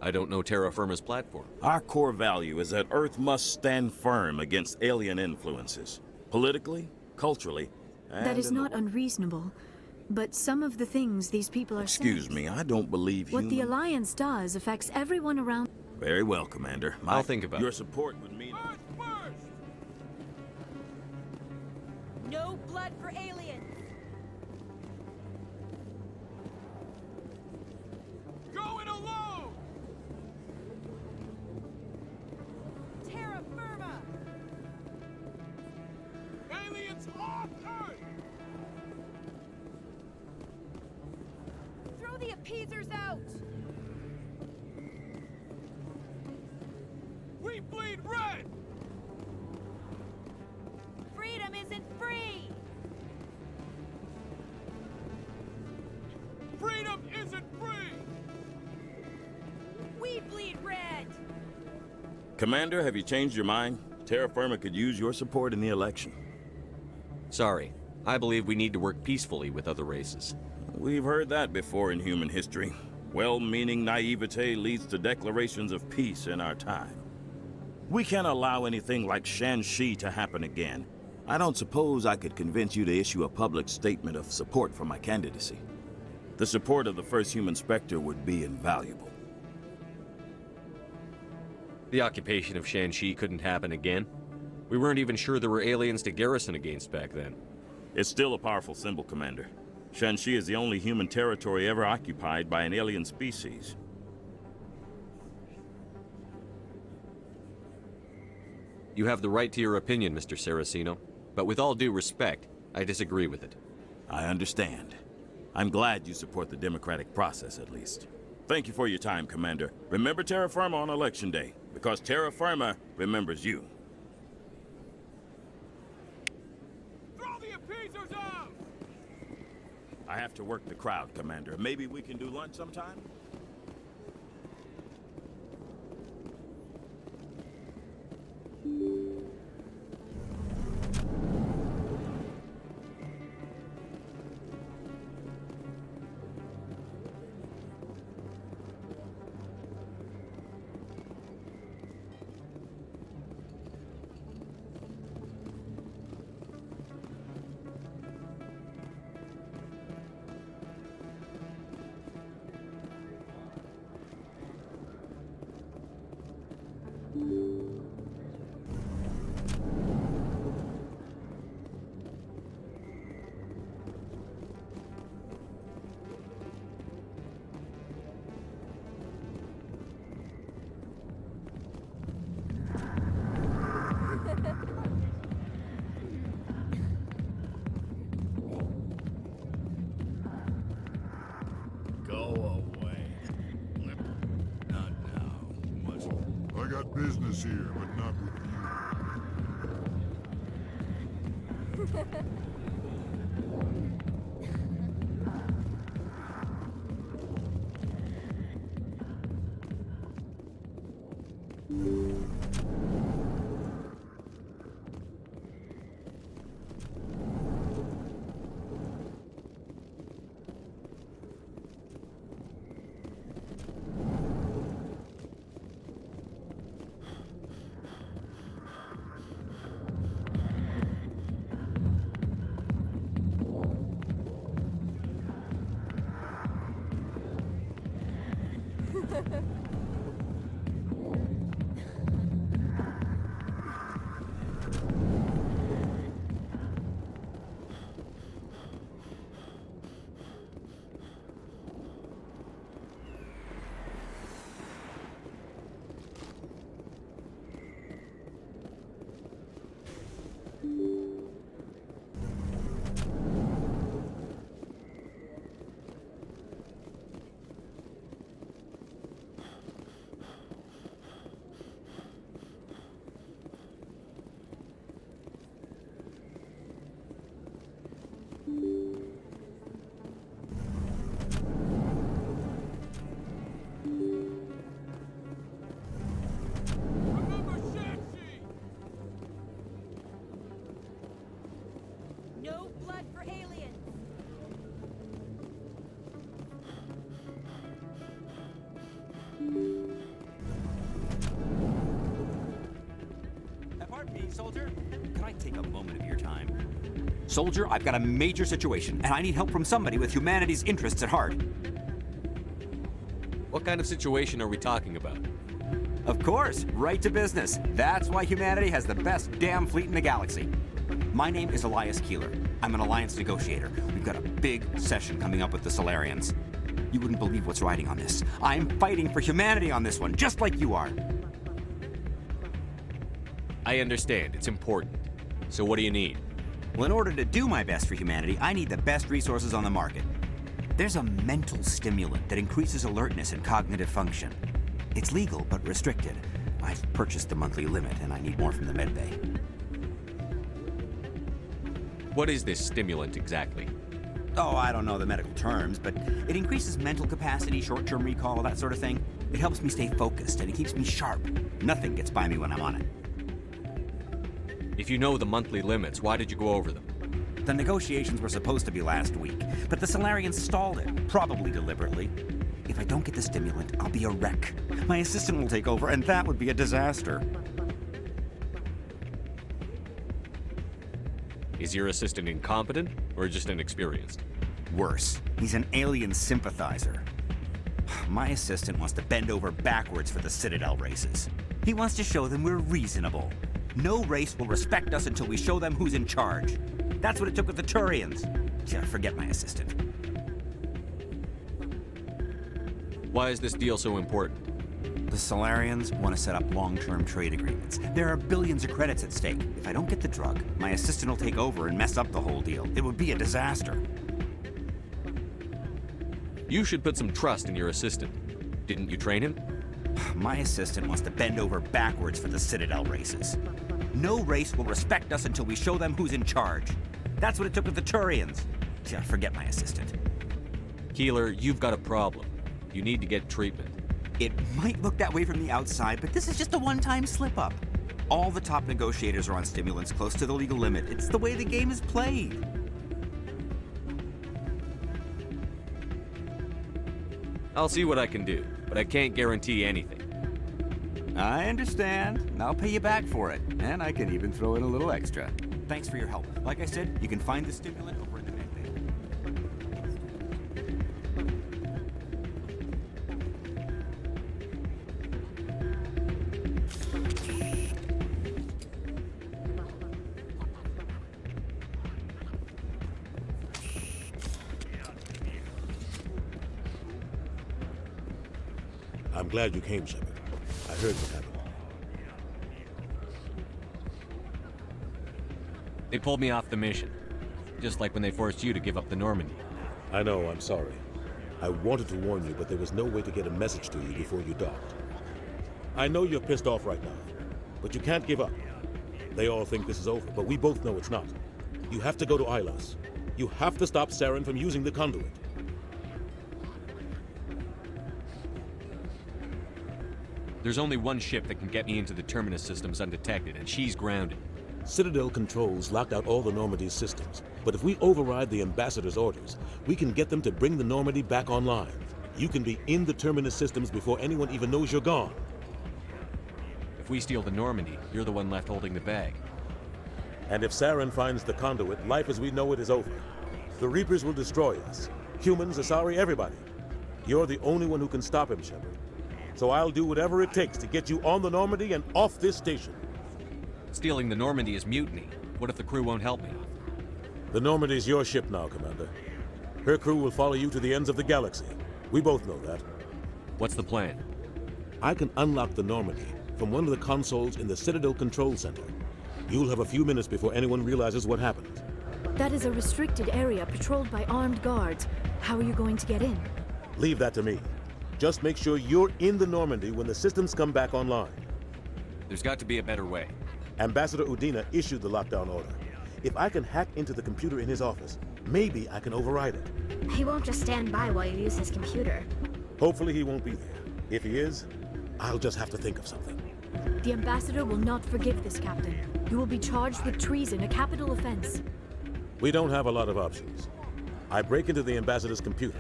I don't know Terra Firma's platform. Our core value is that Earth must stand firm against alien influences. Politically, culturally, and... That is not unreasonable. But some of the things these people are saying... Excuse me, I don't believe What the Alliance does affects everyone around... Very well, Commander. I'll think about it. Your support would mean... No blood for aliens! Going alone! Terra Firma! Aliens off Earth! Throw the appeasers out! We bleed red! Freedom isn't free! Freedom isn't free! We bleed red! Commander, have you changed your mind? Terra Firma could use your support in the election. Sorry. I believe we need to work peacefully with other races. We've heard that before in human history. Well-meaning naivete leads to declarations of peace in our time. We can't allow anything like Shanxi to happen again. I don't suppose I could convince you to issue a public statement of support for my candidacy. The support of the first human Spectre would be invaluable. The occupation of Shanxi couldn't happen again. We weren't even sure there were aliens to garrison against back then. It's still a powerful symbol, Commander. Shanxi is the only human territory ever occupied by an alien species. You have the right to your opinion, Mr. Saraceno, but with all due respect, I disagree with it. I understand. I'm glad you support the democratic process, at least. Thank you for your time, Commander. Remember Terra Firma on Election Day, because Terra Firma remembers you. Throw the appeasers out! I have to work the crowd, Commander. Maybe we can do lunch sometime? I got business here, but not with you. No blood for aliens! Pardon me, soldier. Could I take a moment of your time? Soldier, I've got a major situation, and I need help from somebody with humanity's interests at heart. What kind of situation are we talking about? Of course, right to business. That's why humanity has the best damn fleet in the galaxy. My name is Elias Keeler. I'm an alliance negotiator. We've got a big session coming up with the Solarians. You wouldn't believe what's riding on this. I'm fighting for humanity on this one, just like you are. I understand. It's important. So what do you need? Well, in order to do my best for humanity, I need the best resources on the market. There's a mental stimulant that increases alertness and cognitive function. It's legal, but restricted. I've purchased the monthly limit, and I need more from the medbay. What is this stimulant exactly? Oh, I don't know the medical terms, but it increases mental capacity, short-term recall, that sort of thing. It helps me stay focused, and it keeps me sharp. Nothing gets by me when I'm on it. If you know the monthly limits, why did you go over them? The negotiations were supposed to be last week, but the Solarians stalled it, probably deliberately. If I don't get the stimulant, I'll be a wreck. My assistant will take over, and that would be a disaster. Is your assistant incompetent, or just inexperienced? Worse. He's an alien sympathizer. My assistant wants to bend over backwards for the Citadel races. He wants to show them we're reasonable. No race will respect us until we show them who's in charge. That's what it took with the Turians. Yeah, forget my assistant. Why is this deal so important? The Solarians want to set up long-term trade agreements. There are billions of credits at stake. If I don't get the drug, my assistant will take over and mess up the whole deal. It would be a disaster. You should put some trust in your assistant. Didn't you train him? My assistant wants to bend over backwards for the Citadel races. No race will respect us until we show them who's in charge. That's what it took with the Turians. Yeah, forget my assistant. Keeler, you've got a problem. You need to get treatment. It might look that way from the outside, but this is just a one-time slip-up. All the top negotiators are on stimulants close to the legal limit. It's the way the game is played. I'll see what I can do, but I can't guarantee anything. I understand. I'll pay you back for it. And I can even throw in a little extra. Thanks for your help. Like I said, you can find the stimulant over in the med bay. I'm glad you came, Shepard. I heard what happened. They pulled me off the mission. Just like when they forced you to give up the Normandy. I know, I'm sorry. I wanted to warn you, but there was no way to get a message to you before you docked. I know you're pissed off right now, but you can't give up. They all think this is over, but we both know it's not. You have to go to Ilos. You have to stop Saren from using the conduit. There's only one ship that can get me into the Terminus systems undetected, and she's grounded. Citadel controls locked out all the Normandy's systems, but if we override the Ambassador's orders, we can get them to bring the Normandy back online. You can be in the Terminus systems before anyone even knows you're gone. If we steal the Normandy, you're the one left holding the bag. And if Saren finds the conduit, life as we know it is over. The Reapers will destroy us. Humans, Asari, everybody. You're the only one who can stop him, Shepard. So I'll do whatever it takes to get you on the Normandy and off this station. Stealing the Normandy is mutiny. What if the crew won't help me? The Normandy's your ship now, Commander. Her crew will follow you to the ends of the galaxy. We both know that. What's the plan? I can unlock the Normandy from one of the consoles in the Citadel Control Center. You'll have a few minutes before anyone realizes what happened. That is a restricted area patrolled by armed guards. How are you going to get in? Leave that to me. Just make sure you're in the Normandy when the systems come back online. There's got to be a better way. Ambassador Udina issued the lockdown order. If I can hack into the computer in his office, maybe I can override it. He won't just stand by while you use his computer. Hopefully he won't be there. If he is, I'll just have to think of something. The Ambassador will not forgive this, Captain. You will be charged with treason, a capital offense. We don't have a lot of options. I break into the Ambassador's computer,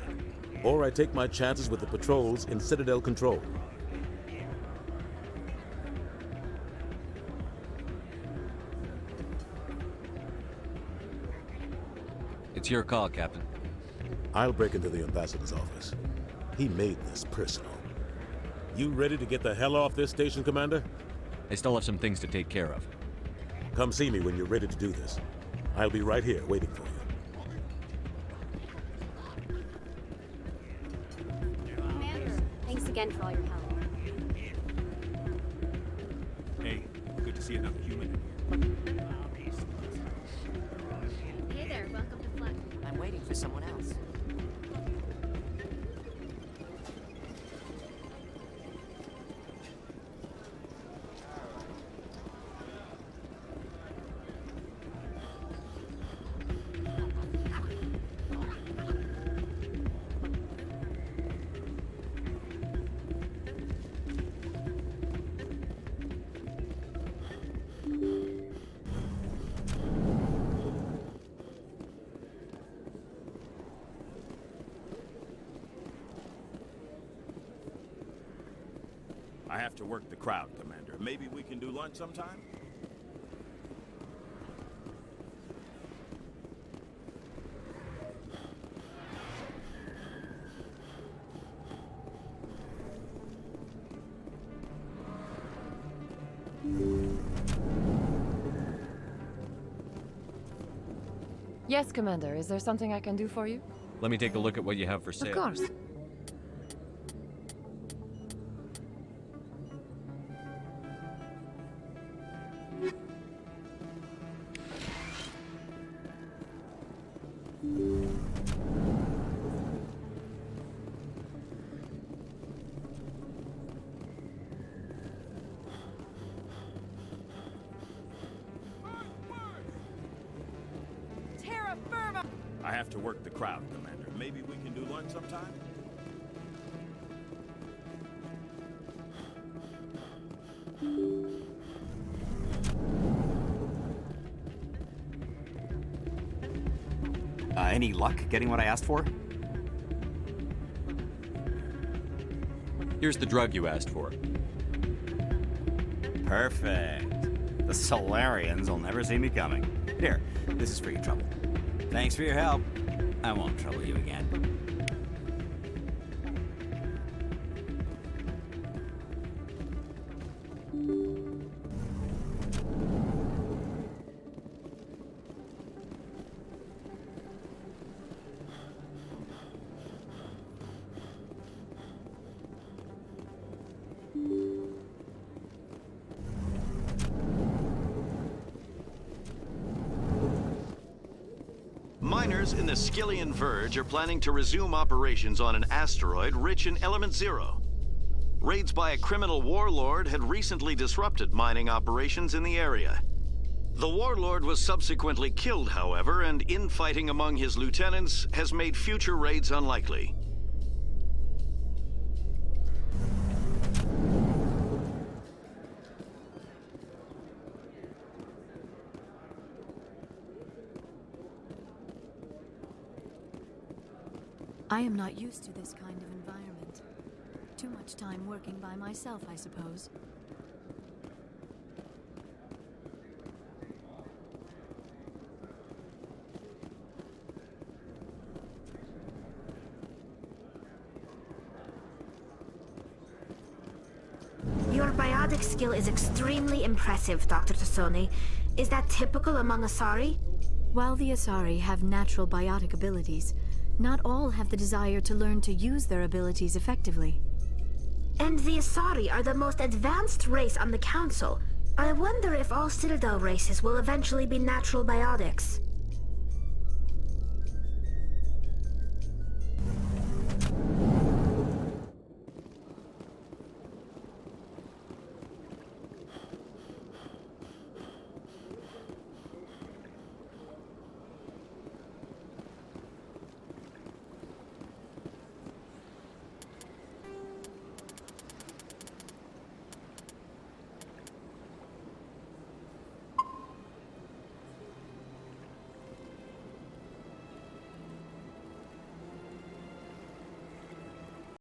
or I take my chances with the patrols in Citadel Control. It's your call, Captain. I'll break into the Ambassador's office. He made this personal. You ready to get the hell off this station, Commander? I still have some things to take care of. Come see me when you're ready to do this. I'll be right here waiting for you. Commander, thanks again for all your help. Hey, good to see another human. Hey there, welcome to Fleck. I'm waiting for someone else. I have to work the crowd, Commander. Maybe we can do lunch sometime? Yes, Commander. Is there something I can do for you? Let me take a look at what you have for sale. Of course. Terra firma! I have to work the crowd, Commander. Maybe we can do lunch sometime? Any luck getting what I asked for? Here's the drug you asked for. Perfect. The Solarians will never see me coming. Here, this is for your trouble. Thanks for your help. I won't trouble you again. Miners in the Skillian Verge are planning to resume operations on an asteroid rich in Element Zero. Raids by a criminal warlord had recently disrupted mining operations in the area. The warlord was subsequently killed, however, and infighting among his lieutenants has made future raids unlikely. I am not used to this kind of environment. Too much time working by myself, I suppose. Your biotic skill is extremely impressive, Dr. Tassoni. Is that typical among Asari? While the Asari have natural biotic abilities, not all have the desire to learn to use their abilities effectively. And the Asari are the most advanced race on the Council. I wonder if all Citadel races will eventually be natural biotics.